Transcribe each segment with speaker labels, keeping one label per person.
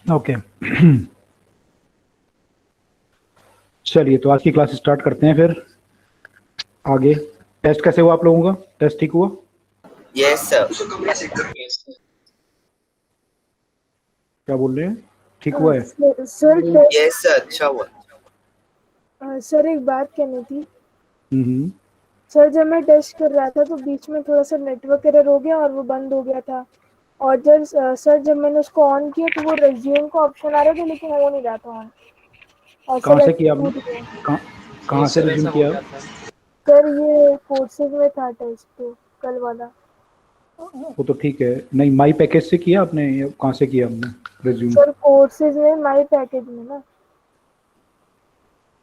Speaker 1: Okay. चलिए, तो आज की क्लास स्टार्ट करते हैं फिर। आगे टेस्ट कैसे हुआ आप लोगों का? टेस्ट ठीक हुआ?
Speaker 2: Yes sir.
Speaker 1: क्या बोल रहे हैं? ठीक हुआ है?
Speaker 3: सर
Speaker 2: यस सर, अच्छा हुआ।
Speaker 3: सर एक बात कहनी थी।
Speaker 1: हम्म।
Speaker 3: सर जब मैं टेस्ट कर रहा था तो बीच में थोड़ा सा नेटवर्क एरर हो गया और वो बंद हो गया था। और जब सर जब मैंने उसको ऑन किया तो वो रेज्यूम का ऑप्शन आ रहा था लेकिन हो नहीं रहा था ऑन। और
Speaker 1: कहाँ
Speaker 3: सर
Speaker 1: से किया आपने?
Speaker 3: टूट गया।
Speaker 1: कहाँ से रिज्यूम किया?
Speaker 3: सर ये कोर्सेज में था टेस्ट तो कल वाला।
Speaker 1: वो तो ठीक है। नहीं, माई पैकेज से किया आपने या कहाँ से किया आपने रिज्यूम?
Speaker 3: सर कोर्सेज में माई पैकेज में ना।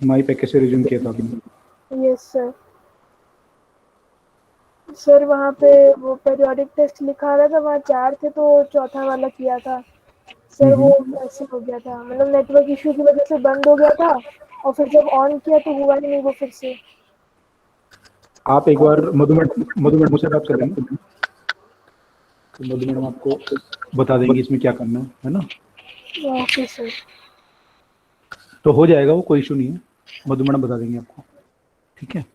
Speaker 1: माई पैकेज से रिज्यूम किया था आपने?
Speaker 3: Yes sir. सर वहाँ पे वो पीरियोडिक टेस्ट लिखा रहा था, वहाँ 4 थे तो चौथा वाला किया था। सर वो ऐसे हो गया था, मतलब नेटवर्क इशू की वजह से बंद हो गया था और फिर जब ऑन किया तो हुआ ही नहीं वो फिर से।
Speaker 1: आप एक बार मधु मैडम से बात कर लेना, तो मधु मैडम आपको बता देंगे इसमें क्या करना है ना।
Speaker 3: Okay sir.
Speaker 1: तो हो जाएगा, वो कोई इशू नहीं है, मधु मैडम बता देंगे आपको। ठीक है,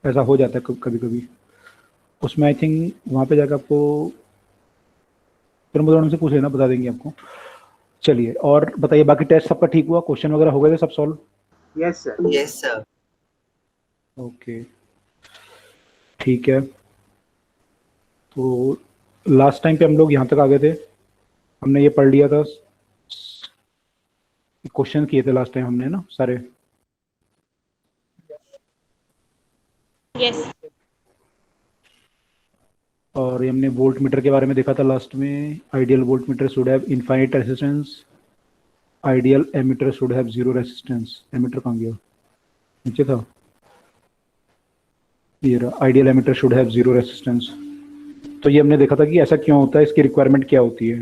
Speaker 1: ऐसा हो जाता है कभी कभी। उसमें आई थिंक वहाँ पे जाकर आपको फिर मधु मैडम से पूछ लेना, बता देंगे आपको। चलिए, और बताइए, बाकी टेस्ट सबका ठीक हुआ? क्वेश्चन वगैरह हो गए थे सब solve?
Speaker 2: Yes sir. Yes sir.
Speaker 1: Okay, ठीक है। तो लास्ट टाइम पे हम लोग यहाँ तक आ गए थे, हमने ये पढ़ लिया था, क्वेश्चन किए थे लास्ट टाइम हमने ना सारे।
Speaker 4: यस।
Speaker 1: और ये हमने वोल्ट मीटर के बारे में देखा था लास्ट में। Ideal voltmeter should have infinite resistance, ideal ammeter should have zero resistance. Ammeter कहाँ गया? नीचे था ये रहा, ideal ammeter should have zero resistance. तो ये हमने देखा था कि ऐसा क्यों होता है, इसकी रिक्वायरमेंट क्या होती है।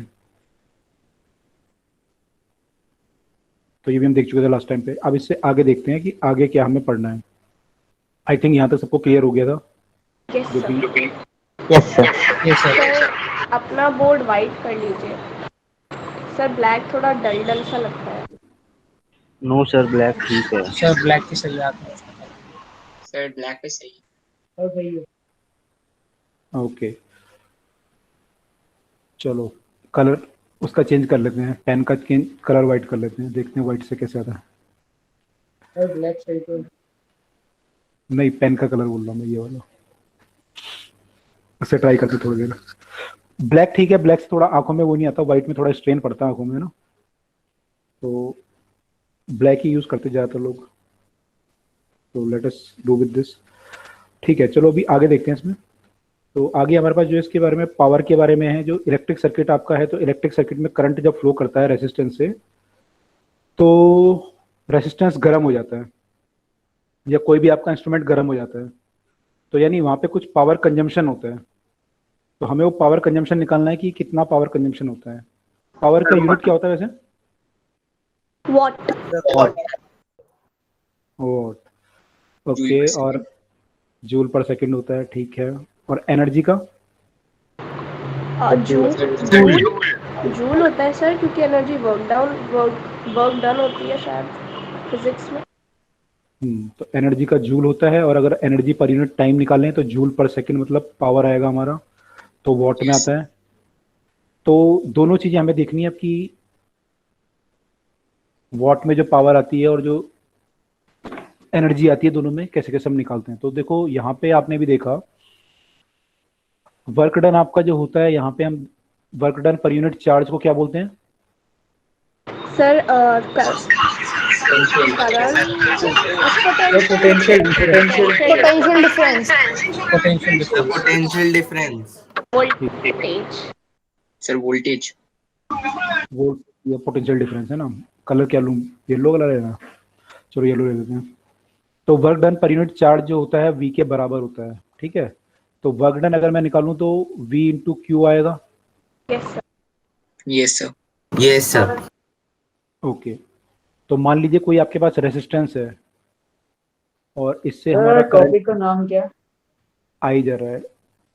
Speaker 1: तो ये भी हम देख चुके थे लास्ट टाइम पे। अब इससे आगे देखते हैं कि आगे क्या हमें पढ़ना है। आई थिंक यहाँ तक सबको क्लियर हो गया था।
Speaker 4: यस
Speaker 1: जो
Speaker 4: सर।
Speaker 1: भी
Speaker 2: yes sir. Yes sir.
Speaker 4: Sir अपना बोर्ड वाइट कर लीजिए। सर ब्लैक थोड़ा डल डल सा लगता है।
Speaker 2: नो सर, ब्लैक ठीक है।
Speaker 5: सर ब्लैक पे सही आता है।
Speaker 2: सर ब्लैक पे सही
Speaker 5: और सही है।
Speaker 1: ओके, चलो कलर उसका चेंज कर लेते हैं, पेन का कलर वाइट कर लेते हैं, देखते हैं वाइट से कैसे आता है।
Speaker 5: सर ब्लैक सही तो
Speaker 1: नहीं, पेन का कलर बोल रहा हूँ मैं, ये वाला। उससे ट्राई करते थोड़ी देर। ब्लैक ठीक है, ब्लैक से थोड़ा आंखों में वो नहीं आता, व्हाइट में थोड़ा स्ट्रेन पड़ता है आंखों में ना, तो ब्लैक ही यूज करते ज़्यादातर लोग। तो let us do with this. ठीक है, चलो अभी आगे देखते हैं इसमें। तो आगे हमारे पास जो इसके बारे में पावर के बारे में है, जो इलेक्ट्रिक सर्किट आपका है, तो इलेक्ट्रिक सर्किट में करंट जब फ्लो करता है रेजिस्टेंस से, तो रेजिस्टेंस गर्म हो जाता है, या कोई भी आपका इंस्ट्रूमेंट गर्म हो जाता है, तो यानी वहाँ पे कुछ पावर कंजम्पशन होता है। तो हमें वो पावर कंजम्पशन निकालना है कि कितना पावर कंजम्पशन होता है। पावर का यूनिट क्या होता है वैसे?
Speaker 4: वॉट।
Speaker 1: वॉट। ओके, और जूल पर सेकंड होता है, ठीक है। और एनर्जी का?
Speaker 4: जूल जूल जूल होता है सर, क्योंकि एनर्जी वर्क डन होती है शायद फिजिक्स में।
Speaker 1: तो एनर्जी का जूल होता है, और अगर एनर्जी पर यूनिट टाइम निकालें तो जूल पर सेकंड मतलब पावर आएगा हमारा, तो वॉट में आता है। तो दोनों चीजें हमें देखनी है अब कि वॉट में जो पावर आती है और जो एनर्जी आती है, दोनों में कैसे कैसे हम निकालते हैं। तो देखो यहाँ पे आपने भी देखा, वर्क डन आपका जो होता है, यहाँ पे हम work done per unit charge को क्या बोलते हैं?
Speaker 4: Sir
Speaker 5: potential
Speaker 3: difference.
Speaker 2: Potential difference.
Speaker 4: Voltage.
Speaker 2: Sir voltage.
Speaker 1: वो ये पोटेंशियल डिफरेंस है ना। कलर क्या लूँ? येलो कलर है ना, चलो येलो ले लेते हैं। तो work done per unit charge जो होता है V के बराबर होता है, ठीक है। तो वर्क डन अगर मैं निकालूं तो V इंटू क्यू आएगा।
Speaker 4: Yes sir.
Speaker 2: Yes sir. Yes sir.
Speaker 1: Okay, तो मान लीजिए कोई आपके पास रेजिस्टेंस है और इससे हमारा करंट
Speaker 5: टॉपिक का नाम क्या?
Speaker 1: आई जा रहा है।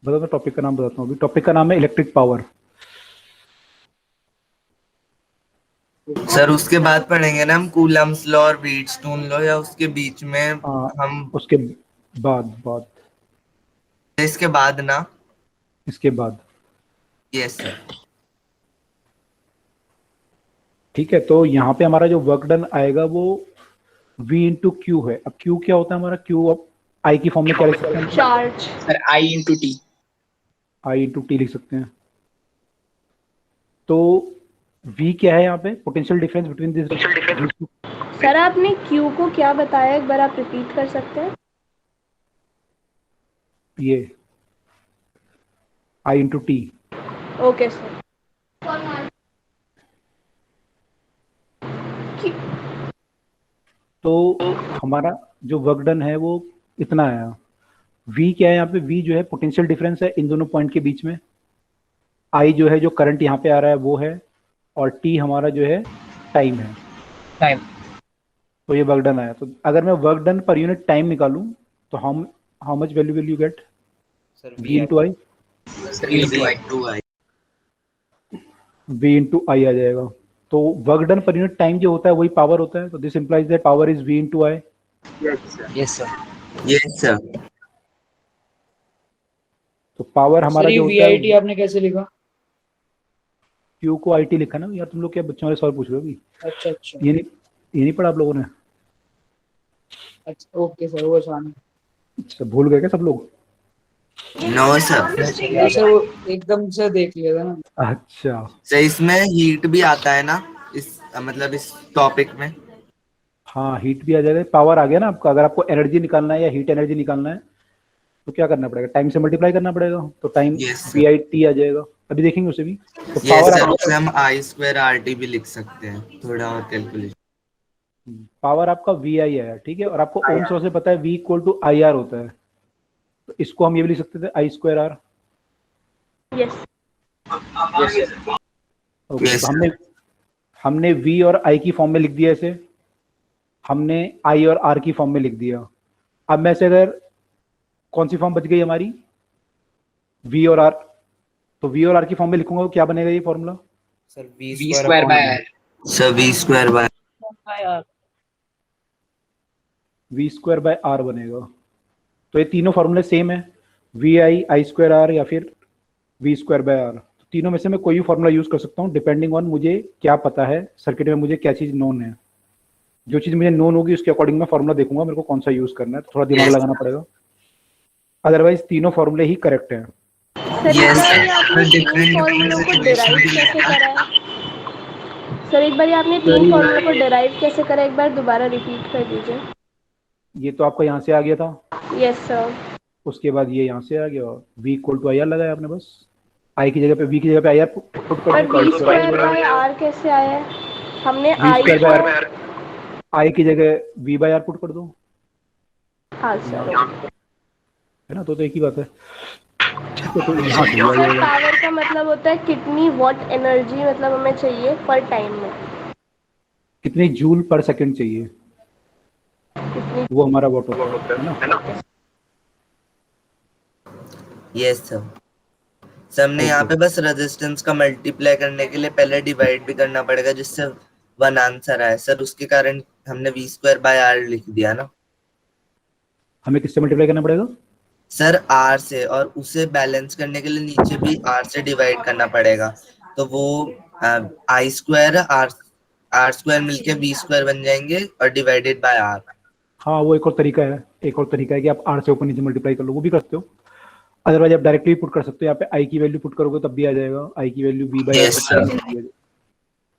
Speaker 1: बताओ, मैं टॉपिक का नाम बताता हूँ अभी। टॉपिक का नाम है इलेक्ट्रिक पावर।
Speaker 2: सर उसके बाद पढ़ेंगे ना हम कूलम्स लॉ और व्हीटस्टोन लॉ, या उसके बीच में हम?
Speaker 1: उसके बाद बाद
Speaker 2: इसके बाद ना?
Speaker 1: इसके बाद।
Speaker 2: Yes sir.
Speaker 1: ठीक है, तो यहाँ पे हमारा जो वर्क डन आएगा वो V इंटू क्यू है। अब क्यू क्या होता है हमारा? क्यू अब आई की फॉर्म में क्या लिख सकते हैं?
Speaker 4: Charge.
Speaker 2: Sir I into T.
Speaker 1: I into T लिख सकते हैं। तो V क्या है यहाँ पे? Potential difference between this.
Speaker 4: Sir आपने Q को क्या बताया, एक बार आप रिपीट कर सकते हैं?
Speaker 1: ये आई इंटू टी।
Speaker 4: Okay sir.
Speaker 1: तो हमारा जो वर्क डन है वो इतना आया। V क्या है यहाँ पे? V जो है पोटेंशियल डिफरेंस है इन दोनों पॉइंट के बीच में। I जो है जो करंट यहाँ पे आ रहा है वो है, और T हमारा जो है टाइम है।
Speaker 5: टाइम।
Speaker 1: तो ये वर्क डन आया। तो अगर मैं work done per unit time निकालूं तो how much value will you get? V into I. V into I आ जाएगा। तो work done per unit time जो होता है वही पावर होता है। तो this implies that power is V into I.
Speaker 5: Yes sir.
Speaker 2: Yes sir.
Speaker 1: तो पावर हमारा
Speaker 5: सर ये
Speaker 1: जो होता
Speaker 5: VIT
Speaker 1: है,
Speaker 5: आपने कैसे लिखा?
Speaker 1: Q को IT लिखा ना यार। तुम लोग क्या बच्चों वाले सवाल पूछ रहे हो अभी?
Speaker 5: अच्छा अच्छा
Speaker 1: ये नहीं पढ़ा आप लोगों ने?
Speaker 5: अच्छा, ओके सर, वो आसान
Speaker 1: अच्छा, भूल गए क्या सब लोग?
Speaker 2: No sir.
Speaker 5: है सर, वो एकदम से देख लिया था ना।
Speaker 1: अच्छा,
Speaker 2: सर इसमें हीट भी आता है ना, इस मतलब इस टॉपिक में?
Speaker 1: हाँ हीट भी आ जाएगा, पावर आ गया ना आपका। अगर आपको एनर्जी निकालना है या हीट एनर्जी निकालना है तो क्या करना पड़ेगा? टाइम से मल्टीप्लाई करना पड़ेगा। तो टाइम
Speaker 2: Yes, sir.
Speaker 1: VIT आ जाएगा। अभी देखेंगे उसे भी। तो
Speaker 2: यस
Speaker 1: पावर
Speaker 2: सर,
Speaker 1: आपका,
Speaker 2: उसे हम आई स्क्वायर आर टी भी लिख सकते हैं, थोड़ा और कैलकुलेशन।
Speaker 1: पावर आपका VI आया, ठीक है। और आपको ओम लॉ से पता है V इक्वल टू IR होता है। तो इसको हम ये भी लिख सकते थे I square R।
Speaker 4: Yes.
Speaker 1: Okay,
Speaker 2: Yes,
Speaker 1: तो
Speaker 2: sir.
Speaker 1: हमने V और I की फॉर्म में लिख दिया इसे। हमने I और R की फॉर्म में लिख दिया। अब मैं से अगर कौन सी फॉर्म बच गई हमारी? V और R। तो V और R की फॉर्म में लिखूंगा तो क्या बनेगा ये formula?
Speaker 2: Sir V square bye R. Sir V square by
Speaker 1: V square by R बनेगा। तो ये तीनों फॉर्मूले सेम है, VI स्क्वायर R या फिर V स्क्वायर बाय R। तो तीनों में से मैं कोई भी फॉर्मूला यूज कर सकता हूँ डिपेंडिंग ऑन मुझे क्या पता है सर्किट में, मुझे क्या चीज नोन है। जो चीज मुझे नोन होगी उसके अकॉर्डिंग मैं फॉर्मूला देखूंगा मेरे को कौन सा यूज करना है। तो थोड़ा दिमाग लगाना पड़ेगा, अदरवाइज तीनों फॉर्मूले ही करेक्ट है।
Speaker 4: सर एक बार आपने तीन फॉर्मूलों को डिराइव कैसे करा है? सर एक बार आपने तीन फॉर्मूलों को डिराइव कैसे करा, एक बार दोबारा रिपीट कर दीजिए।
Speaker 1: ये तो आपका यहाँ से आ गया था,
Speaker 4: यस सर।
Speaker 1: उसके बाद ये यहाँ से आ गया, और V इक्वल टू IR लगाया आपने बस। I की जगह पे V की जगह पे IR पुट कर
Speaker 4: पर
Speaker 1: दो।
Speaker 4: V स्क्वायर बाय R कैसे आया है? हमने
Speaker 1: V
Speaker 4: I
Speaker 1: स्क्वायर
Speaker 4: को,
Speaker 1: बाय I की जगह V बाय R पुट कर दो,
Speaker 4: हाँ सर।
Speaker 1: है ना? तो एक ही बात है। ठीक है, तो यहाँ से आ
Speaker 4: सर
Speaker 1: जाएगा।
Speaker 4: पावर का मतलब होता है कितनी वॉट एनर्जी मतलब हमें चाहिए पर टाइम में।
Speaker 1: कितने जूल पर सेकंड चाहिए,
Speaker 4: कितनी?
Speaker 1: वो हमारा वॉट होता है ना।
Speaker 2: Yes sir. सर हमने यहाँ पे बस रेजिस्टेंस का मल्टीप्लाई करने के लिए पहले डिवाइड भी करना पड़ेगा, जिससे वन आंसर आए सर। उसके कारण हमने वी स्क्वायर बाय आर लिख दिया ना।
Speaker 1: हमें किससे मल्टीप्लाई करना पड़ेगा?
Speaker 2: सर आर से, और उसे बैलेंस करने के लिए नीचे भी आर से डिवाइड करना पड़ेगा। तो वो आई स्क्वायर आर स्क्वायर मिलके वी स्क्वायर बन जाएंगे और डिवाइडेड बाय आर।
Speaker 1: हाँ, वो एक और तरीका है। एक और तरीका है कि आप R से ऊपर नीचे मल्टीप्लाई कर लो, वो भी करते हो। अदरवाइज आप डायरेक्टली पुट कर सकते हो। यहाँ पे I की वैल्यू पुट करोगे तब भी आ जाएगा, I की value V by
Speaker 2: Yes, sir.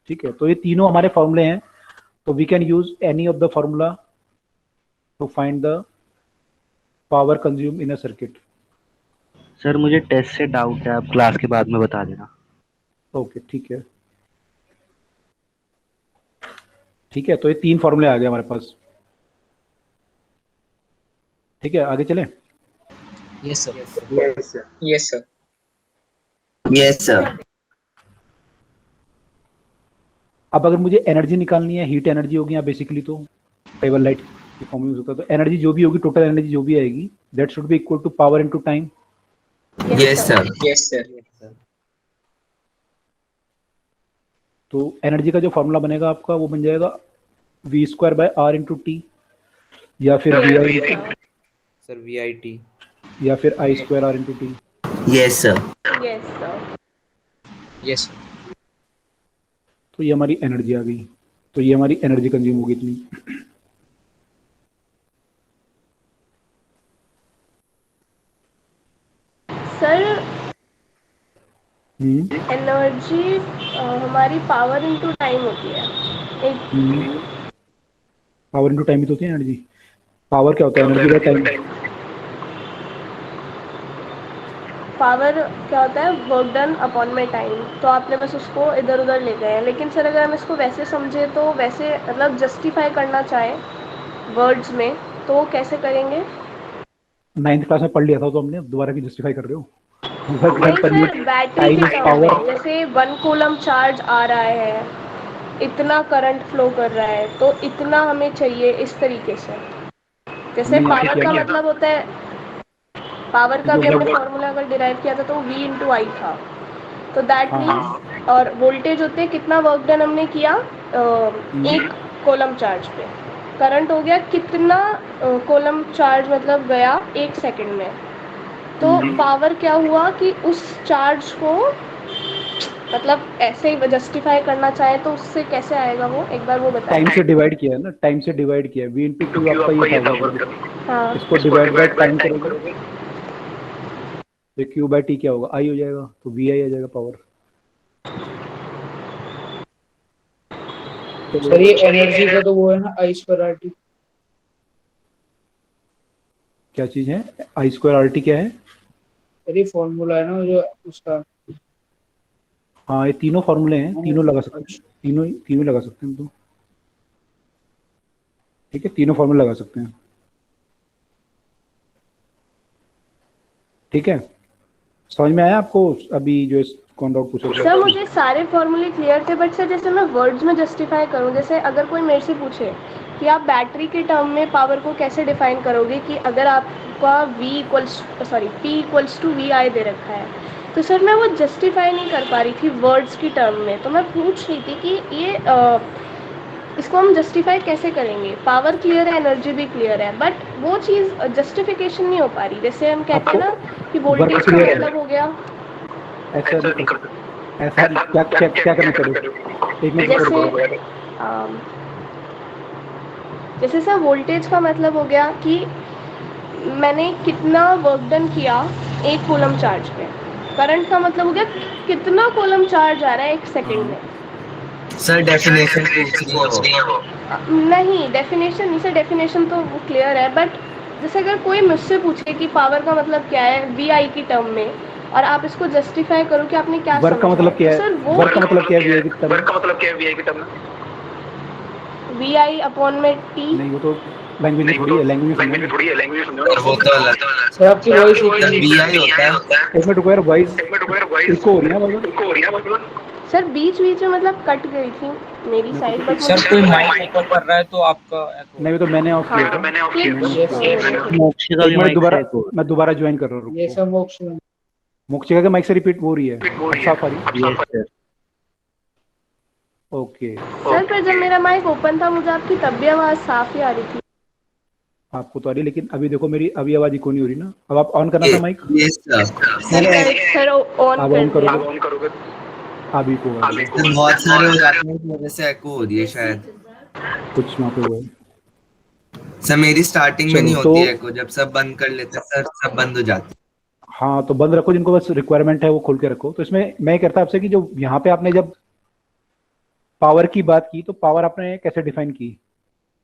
Speaker 1: ठीक है। तो ये तीनों हमारे फॉर्मूले हैं। तो we can use any of the formula to find the power consume in a circuit.
Speaker 6: Sir मुझे टेस्ट से डाउट है, आप क्लास के बाद में बता देना।
Speaker 1: ओके, ठीक है। ठीक है, तो ये तीन फॉर्मूले आ गए हमारे पास। ठीक है, आगे चलें।
Speaker 5: Yes sir.
Speaker 2: Yes sir. Yes sir.
Speaker 1: अब अगर मुझे एनर्जी निकालनी है, हीट एनर्जी होगी यहाँ बेसिकली, तो टेबल लाइट की फॉर्म में यूज होता है। तो एनर्जी जो भी होगी, टोटल एनर्जी जो भी आएगी, that should be equal to power into time.
Speaker 2: Yes sir. Yes sir.
Speaker 1: तो एनर्जी का जो फॉर्मूला बनेगा आपका वो बन जाएगा v²/r/t या फिर vi
Speaker 7: सर VIT।
Speaker 1: या फिर i²r/t।
Speaker 2: Yes sir.
Speaker 4: Yes sir.
Speaker 5: Yes
Speaker 1: तो ये हमारी एनर्जी आ गई, तो ये हमारी एनर्जी कंज्यूम होगी इतनी।
Speaker 4: सर
Speaker 1: हम्म
Speaker 4: एनर्जी हमारी पावर इनटू टाइम होती है। एक
Speaker 1: पावर इनटू टाइम ही तो होती है एनर्जी। पावर क्या होता है? Energy by time.
Speaker 4: पावर क्या होता है? Work done upon my time. तो आपने बस उसको इधर उधर ले गए हैं, लेकिन सर अगर हम इसको वैसे समझे तो वैसे मतलब जस्टिफाई करना चाहे वर्ड्स में तो कैसे करेंगे?
Speaker 1: 9th क्लास में पढ़ लिया था तो हमने, दोबारा की जस्टिफाई कर रहे हो? वर्क डन
Speaker 4: नहीं
Speaker 1: पर
Speaker 4: सर, बैटरी
Speaker 1: टाइम
Speaker 4: के
Speaker 1: इज
Speaker 4: टर्म
Speaker 1: पावर।
Speaker 4: में जैसे 1 कूलम चार्ज आ रहा है, इतना करंट फ्लो कर रहा है तो इतना हमें चाहिए, इस तरीके से। जैसे
Speaker 1: हमने यहाँ पे
Speaker 4: पावर
Speaker 1: किया
Speaker 4: का
Speaker 1: ना,
Speaker 4: मतलब होता है, पावर का
Speaker 1: जो
Speaker 4: भी हमने
Speaker 1: जब
Speaker 4: फॉर्मूला अगर डिराइव किया था तो V इंटू आई था। तो दैट
Speaker 1: हाँ
Speaker 4: मीन्स, और वोल्टेज होते हैं कितना वर्क डन हमने किया एक कॉलम चार्ज पे, करंट हो गया कितना कॉलम चार्ज मतलब गया 1 सेकंड में। तो पावर क्या हुआ कि उस चार्ज को मतलब ऐसे ही जस्टिफाई करना चाहे तो उससे कैसे आएगा वो, एक बार वो बताएं।
Speaker 1: टाइम से डिवाइड किया है ना, टाइम से डिवाइड किया है। v इंटू क्यू आपका ये था वर्क डन,
Speaker 4: हाँ
Speaker 1: इसको डिवाइड बाय टाइम करोगे तो क्यू बाय टी क्या होगा? आई हो जाएगा, तो वी आई आ जाएगा पावर।
Speaker 5: सर ये एनर्जी का तो वो है ना I²RT।
Speaker 1: क्या चीज है i²RT? क्या है?
Speaker 5: सर ये फॉर्मूला है ना जो उसका।
Speaker 1: हाँ ये तीनों फॉर्मूले हैं, तीनों लगा सकते हैं, तीनों तीनों लगा सकते हैं। तो ठीक है, तीनों फॉर्मूले लगा सकते हैं। ठीक है, समझ में आया आपको अभी जो कौन डाउट पूछा था?
Speaker 4: सर मुझे सारे फॉर्मूले क्लियर थे, बट सर जैसे मैं वर्ड्स में जस्टिफाई करूं, जैसे अगर कोई मेरे से पूछे कि आप बैटरी के टर्म में पावर को कैसे डिफाइन करोगे, कि अगर आपका P इक्वल्स टू वी आई दे रखा है, तो सर मैं वो जस्टिफाई नहीं कर पा रही थी वर्ड्स की टर्म में। तो मैं पूछ रही थी कि ये इसको हम जस्टिफाई कैसे करेंगे? पावर क्लियर है, एनर्जी भी क्लियर है, बट वो चीज़ जस्टिफिकेशन नहीं हो पा रही। जैसे हम कहते हैं ना कि
Speaker 1: वर्क
Speaker 4: वोल्टेज का
Speaker 1: क्लियर है,
Speaker 4: मतलब हो गया,
Speaker 1: ऐसा नहीं कर सकते। ऐसा क्या क्या क्या करना चाह रहे हो? एक मिनट
Speaker 4: जैसे
Speaker 1: रुको।
Speaker 4: अम, जैसे सर वोल्टेज का मतलब हो गया कि मैंने कितना वर्क डन किया 1 कूलम चार्ज पे। करंट का मतलब हो गया कितना कूलम चार्ज आ रहा है 1 सेकंड में।
Speaker 2: सर डेफिनेशन पूछ रही है वो।
Speaker 4: नहीं डेफिनेशन नहीं सर, डेफिनेशन तो वो क्लियर है, बट जैसे अगर कोई मुझसे पूछे कि पावर का मतलब क्या है वी आई की टर्म में, और आप इसको जस्टिफाई करो कि आपने क्या
Speaker 1: वर्क का
Speaker 4: समझा
Speaker 1: मतलब क्या
Speaker 4: तो
Speaker 1: है?
Speaker 4: सर वो
Speaker 1: वर्क का मतलब क्या है वी आई की टर्म में?
Speaker 4: वी आई अपॉन में टी।
Speaker 1: नहीं वो तो लैंग्वेज में थोड़ी है, लैंग्वेज में समझो ना।
Speaker 2: और वो तो अलग।
Speaker 5: सर आपकी वॉइस एक
Speaker 2: सर VI होता है।
Speaker 1: एक मिनट रुको यार, वॉइस इसको हो रही है बार-बार।
Speaker 4: सर बीच बीच में मतलब कट गई थी मेरी
Speaker 1: मेरे को
Speaker 4: साइड,
Speaker 1: तो
Speaker 4: बट
Speaker 7: सर
Speaker 4: मुझे
Speaker 7: कोई माइक ओपन कर रहा है तो आपका echo
Speaker 1: नहीं, वो तो मैंने ऑफ किया था।
Speaker 5: Yes,
Speaker 6: मोक्ष का
Speaker 1: एक
Speaker 6: भी
Speaker 1: मिनट,
Speaker 6: माइक
Speaker 1: दोबारा
Speaker 6: से को
Speaker 1: मैं दोबारा ज्वाइन कर रहा हूँ,
Speaker 5: ये
Speaker 1: रुको।
Speaker 5: सब मोक्ष में।
Speaker 1: मोक्षिका के माइक से रिपीट हो रही है, अब साफ आ रही है?
Speaker 6: Yes sir.
Speaker 1: ओके,
Speaker 4: सर पर जब मेरा माइक ओपन था मुझे आपकी तब भी आवाज़ साफ ही आ रही थी।
Speaker 1: आपको तो आ रही है, लेकिन अभी देखो मेरी अभी आवाज इको नहीं हो रही ना। अब आप ऑन करना था mic,
Speaker 2: yes sir.
Speaker 4: Sir on
Speaker 1: अब
Speaker 4: कर
Speaker 1: ऑन
Speaker 4: दिया।
Speaker 1: करोगे अभी को आ रही है।
Speaker 2: तो बहुत सारे हो जाते हैं, इस वजह से एको हो रही है शायद।
Speaker 1: कुछ वहाँ पे हुआ है।
Speaker 2: सर मेरी स्टार्टिंग में
Speaker 1: चलो,
Speaker 2: नहीं
Speaker 1: तो
Speaker 2: होती है एको, जब सब बंद कर लेते हैं सर सब बंद हो जाती है।
Speaker 1: हाँ तो बंद रखो, जिनको बस रिक्वायरमेंट है वो खोल के रखो। तो इसमें मैं कहता आपसे कि जो यहाँ पे आपने जब पावर की बात की, तो पावर आपने कैसे डिफाइन की,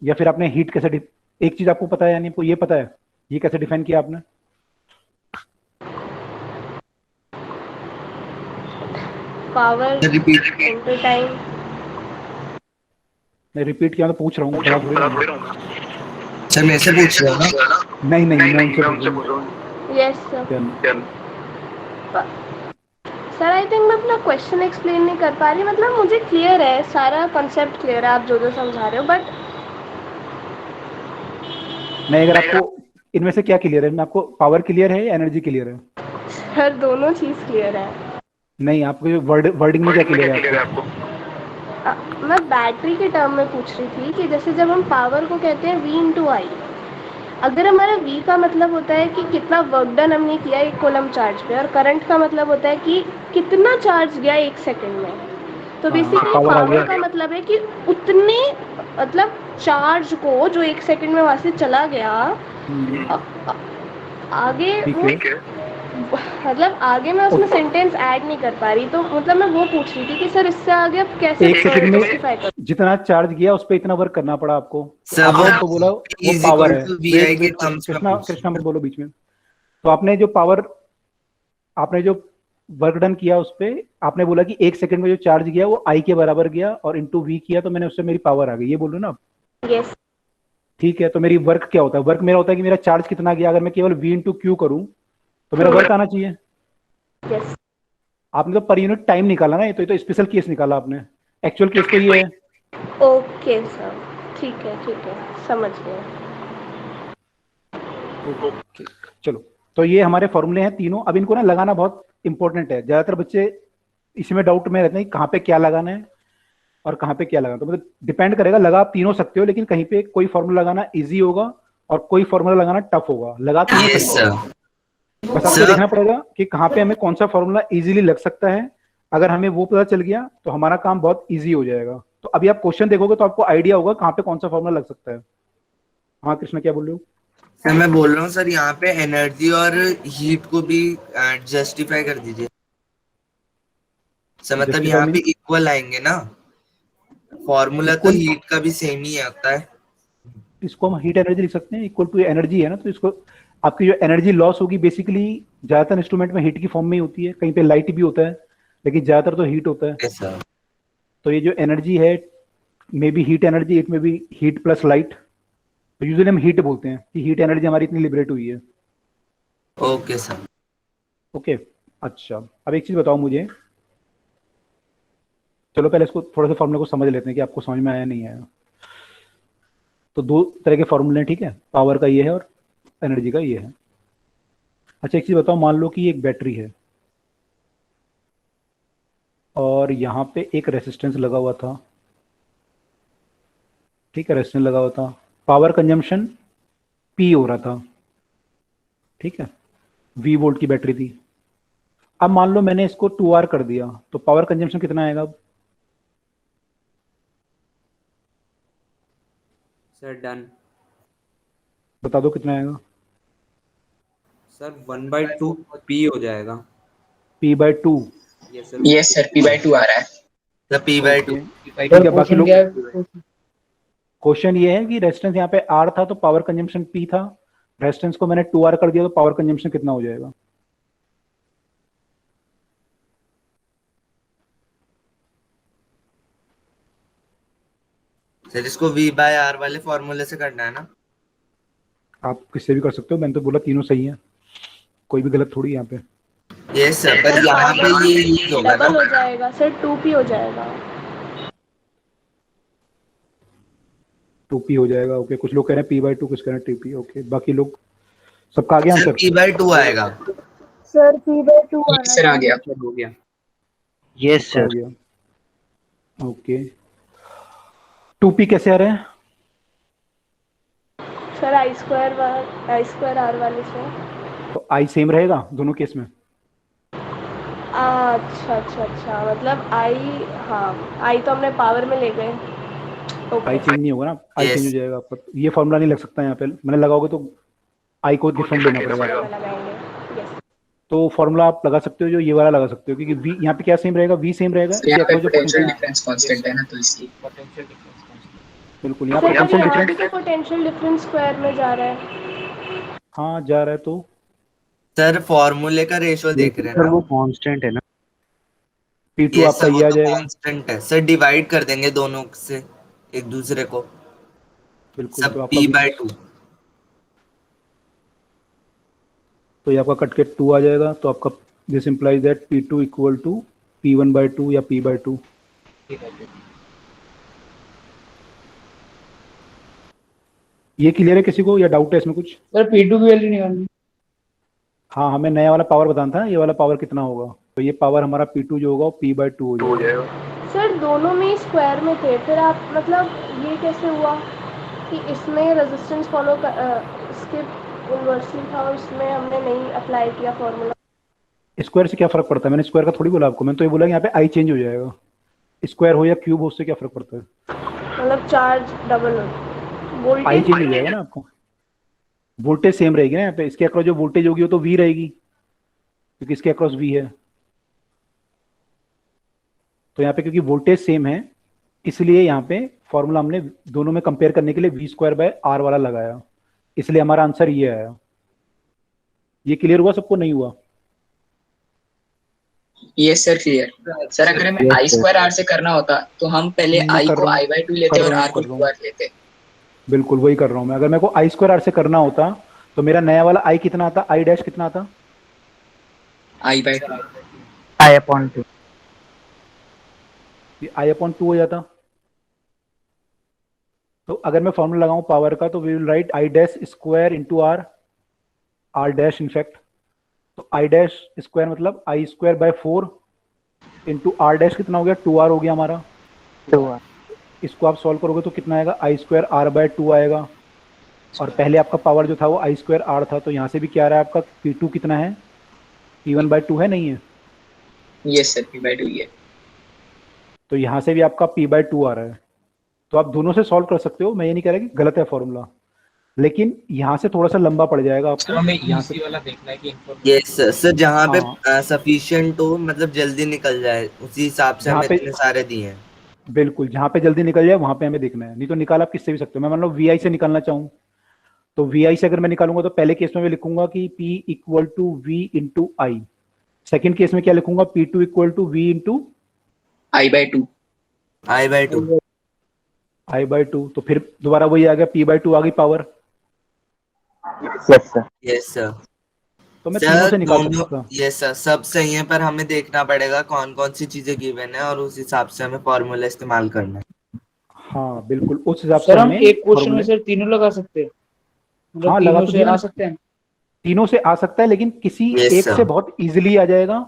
Speaker 1: या फिर आपने हीट कैसे एक चीज आपको पता है, यानी आपको ये पता है ये कैसे डिफाइन किया आपने?
Speaker 4: Power
Speaker 2: repeat.
Speaker 4: Into time.
Speaker 1: मैं रिपीट किया तो पूछ रहा हूँ, बता थोड़ी रहा हूँ।
Speaker 2: सर मेरे से पूछ रहे हो ना?
Speaker 1: नहीं नहीं, मैं उनसे पूछ रहा हूँ।
Speaker 4: Yes sir. Sir I think मैं अपना क्वेश्चन एक्सप्लेन नहीं कर पा रही, मतलब मुझे क्लियर है सारा कॉन्सेप्ट, क्लियर है आप जो जो समझा रहे हो, बट
Speaker 1: नहीं, अगर आपको इनमें से क्या क्लियर है? मैं आपको पावर क्लियर है या एनर्जी क्लियर है?
Speaker 4: सर दोनों चीज़ क्लियर है।
Speaker 1: नहीं, आपको वर्डिंग में क्या क्लियर है आपको?
Speaker 4: मैं बैटरी के टर्म में पूछ रही थी कि जैसे जब हम पावर को कहते हैं V इंटू आई, अगर हमारा V का मतलब होता है कि कितना वर्क डन हमने किया एक कोलम चार्ज पे, और करंट का मतलब होता है कि कितना चार्ज गया एक सेकंड में, तो बेसिकली
Speaker 1: power आ गया।
Speaker 4: पावर का मतलब है कि उतने मतलब चार्ज को जो एक सेकंड में वहां से चला गया, अ- अ- आगे
Speaker 1: ठीक
Speaker 4: वो
Speaker 1: है।
Speaker 4: मतलब आगे मैं उसमें सेंटेंस ऐड नहीं कर पा रही, तो मतलब मैं वो पूछ रही थी कि सर इससे आगे अब कैसे
Speaker 1: एक सेकंड में
Speaker 4: जस्टिफाई करूं।
Speaker 1: जितना चार्ज गया उस पर इतना वर्क करना पड़ा आपको, तो
Speaker 2: सर
Speaker 1: आपने
Speaker 2: वो
Speaker 1: तो बोला
Speaker 2: V
Speaker 1: वो
Speaker 2: इज
Speaker 1: पावर
Speaker 2: इक्वल
Speaker 1: है।
Speaker 2: टू वी
Speaker 1: वेट
Speaker 2: आई के
Speaker 1: वेट
Speaker 2: टर्म्स में
Speaker 1: कृष्णा
Speaker 2: पूछ
Speaker 1: कृष्णा मत बोलो बीच में। तो आपने जो पावर, आपने जो वर्क डन किया उस पे, आपने बोला कि एक सेकंड में जो चार्ज गया वो आई के बराबर गया और इंटू वी किया, तो मैंने उससे मेरी पावर आ गई, ये बोल रहे हो ना आप?
Speaker 4: यस।
Speaker 1: ठीक है, तो मेरी वर्क क्या होता है? वर्क मेरा होता है कि मेरा चार्ज कितना गया। अगर मैं केवल वी इंटू क्यू करूं तो मेरा वर्क आना चाहिए।
Speaker 4: यस।
Speaker 1: आपने तो पर यूनिट टाइम निकाला ना, ये तो स्पेशल केस निकाला आपने। एक्चुअल केस तो ये है।
Speaker 4: ओके सर, ठीक है, समझ गए।
Speaker 1: ओके, चलो। तो ये हमारे फॉर्मूले हैं तीनों। अब इनको ना लगाना बहुत इंपॉर्टेंट है। ज्यादातर बच्चे इसमें डाउट में रहते हैं कि कहाँ पे क्या लगाना है और कहाँ पे क्या लगाना है। तो मतलब डिपेंड करेगा, लगा आप तीनों सकते हो, लेकिन कहीं पे कोई फॉर्मूला लगाना इजी होगा और कोई फॉर्मूला लगाना टफ होगा। लगा तीनों
Speaker 2: यस
Speaker 1: सकते हो,
Speaker 2: सर।
Speaker 1: बस आपको देखना पड़ेगा कि कहाँ पे हमें कौन सा फॉर्मूला इजीली लग सकता है। अगर हमें वो पता चल गया तो हमारा काम बहुत इजी हो जाएगा। तो अभी आप क्वेश्चन देखोगे तो आपको आइडिया होगा कहाँ पे कौन सा फॉर्मूला लग सकता है। हाँ कृष्णा, क्या बोल रहे हो?
Speaker 2: सर मैं बोल रहा हूँ सर, यहाँ पे एनर्जी और हीट को भी जस्टिफाई कर दीजिए सर। मतलब
Speaker 1: जस्टिफाई
Speaker 2: यहाँ पे
Speaker 1: मीन
Speaker 2: इक्वल आएंगे ना, फॉर्मूला तो
Speaker 1: इक्वल,
Speaker 2: हीट का भी सेम ही होता है।
Speaker 1: इसको हम हीट एनर्जी लिख सकते हैं। इक्वल टू एनर्जी है ना, तो इसको आपकी जो एनर्जी लॉस होगी बेसिकली ज्यादातर इंस्ट्रूमेंट में हीट की फॉर्म में ही होती है। कहीं पे लाइट भी होता है लेकिन ज्यादातर तो हीट होता है।
Speaker 2: Yes sir.
Speaker 1: तो ये जो एनर्जी है, may be heat energy, it में बी हीट प्लस लाइट। तो यूजुअली हम हीट बोलते हैं कि हीट एनर्जी हमारी इतनी लिबरेट हुई है।
Speaker 2: Okay sir.
Speaker 1: ओके, अच्छा। अब एक चीज बताओ मुझे, चलो पहले इसको थोड़ा सा फॉर्मूले को समझ लेते हैं कि आपको समझ में आया नहीं आया। तो दो तरह के फॉर्मूले हैं, ठीक है? पावर का ये है और एनर्जी का ये है। अच्छा एक चीज बताओ, मान लो कि एक बैटरी है और यहाँ पे एक रेसिस्टेंस लगा हुआ था, ठीक है? रेसिस्टेंस लगा हुआ था, पावर कंजम्पशन पी हो रहा था, ठीक है? वी वोल्ट की बैटरी थी। अब मान लो मैंने इसको 2R कर दिया, तो पावर कंजम्पशन कितना आएगा अब?
Speaker 7: Sir done.
Speaker 1: बता दो कितना आएगा।
Speaker 7: सर 1/2 पी हो जाएगा।
Speaker 1: P/2।
Speaker 7: Yes sir.
Speaker 5: Yes sir, P/2 आ रहा है।
Speaker 2: Sir P/2।
Speaker 1: ओके, ठीक
Speaker 5: और
Speaker 1: है। बाकी
Speaker 5: क्वेश्चन
Speaker 1: लोग,
Speaker 5: क्या है?
Speaker 1: क्वेश्चन ये है कि रेजिस्टेंस यहाँ पे R था तो पावर कंजम्पशन P था। रेजिस्टेंस को मैंने 2R कर दिया तो पावर कंजम्पशन कितना हो जाएगा?
Speaker 2: सर इसको V/R वाले फॉर्मूले से करना है ना?
Speaker 1: आप किससे भी कर सकते हो, मैंने तो बोला तीनों सही है, कोई भी गलत थोड़ी यहाँ पे।
Speaker 2: यस सर, पर यहाँ पे ये यूज होगा
Speaker 4: डबल
Speaker 2: ना।
Speaker 4: हो जाएगा सर, 2p हो जाएगा।
Speaker 1: 2P हो जाएगा, ओके। कुछ लोग कह रहे हैं P/2, कुछ कह रहे हैं 2P, ओके। बाकी लोग, सबका आ गया
Speaker 2: सर
Speaker 1: आंसर?
Speaker 2: P/2 आएगा।
Speaker 3: सर P/2
Speaker 5: यस
Speaker 3: आना
Speaker 5: सर, आ गया।
Speaker 3: चाहिए।
Speaker 7: सर हो गया।
Speaker 6: यस
Speaker 1: सबका आ
Speaker 6: सर।
Speaker 1: गया, ओके। 2P कैसे आ रहे हैं?
Speaker 4: सर I² R वाले से।
Speaker 1: तो I सेम रहेगा दोनों केस में?
Speaker 4: अच्छा, मतलब I, हाँ I तो हमने पावर में ले गए।
Speaker 1: I
Speaker 4: okay.
Speaker 1: चेंज नहीं होगा ना, I चेंज हो
Speaker 2: यस।
Speaker 1: जाएगा आपका। ये फॉर्मूला नहीं लग सकता यहाँ पे, मैंने लगाओगे तो I को डिफरेंट लेना पड़ेगा
Speaker 4: में
Speaker 1: आपको।
Speaker 4: लगाएंगे। यस।
Speaker 1: तो फॉर्मूला आप लगा सकते हो, जो ये वाला लगा सकते हो, क्योंकि V यहाँ पे क्या सेम रहेगा? V सेम रहेगा,
Speaker 5: सर
Speaker 1: इसके
Speaker 5: यहाँ पे
Speaker 1: अक्रॉस जो
Speaker 5: पोटेंशियल
Speaker 1: पोटेंशियल,
Speaker 5: डिफरेंस कांस्टेंट है ना, तो इसलिए।
Speaker 7: Potential difference constant.
Speaker 1: बिल्कुल यहाँ
Speaker 4: सर अब
Speaker 1: पोटेंशियल
Speaker 4: यहाँ भी
Speaker 1: डिफरेंस,
Speaker 4: तो पोटेंशियल डिफरेंस स्क्वायर में जा रहा है।
Speaker 1: हाँ जा रहा है। तो
Speaker 2: सर फॉर्मूले का रेशियो देख रहे हैं
Speaker 6: सर
Speaker 2: ना?
Speaker 6: वो कांस्टेंट है ना।
Speaker 1: P2
Speaker 2: यस
Speaker 1: आपका
Speaker 2: सर, वो
Speaker 1: ये आ
Speaker 2: तो
Speaker 1: जाएगा,
Speaker 2: कांस्टेंट है सर। डिवाइड कर देंगे दोनों से एक दूसरे को,
Speaker 1: बिल्कुल।
Speaker 2: सब
Speaker 1: तो आपका
Speaker 2: P/2।
Speaker 1: तो ये आपका कट के 2 आ जाएगा। तो आपका this implies that P2 equal to P1/2 या P/2। ये क्लियर है किसी को या डाउट है इसमें कुछ?
Speaker 5: सर P2 की वैल्यू निकालनी।
Speaker 1: हाँ, हमें नया वाला पावर बताना था, ये वाला पावर कितना होगा। तो ये पावर हमारा P2 जो होगा वो P/2 हो जाएगा।
Speaker 4: सर दोनों में स्क्वायर में थे, फिर आप मतलब ये कैसे हुआ कि इसमें रेजिस्टेंस फॉलो इसके इन्वर्सली था और इसमें हमने नहीं अप्लाई किया फॉर्मूला?
Speaker 1: स्क्वायर से क्या फर्क पड़ता है? मैंने स्क्वायर का थोड़ी बोला आपको, मैंने तो ये बोला कि यहाँ पे आई चेंज हो जाएगा। स्क्वायर हो या क्यूब हो उससे क्या फर्क पड़ता है?
Speaker 4: मतलब चार्ज डबल हो,
Speaker 1: आई
Speaker 4: वोल्टेज
Speaker 1: चेंज हो जाएगा ना आपको, वोल्टेज सेम रहेगी ना यहाँ पे। इसके अक्रॉस जो वोल्टेज होगी वो तो वी रहेगी क्योंकि इसके अक्रॉस वी है। तो यहाँ पे क्योंकि वोल्टेज सेम है इसलिए यहाँ पे फॉर्मूला हमने दोनों में कंपेयर करने के लिए वी स्क्वायर बाय आर वाला लगाया, इसलिए हमारा आंसर ये आया। ये क्लियर हुआ सबको? नहीं हुआ?
Speaker 5: Yes sir clear. सर अगर हमें
Speaker 6: Yes,
Speaker 5: I
Speaker 6: sir.
Speaker 5: Square R से करना होता तो हम पहले
Speaker 1: मैं
Speaker 5: आई
Speaker 1: कर
Speaker 5: को
Speaker 1: रहा हूँ,
Speaker 5: आई बाई टू लेते
Speaker 1: कर
Speaker 5: और
Speaker 1: रहा हूँ,
Speaker 5: आर को
Speaker 1: कर रहा
Speaker 5: टू
Speaker 1: हूँ।
Speaker 5: आर लेते।
Speaker 1: बिल्कुल वही कर रहा हूँ मैं। अगर मेरे को आई स्क्वायर आर से करना होता तो मेरा नया वाला आई कितना आता? आई डैश कितना आता?
Speaker 5: आई बाई टू।
Speaker 6: I/2.
Speaker 1: ये आई अपॉन टू हो जाता। तो अगर मैं फॉर्मूला लगाऊं पावर का तो we will write I dash square into R, R dash in fact. तो आई डैश स्क्वायर मतलब I square by 4 into R dash कितना हो गया? 2r हो गया हमारा।
Speaker 6: 2R.
Speaker 1: इसको आप सॉल्व करोगे तो कितना आएगा? आई स्क्वायर आर बाय 2 आएगा। और पहले आपका पावर जो था वो आई स्क्वायर आर था, तो यहाँ से भी क्या आ रहा है आपका? P2 कितना है? P1/2 है, नहीं है?
Speaker 5: Yes sir P by two ये।
Speaker 1: तो यहाँ से भी आपका P/2 आ रहा है। तो आप दोनों से सॉल्व कर सकते हो, मैं ये नहीं कह रहा कि गलत है फॉर्मूला, लेकिन यहाँ से थोड़ा सा लंबा पड़ जाएगा
Speaker 5: सर
Speaker 1: आपको।
Speaker 5: हमें
Speaker 1: यहाँ से
Speaker 5: इजी वाला देखना है कि
Speaker 2: यस सर, जहाँ पे
Speaker 1: हाँ,
Speaker 2: सफिशिएंट हो, मतलब जल्दी निकल जाए, उसी हिसाब से
Speaker 1: जहाँ
Speaker 2: हमें
Speaker 1: पे
Speaker 2: इतने सारे दिए हैं।
Speaker 1: बिल्कुल जहाँ पे जल्दी निकल जाए वहाँ पे हमें देखना है, नहीं तो निकाल आप किससे भी सकते हो। मैं मान लो वी आई से निकालना चाहूँ तो वी आई से अगर मैं निकालूंगा तो पहले केस में मैं लिखूंगा कि P equal to V into I. Second case में क्या लिखूंगा? P2 equal to V into
Speaker 5: I by two.
Speaker 2: I/2।
Speaker 1: I/2। तो फिर दोबारा वही आ गया, P/2 आ गई power.
Speaker 6: Yes, sir.
Speaker 2: Yes sir.
Speaker 1: तो मैं तीनों
Speaker 2: सर
Speaker 1: से निकाल
Speaker 2: दोनों,
Speaker 1: सकता।
Speaker 2: यस सर, सब सही है, पर हमें देखना पड़ेगा कौन कौन सी चीजें गिवन है और उस हिसाब से हमें फॉर्मूला इस्तेमाल करना है।
Speaker 1: हाँ बिल्कुल, उस हिसाब से
Speaker 8: सर हम
Speaker 1: हमें
Speaker 8: एक क्वेश्चन में
Speaker 1: फॉर्मूले।
Speaker 8: सर तीनों लगा सकते हैं, मतलब
Speaker 1: हाँ लगा
Speaker 8: तीनों
Speaker 1: तो
Speaker 8: से
Speaker 1: दिया
Speaker 8: आ
Speaker 1: मैंने,
Speaker 8: सकते हैं।
Speaker 1: तीनों से आ सकता है, लेकिन किसी
Speaker 2: यस
Speaker 1: एक से
Speaker 2: सर।
Speaker 1: बहुत इजीली आ जाएगा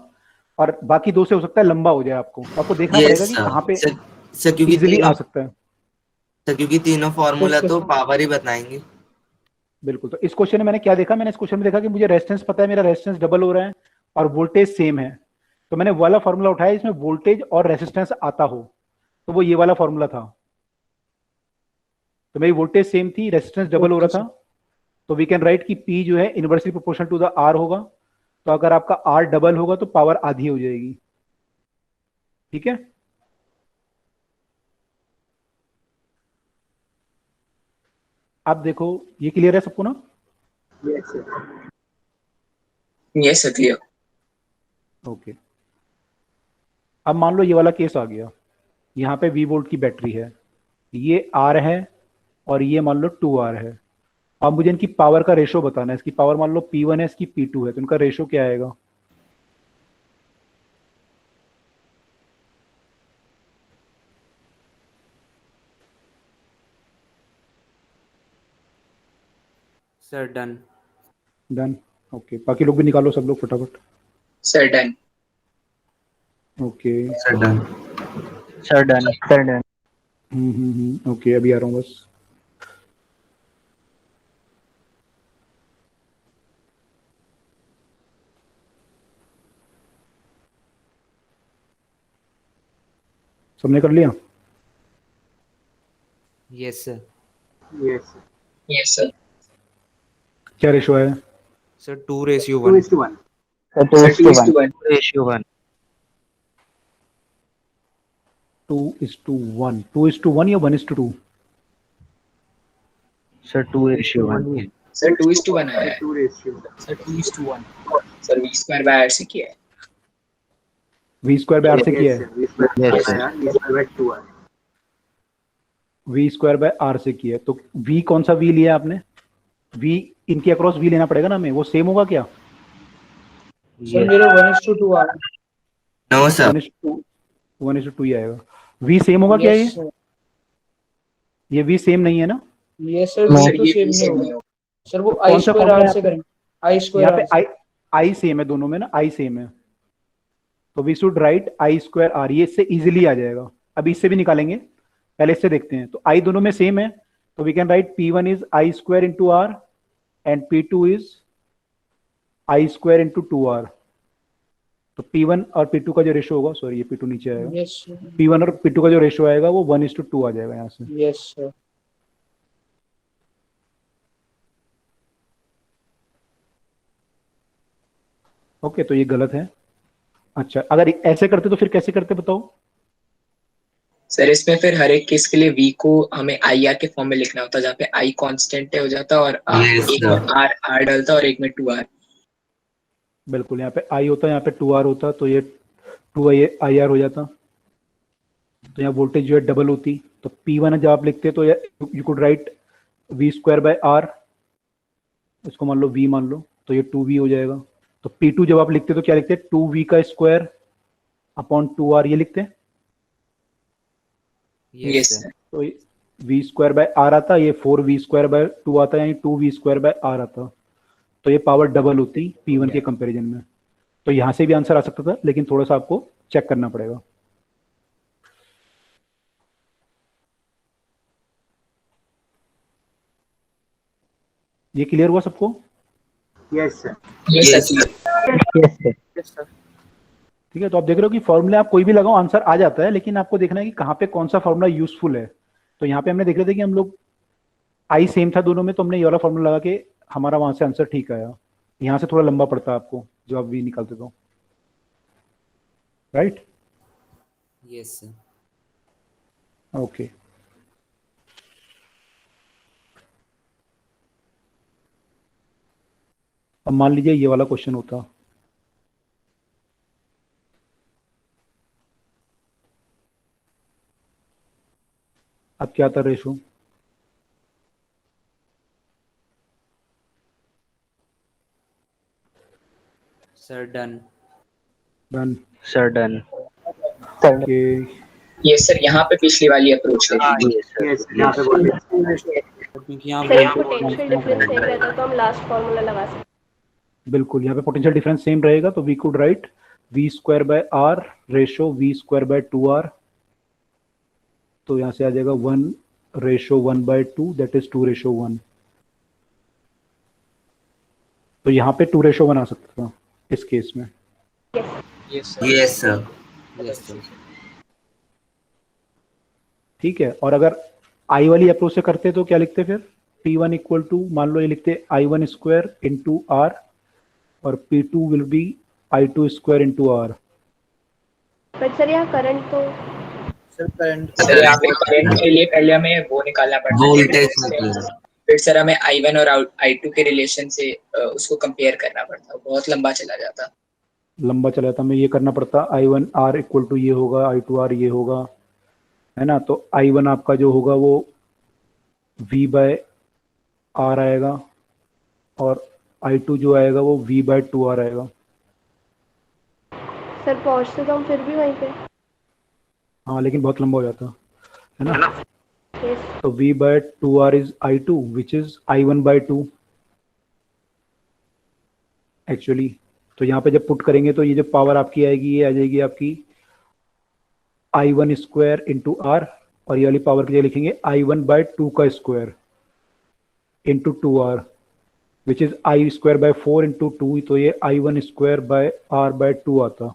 Speaker 1: और बाकी दो से हो सकता है लंबा हो जाए। आपको देखना पड़ेगा
Speaker 2: यस
Speaker 1: कि
Speaker 2: सर।
Speaker 1: कहाँ पे
Speaker 2: सर सर, क्योंकि
Speaker 1: इजीली आ
Speaker 2: तीनों,
Speaker 1: सकता है।
Speaker 2: सर क्योंकि तीनों फॉर्मूला
Speaker 8: ओके
Speaker 2: तो
Speaker 8: सर।
Speaker 2: पावर ही बताएंगे।
Speaker 1: बिल्कुल। तो इस क्वेश्चन में मैंने क्या देखा? मैंने इस क्वेश्चन में देखा कि मुझे रेजिस्टेंस पता है, मेरा रेजिस्टेंस डबल हो रहा है और वोल्टेज सेम है। तो मैंने वाला फॉर्मूला उठाया इसमें वोल्टेज और रेजिस्टेंस आता हो, तो वो ये वाला फॉर्मूला था। तो मेरी वोल्टेज सेम थी, रेजिस्टेंस डबल हो
Speaker 8: ओके
Speaker 1: रहा
Speaker 8: सर।
Speaker 1: था, तो वी कैन राइट कि P जो है inversely proportional to the R होगा। तो अगर आपका R डबल होगा तो पावर आधी हो जाएगी। ठीक है? आप देखो ये क्लियर है सबको ना?
Speaker 5: Yes sir clear.
Speaker 1: ओके। अब मान लो ये वाला केस आ गया, यहाँ पे V वोल्ट की बैटरी है, ये R है और ये मान लो 2R है। अब मुझे इनकी पावर का रेशो बताना है। इसकी पावर मान लो P1 है, इसकी P2 है, तो इनका रेशो क्या आएगा?
Speaker 7: Sir done.
Speaker 1: डन। ओके, बाकी लोग भी निकालो, सब लोग फटाफट।
Speaker 5: Sir done.
Speaker 1: Okay.
Speaker 2: Sir done.
Speaker 6: Sir done. Sir done.
Speaker 1: Okay, अभी आ रहा हूँ बस। सबने कर लिया?
Speaker 7: Yes sir.
Speaker 5: Yes sir.
Speaker 1: क्या रेशो है?
Speaker 7: Sir 2:1।
Speaker 6: Sir, 2
Speaker 5: sir
Speaker 6: is
Speaker 5: 2
Speaker 6: to
Speaker 5: is to
Speaker 6: 1.
Speaker 5: 1।
Speaker 6: Ratio 1.
Speaker 1: 2:1? 2:1 या 1:2?
Speaker 6: Sir, 2 ratio 1.
Speaker 5: Sir 2 is to 1 आया है। Sir 2 is to 1। Sir V square bye R से किया है।
Speaker 1: वी स्क्वायर बाय आर से किया है?
Speaker 6: Yes, sir.
Speaker 1: V square bye R से किया है, तो वी कौन सा वी लिया आपने? वी इनके अक्रॉस वी लेना पड़ेगा ना हमें, वो सेम होगा क्या?
Speaker 8: सर मेरे 1:2 आ रहा है।
Speaker 2: No sir.
Speaker 1: 1:2 ही आएगा। वी सेम होगा क्या?
Speaker 8: यस
Speaker 1: ये वी सेम नहीं है ना?
Speaker 8: Yes sir,
Speaker 6: No.
Speaker 8: वो
Speaker 5: सर
Speaker 8: तो
Speaker 5: ये
Speaker 8: सेम
Speaker 5: भी
Speaker 8: नहीं
Speaker 5: सेम
Speaker 8: होगा।
Speaker 5: नहीं होगा।
Speaker 8: सर वो
Speaker 1: कौन
Speaker 8: आई
Speaker 1: सा
Speaker 8: स्क्वायर
Speaker 1: फॉर्मूला
Speaker 8: आर
Speaker 1: है
Speaker 8: से
Speaker 1: आपका?
Speaker 8: करेंगे। आई स्क्वायर
Speaker 1: यहाँ
Speaker 8: आर
Speaker 1: पे आई सेम है दोनों में ना, आई सेम है। तो we should write I square R, ये इससे इजीली आ जाएगा। अभी इससे भी निकालेंगे, पहले इससे देखते हैं। तो आई दोनों में सेम है, तो we can write P1 is I square into R and P2 is I square into 2R। तो P1 और P2 का जो रेशो होगा, सॉरी ये P2 नीचे आएगा,
Speaker 8: Yes, sir.
Speaker 1: P1 और P2 का जो रेशो आएगा वो 1:2 आ जाएगा यहाँ से।
Speaker 8: Yes, sir.
Speaker 1: ओके, तो ये गलत है। अच्छा, अगर ऐसे करते तो फिर कैसे करते बताओ?
Speaker 5: सर इसमें फिर हर एक केस के लिए v को हमें आई आर के फॉर्म में लिखना होता है, जहाँ पे i कांस्टेंट हो जाता और
Speaker 2: Yes,
Speaker 5: एक में
Speaker 2: sir.
Speaker 5: r डलता और एक में 2r।
Speaker 1: बिल्कुल, यहाँ पे आई होता, यहाँ पे 2R होता, तो ये 2IR हो जाता। तो यहाँ वोल्टेज जो है डबल होती। तो P1 जब आप लिखते तो you could write V square by R, इसको मान लो V मान लो, तो ये 2V हो जाएगा। तो P2 जब आप लिखते तो क्या लिखते? 2V का स्क्वायर अपॉन 2R, ये लिखते हैं।
Speaker 5: Yes, sir.
Speaker 1: तो V स्क्वायर बाय R आता, ये 4V स्क्वायर बाय 2 आता, यानी 2V स्क्वायर बाय R आता। तो ये पावर डबल होती P1 के कंपैरिजन में। तो यहाँ से भी आंसर आ सकता था, लेकिन थोड़ा सा आपको चेक करना पड़ेगा। ये क्लियर हुआ सबको?
Speaker 5: Yes, sir.
Speaker 1: ठीक है, तो आप देख रहे हो कि फॉर्मूला आप कोई भी लगाओ आंसर आ जाता है, लेकिन आपको देखना है कि कहाँ पे कौन सा फॉर्मूला यूजफुल है। तो यहाँ पे हमने देख रहे थे कि हम लोग आई सेम था दोनों में, तो हमने ये वाला फॉर्मूला लगा के हमारा वहां से आंसर ठीक आया। यहाँ से थोड़ा लंबा पड़ता है आपको जब आप वी निकालते तो, राइट?
Speaker 7: Yes, sir.
Speaker 1: ओके, अब मान लीजिए ये वाला क्वेश्चन होता। अब क्या था ratio?
Speaker 7: Sir, done.
Speaker 1: Done.
Speaker 6: Sir done.
Speaker 1: Okay,
Speaker 5: ये सर यहाँ पे पिछली वाली अप्रोच
Speaker 6: हाँ
Speaker 5: लगी।
Speaker 6: ये सर
Speaker 7: क्योंकि यहाँ
Speaker 4: सर यहाँ
Speaker 7: voltage
Speaker 4: पोटेंशियल डिफरेंस सेम रहता तो हम लास्ट फार्मूला लगा सकते।
Speaker 1: बिल्कुल, यहाँ पे पोटेंशियल डिफरेंस सेम रहेगा, तो we could write V square by R ratio V square by 2R। तो यहाँ से आ जाएगा 1:1/2, दैट इज 2:1। तो यहाँ पे 2:1 आ सकता था इस केस में।
Speaker 5: Yes, sir.
Speaker 2: Yes, sir.
Speaker 7: Yes, sir.
Speaker 1: ठीक है, और अगर आई वाली अप्रोच से करते तो क्या लिखते फिर? P1 इक्वल टू, मान लो ये लिखते I1 स्क्वायर इंटू R और P2 will be I2 square into R।
Speaker 4: But sir यहाँ करंट तो
Speaker 5: सर यहाँ पे करंट के लिए पहले हमें वो निकालना पड़ता है,
Speaker 2: Voltage निकलना।
Speaker 5: फिर सर हमें I1 और I2 के रिलेशन से उसको कंपेयर करना पड़ता है, बहुत लंबा चला जाता।
Speaker 1: लंबा चला जाता, हमें ये करना पड़ता I1 R इक्वल टू ये होगा, I2 R ये होगा, है ना? तो I1 आपका जो होगा वो V बाय R आएगा और I2 जो आएगा वो V बाय 2R आएगा।
Speaker 4: सर पहुँचते तो हम फिर भी वहीं पे।
Speaker 1: हाँ, लेकिन बहुत लंबा हो जाता है ना?
Speaker 4: यस
Speaker 1: तो V by 2R is I2 which is I1 by 2 actually. तो यहाँ पे जब पुट करेंगे तो ये जो पावर आपकी आएगी ये आ जाएगी आपकी I1 स्क्वायर इंटू R, और ये वाली पावर की जगह लिखेंगे I1 बाय 2 का square into 2R which is I square by 4 into 2, तो ये I1 square by R bye 2 आता।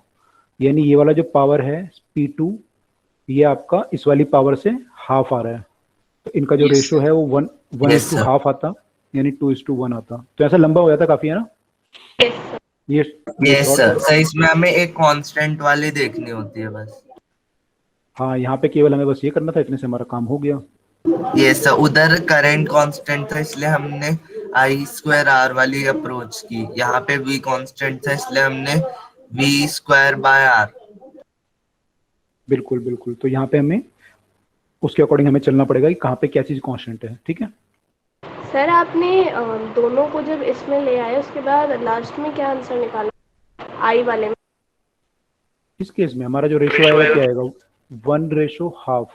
Speaker 1: यानी ये वाला जो पावर है P2, ये आपका इस वाली पावर से हाफ आ रहा है। तो इनका जो
Speaker 5: Yes,
Speaker 1: रेशियो है वो 1
Speaker 2: Yes,
Speaker 1: is to
Speaker 2: sir.
Speaker 1: Half आता, यानी 2:1 आता। तो ऐसा लंबा हो जाता काफी, है ना?
Speaker 4: Yes sir.
Speaker 1: ये
Speaker 2: Yes,
Speaker 1: short
Speaker 2: sir.
Speaker 1: है।
Speaker 2: सर इसमें हमें एक कांस्टेंट वाली देखनी होती है बस।
Speaker 1: हाँ, यहाँ पे केवल हमें बस ये करना था, इतने से हमारा काम हो गया।
Speaker 2: Yes, sir. उधर करंट कांस्टेंट था इसलिए हमने I स्क्वायर R वाली अप्रोच की। यहाँ पे V कांस्टेंट था इसलिए हमने V स्क्वायर बाय R।
Speaker 1: बिल्कुल बिल्कुल, तो यहाँ पे हमें उसके अकॉर्डिंग हमें चलना पड़ेगा कि कहाँ पे क्या चीज़ कांस्टेंट है। ठीक है,
Speaker 4: सर आपने दोनों को जब इसमें ले आए उसके बाद लास्ट में क्या आंसर निकाला आई वाले में?
Speaker 1: इस केस में हमारा जो रेशो आएगा क्या आएगा? 1:1/2,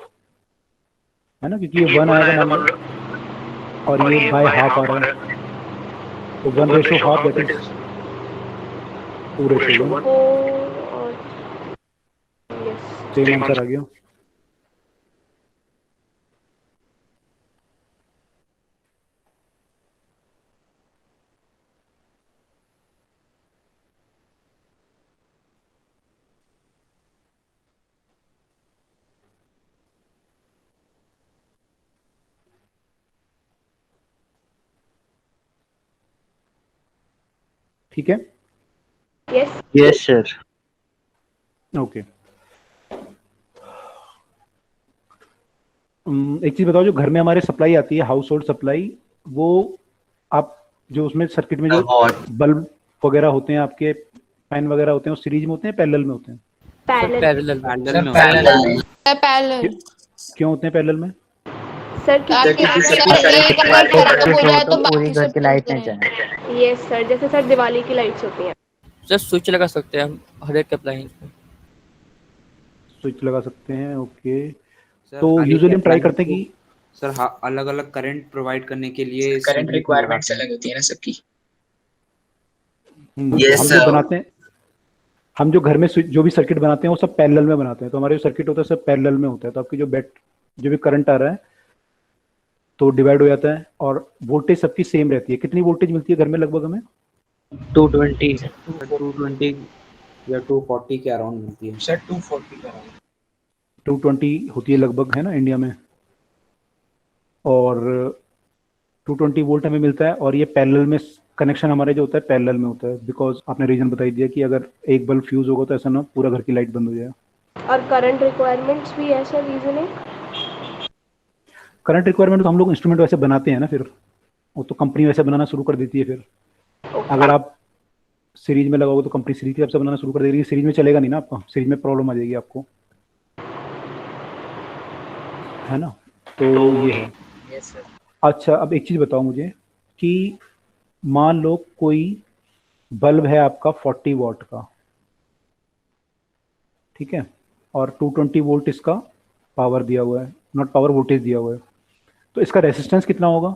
Speaker 1: है ना? क्योंकि ये 1 आएगा मान लो और ये बाय हाफ आ रहा है, तो 1:2 दैट इज 2:1।
Speaker 4: फोर और यस
Speaker 1: सेम आंसर आ गया। ठीक है,
Speaker 4: यस
Speaker 6: यस सर।
Speaker 1: ओके। एक चीज बताओ, जो घर में हमारे सप्लाई आती है, हाउस होल्ड सप्लाई, वो आप जो उसमें सर्किट में जो
Speaker 2: वॉट
Speaker 1: बल्ब वगैरह होते हैं, आपके फैन वगैरह होते हैं, वो सीरीज में होते हैं, पैरेलल में होते हैं?
Speaker 4: पैरेलल
Speaker 3: पैरेलल
Speaker 1: क्यों होते हैं पैरेलल में?
Speaker 4: सर
Speaker 3: ताकि सर एक अगर खराब हो जाए तो बाकी
Speaker 9: घर
Speaker 3: सब
Speaker 9: की लाइट
Speaker 3: चलते
Speaker 9: नहीं
Speaker 3: रहें।
Speaker 9: चले।
Speaker 4: यस सर, जैसे सर दिवाली की लाइट्स होती हैं।
Speaker 10: सर स्विच लगा सकते हैं हम हर एक अप्लायंस में।
Speaker 1: स्विच लगा सकते हैं, ओके।
Speaker 7: सर
Speaker 1: तो
Speaker 7: हर एक
Speaker 1: यूजुअली हम ट्राई
Speaker 7: appliance
Speaker 1: करते हैं
Speaker 7: को
Speaker 1: कि
Speaker 7: सर अलग अलग करंट प्रोवाइड करने के लिए
Speaker 5: करंट
Speaker 7: सीरीज में
Speaker 5: रिक्वायरमेंट्स
Speaker 7: लगाते हैं।
Speaker 5: अलग होती है ना सबकी।
Speaker 2: Yes,
Speaker 1: हम जो
Speaker 2: sir.
Speaker 1: बनाते हैं, हम जो घर में जो भी सर्किट बनाते हैं वो सब पैरेलल में बनाते हैं। तो हमारे जो सर्किट होता है सब पैरेलल में होता है। तो आपकी जो भी करंट आ रहा है तो डिवाइड हो जाता है, और वोल्टेज सबकी सेम रहती है। कितनी वोल्टेज मिलती है घर में लगभग हमें?
Speaker 6: 220।
Speaker 7: 220 या 240 के अराउंड मिलती है।
Speaker 5: सर 240 का
Speaker 1: 220 होती है लगभग, है ना, इंडिया में। और 220 वोल्ट हमें मिलता है, और ये पैरेलल में कनेक्शन हमारे जो होता है पैरेलल में होता है। बिकॉज आपने रीजन बताई दिया कि अगर एक बल्ब फ्यूज होगा तो ऐसा ना पूरा घर की लाइट बंद हो जाए।
Speaker 4: और करंट रिक्वायरमेंट्स भी है सर रीजनिंग।
Speaker 1: करंट रिक्वायरमेंट तो हम लोग इंस्ट्रूमेंट वैसे बनाते हैं ना, फिर वो तो कंपनी वैसे बनाना शुरू कर देती है। फिर अगर आप सीरीज में लगाओगे तो कंपनी सीरीज के हिसाब से बनाना शुरू कर देगी। सीरीज में चलेगा नहीं ना आपका, सीरीज में प्रॉब्लम आ जाएगी आपको, है ना। तो ये है।
Speaker 5: Yes sir.
Speaker 1: अच्छा, अब एक चीज़ बताओ मुझे कि मान लो कोई बल्ब है आपका 40 वॉट का, ठीक है, और 220 वोल्ट इसका पावर दिया हुआ है, नॉट पावर, वोल्टेज दिया हुआ है। तो इसका रेसिस्टेंस कितना होगा?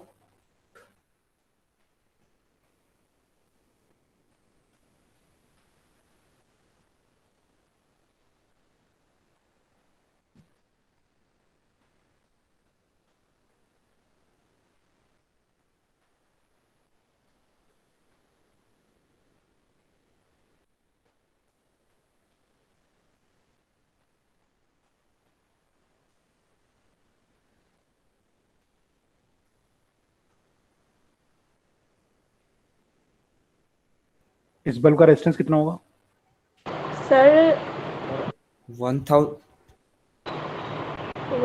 Speaker 1: इस बल्ब का रेजिस्टेंस कितना होगा?
Speaker 4: Sir
Speaker 7: 1000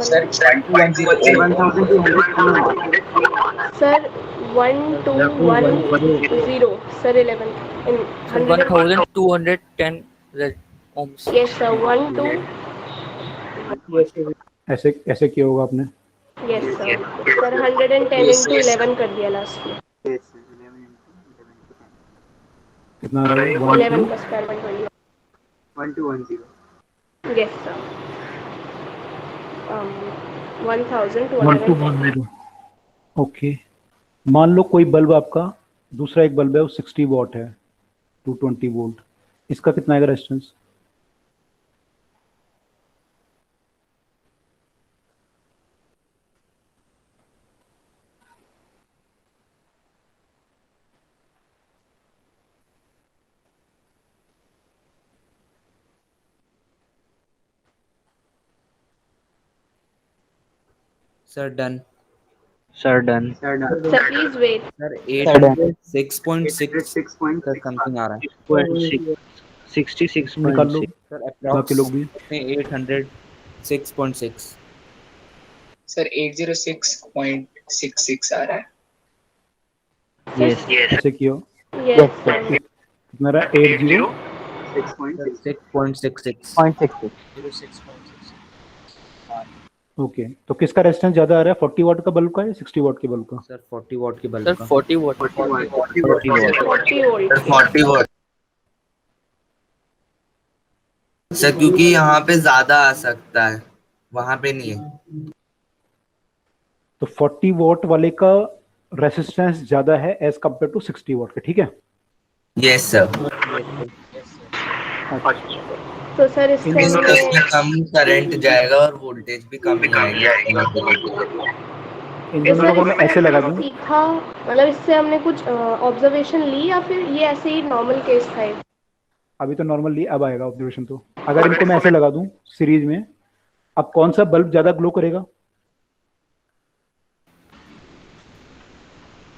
Speaker 5: sir
Speaker 4: sir 1210 sir 11 in 100
Speaker 10: 1210 रेड ओम्स।
Speaker 4: यस सर 12
Speaker 1: ऐसे ऐसे किया होगा आपने?
Speaker 4: यस सर 110 into 11 कर दिया लास्ट में।
Speaker 1: कितना आ रहा है?
Speaker 4: 11 plus 12
Speaker 9: 1210।
Speaker 4: Yes sir 1210।
Speaker 1: ओके। मान लो कोई बल्ब आपका, दूसरा एक बल्ब है वो 60 वॉट है, 220 वोल्ट, इसका कितना आएगा resistance?
Speaker 7: Sir done.
Speaker 6: Sir done.
Speaker 4: Sir please wait.
Speaker 7: Sir 806.6 का समथिंग आ रहा है।
Speaker 6: 66.6
Speaker 1: निकाल लो
Speaker 7: सर
Speaker 1: बाकी लोग भी।
Speaker 7: अप्रॉक्स 806.6।
Speaker 5: सर 806.66 आ रहा है।
Speaker 6: यस।
Speaker 1: ऐसे किया
Speaker 4: यस सर
Speaker 1: कितना रहा? 80
Speaker 7: 6.66।
Speaker 1: ओके। तो किसका रेजिस्टेंस ज्यादा आ रहा है, 40 वॉट का बल्ब का या 60 वॉट के बल्ब का?
Speaker 7: सर 40 वॉट के बल्ब
Speaker 10: सर
Speaker 7: का।
Speaker 10: 40 वॉट।
Speaker 4: 40 वोल्ट
Speaker 2: 40 वॉट सर, क्योंकि यहाँ पे ज्यादा आ सकता है, वहां पे नहीं है।
Speaker 1: तो 40 वॉट वाले का रेसिस्टेंस ज्यादा है एज कम्पेयर टू 60 वॉट के, ठीक है।
Speaker 2: Yes sir.
Speaker 4: तो सर इससे
Speaker 1: इन दोनों
Speaker 2: इसमें
Speaker 4: हमें
Speaker 2: कम करंट जाएगा और वोल्टेज भी कम ही आएगी।
Speaker 1: इन दोनों को
Speaker 4: सर
Speaker 1: अगर मैं ऐसे लगा दूं,
Speaker 4: सीखा, मतलब इससे हमने कुछ ऑब्जर्वेशन ली या फिर ये ऐसे ही नॉर्मल केस था ये?
Speaker 1: अभी तो नॉर्मली अब आएगा ऑब्जर्वेशन। तो अगर इनको मैं ऐसे लगा दूं सीरीज में, अब कौन सा बल्ब ज्यादा ग्लो करेगा?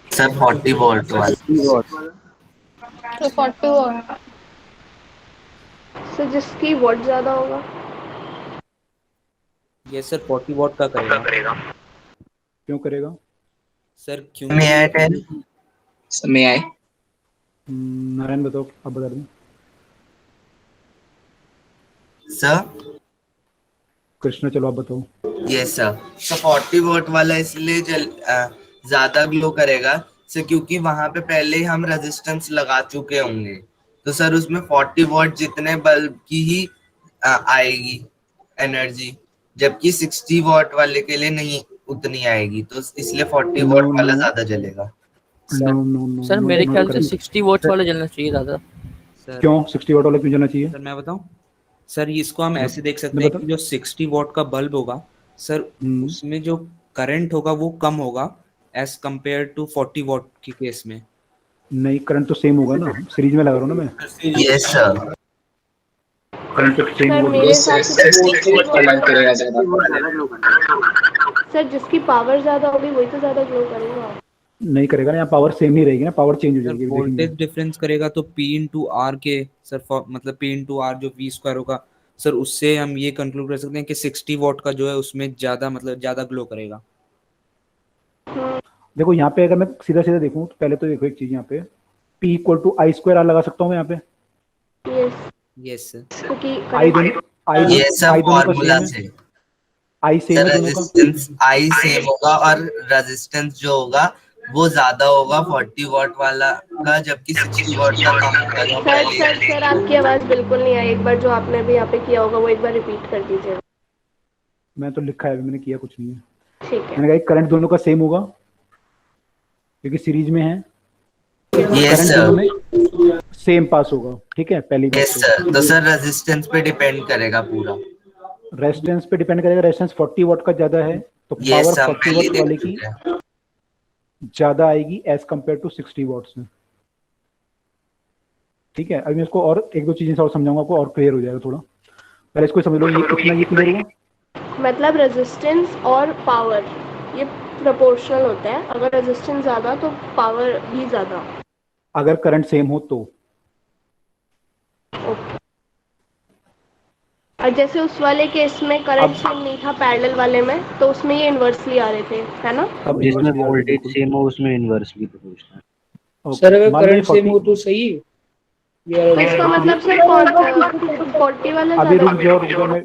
Speaker 2: सर 40 वोल्ट वाला।
Speaker 9: तो 40 वॉट।
Speaker 4: सर जिसकी वॉट ज़्यादा होगा।
Speaker 7: ये सर 40 वॉट का करेगा
Speaker 1: क्यों करेगा?
Speaker 7: सर,
Speaker 2: में
Speaker 7: क्योंकि
Speaker 2: आया 10
Speaker 5: समय आए।
Speaker 1: नारायण बताओ, आप बता दें।
Speaker 2: सर।
Speaker 1: कृष्णा चलो आप बताओ।
Speaker 2: Yes sir. तो 40 वोल्ट वाला इसलिए ज्यादा ग्लो करेगा सर, क्योंकि वहां पे पहले ही हम रेजिस्टेंस लगा चुके होंगे। तो सर उसमें 40 वोल्ट जितने बल्ब की ही आएगी एनर्जी, जबकि 60 वॉट वाले के लिए नहीं उतनी आएगी। तो इसलिए 40
Speaker 1: नो
Speaker 2: वॉट वाला
Speaker 1: नो
Speaker 2: ज्यादा जलेगा।
Speaker 1: No no no
Speaker 10: sir
Speaker 1: no,
Speaker 10: मेरे
Speaker 1: नॉट
Speaker 10: ख्याल से
Speaker 1: करेक्ट।
Speaker 10: 60 वॉट वाला जलना चाहिए ज़्यादा।
Speaker 7: सर
Speaker 1: क्यों 60 वाट वाला क्यों जाना चाहिए?
Speaker 7: सर मैं बताऊं। सर इसको हम ऐसे देख सकते
Speaker 1: मैं
Speaker 7: हैं
Speaker 1: बता।
Speaker 7: कि जो 60 वॉट का बल्ब होगा सर, उसमें जो करंट होगा वो कम होगा एज कंपेयर टू 40 वॉट के केस में।
Speaker 1: नहीं, करंट तो सेम होगा ना, सीरीज में लगा रहा हूँ ना मैं।
Speaker 2: Yes sir.
Speaker 1: करंट तो सेम
Speaker 4: सर
Speaker 1: होगा।
Speaker 4: मेरे हिसाब से तो
Speaker 5: 60 वॉट का बल्ब करेगा ज्यादा।
Speaker 4: सर जिसकी पावर ज़्यादा होगी वही तो ज़्यादा ग्लो करेगा।
Speaker 1: नहीं करेगा ना, यहाँ पावर सेम नहीं रहेगी ना, पावर चेंज हो
Speaker 7: सर
Speaker 1: जाएगी, अभी
Speaker 7: वोल्टेज
Speaker 1: देखेंगे।
Speaker 7: डिफरेंस करेगा तो P इंटू आर के सर मतलब P इंटू आर जो V स्क्वायर होगा सर, उससे हम ये कंक्लूड कर सकते हैं कि 60 वॉट का जो है उसमें ज्यादा मतलब ज्यादा ग्लो करेगा।
Speaker 1: देखो यहाँ पे अगर मैं सीधा सीधा देखूँ तो पहले तो देखो एक चीज यहाँ पे, P equal to I square R लगा सकता हूँ मैं यहाँ पे।
Speaker 4: Yes,
Speaker 7: yes sir.
Speaker 4: क्योंकि
Speaker 1: आई दोनों
Speaker 2: ये सब
Speaker 1: आई दोनों का
Speaker 2: फॉर्मूला
Speaker 1: सेम है,
Speaker 2: से
Speaker 1: आई सेम
Speaker 2: सर
Speaker 1: है दोनों का।
Speaker 2: रेजिस्टेंस आई सेम होगा और रेजिस्टेंस जो होगा वो ज्यादा होगा 40 वॉट वाला का, जबकि 60 वॉट का कम होगा जो
Speaker 4: सर
Speaker 2: पहले
Speaker 4: सर सर आपकी आवाज़ बिल्कुल नहीं आई। एक बार जो आपने भी यहाँ पे किया होगा वो एक बार रिपीट कर दीजिए।
Speaker 1: मैं तो लिखा है अभी, मैंने किया कुछ नहीं है।
Speaker 4: ठीक है।
Speaker 1: मैंने कहा करंट दोनों का सेम होगा क्योंकि सीरीज में है,
Speaker 2: यस
Speaker 1: करंट दोनों
Speaker 2: सर।
Speaker 1: में सेम पास होगा। ठीक है, पहली बात
Speaker 2: यस सर। तो सर रेजिस्टेंस पे डिपेंड करेगा पूरा।
Speaker 1: रेजिस्टेंस पे डिपेंड करेगा। रेजिस्टेंस 40 वॉट का ज्यादा है तो पावर
Speaker 2: यस हम
Speaker 1: 40
Speaker 2: पहले ही
Speaker 1: वॉट
Speaker 2: देख
Speaker 1: वाले की
Speaker 2: चुके हैं।
Speaker 1: ज्यादा आएगी एज कंपेयर टू 60 वॉट्स में। ठीक है, अभी मैं इसको और एक दो चीजें और समझाऊंगा आपको, और क्लियर हो जाएगा थोड़ा। पहले इसको समझ लो, ये कितना, ये क्लियर हुआ?
Speaker 4: मतलब रेजिस्टेंस और पावर ये प्रोपोर्शनल होता है। अगर रेजिस्टेंस ज़्यादा तो पावर भी ज़्यादा।
Speaker 1: अगर करंट सेम हो तो।
Speaker 4: ओके। और जैसे उस वाले केस में करंट सेम नहीं था पैरेलल वाले में, तो उसमें ये इन्वर्सली आ रहे थे, है ना?
Speaker 1: अब
Speaker 6: जिसमें
Speaker 1: inversely आ रहा है,
Speaker 6: वोल्टेज
Speaker 1: बिल्कुल।
Speaker 6: सेम हो उसमें इनवर्सली प्रोपोर्शनल।
Speaker 8: सर अगर
Speaker 1: मान लो ये
Speaker 8: करंट सेम
Speaker 1: 40,
Speaker 8: हो तो सही है।
Speaker 4: तो इसका मतलब सर 40 वाला
Speaker 1: अभी
Speaker 4: ज़्यादा।
Speaker 1: रुक जाओ, मैं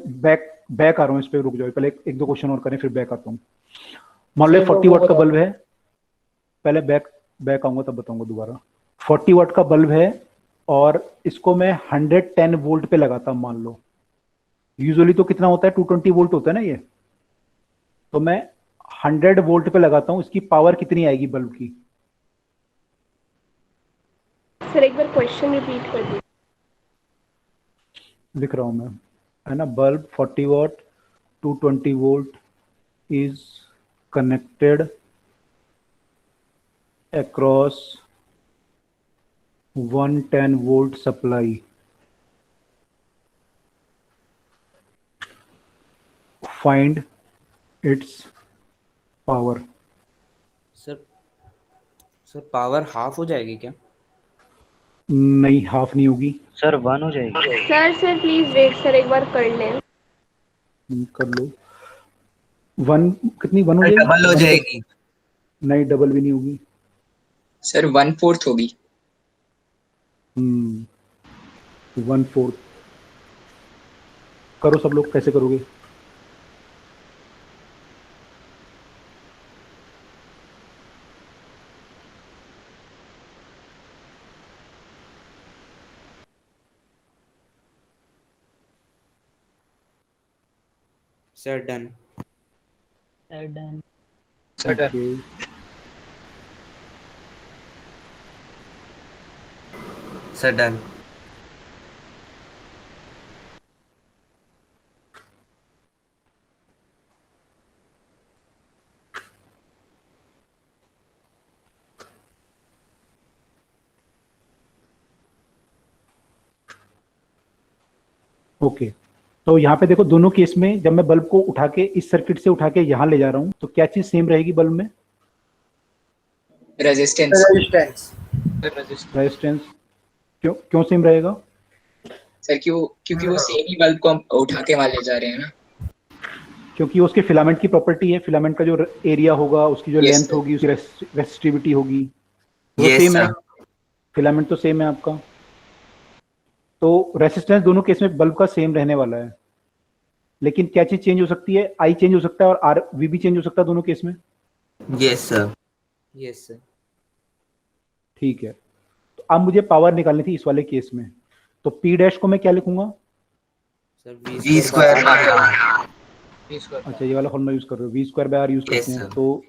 Speaker 1: बैक आ रहा हूँ इस पे, रुक जाओ पहले, एक दो क्वेश्चन और करें फिर बैक आता हूँ। मान लो ये
Speaker 8: सर
Speaker 1: 40
Speaker 8: वो
Speaker 1: वाट का
Speaker 8: बताओ।
Speaker 1: बल्ब है, पहले बैक आऊंगा तब बताऊंगा दोबारा। 40 वाट का बल्ब है और इसको मैं 110 वोल्ट पे लगाता हूं, मान लो। यूजुअली तो कितना होता है, 220 वोल्ट होता है ना ये। तो मैं 100 वोल्ट पे लगाता हूं, इसकी पावर कितनी आएगी बल्ब की?
Speaker 4: सर एक बार क्वेश्चन रिपीट कर दीजिए।
Speaker 1: लिख रहा हूं मैं, है ना। Bulb 40 watt 220 volt is connected across 110 volt supply. Find its power.
Speaker 7: Sir sir power half हो जाएगी क्या?
Speaker 1: नहीं, हाफ नहीं होगी।
Speaker 6: सर 1 हो जाएगी।
Speaker 4: सर प्लीज वेट सर, एक बार कर लें।
Speaker 1: कर लो। 1 कितनी, 1 हो जाएगी?
Speaker 2: डबल हो जाएगी।
Speaker 1: नहीं, डबल भी नहीं होगी।
Speaker 5: सर 1/4 होगी।
Speaker 1: 1/4 करो सब लोग, कैसे करोगे?
Speaker 7: Sir done.
Speaker 1: Okay.
Speaker 2: Sir done.
Speaker 1: Okay, तो यहाँ पे देखो दोनों केस में जब मैं बल्ब को उठा के इस सर्किट से उठा के यहाँ ले जा रहा हूँ तो क्या चीज सेम रहेगी बल्ब में?
Speaker 5: रेजिस्टेंस।
Speaker 1: रेजिस्टेंस। क्यों क्यों सेम रहेगा?
Speaker 5: सर क्योंकि वो सेम ही बल्ब को हम उठा के वहां ले जा रहे हैं ना।
Speaker 1: क्योंकि उसके फिलामेंट की प्रॉपर्टी है, फिलामेंट का जो एरिया होगा, उसकी जो
Speaker 5: Yes,
Speaker 1: लेंथ
Speaker 5: sir.
Speaker 1: होगी, उसकी रेसिस्टिविटी होगी, वो
Speaker 2: Yes,
Speaker 1: सेम है।
Speaker 2: sir.
Speaker 1: फिलामेंट तो सेम है आपका, तो रेसिस्टेंस दोनों केस में बल्ब का सेम रहने वाला है। लेकिन क्या चीज चेंज हो सकती है? आई चेंज हो सकता है और आर वी भी चेंज हो सकता है दोनों केस में।
Speaker 2: Yes, sir.
Speaker 7: Yes sir.
Speaker 1: ठीक है, तो अब मुझे पावर निकालनी थी इस वाले केस में, तो पी डैश को मैं क्या लिखूंगा?
Speaker 7: Sir
Speaker 2: V square by R.
Speaker 1: अच्छा, ये वाला फॉर्मूला यूज कर रहे हो, V square bye R use
Speaker 2: Yes,
Speaker 1: करते हैं,
Speaker 2: sir.
Speaker 1: तो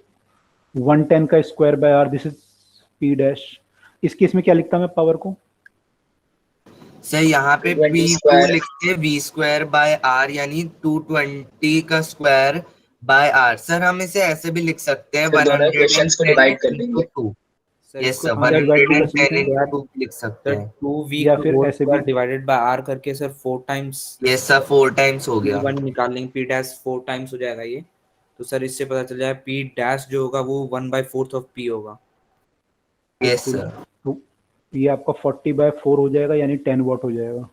Speaker 1: 110 का स्क्वायर बाय आर, दिस इज पी डैश। इस केस में क्या लिखता मैं पावर को?
Speaker 2: सर यहाँ पे
Speaker 5: 220
Speaker 2: P2
Speaker 5: square.
Speaker 2: लिखते V स्क्वायर बाय R यानी 220 का स्क्वायर बाय R। सर हम इसे ऐसे भी लिख सकते हैं
Speaker 5: फिर दोनों इक्वेशंस को डिवाइड कर
Speaker 2: 110
Speaker 5: देंगे।
Speaker 2: into 2।
Speaker 7: सर
Speaker 2: यस सर,
Speaker 1: हाँ, divide भी कर सकते
Speaker 2: 110
Speaker 1: हैं।
Speaker 2: into 2 लिख सकते
Speaker 7: सर
Speaker 2: हैं।
Speaker 7: 2v
Speaker 1: या
Speaker 7: का
Speaker 1: फिर
Speaker 7: होल
Speaker 1: ऐसे
Speaker 7: स्क्वायर
Speaker 1: भी।
Speaker 7: डिवाइडेड बाय r करके sir 4 times
Speaker 2: yes sir, 4 times हो गया।
Speaker 7: p1 निकालेंगे, p डैश 4 टाइम्स हो जाएगा ये। तो सर इससे पता चल जाएगा p डैश जो होगा वो 1/4 ऑफ p होगा।
Speaker 2: यस
Speaker 1: बिल्कुल।
Speaker 2: सर।
Speaker 1: तो ये आपका 40/4 हो जाएगा यानी 10 वॉट हो जाएगा।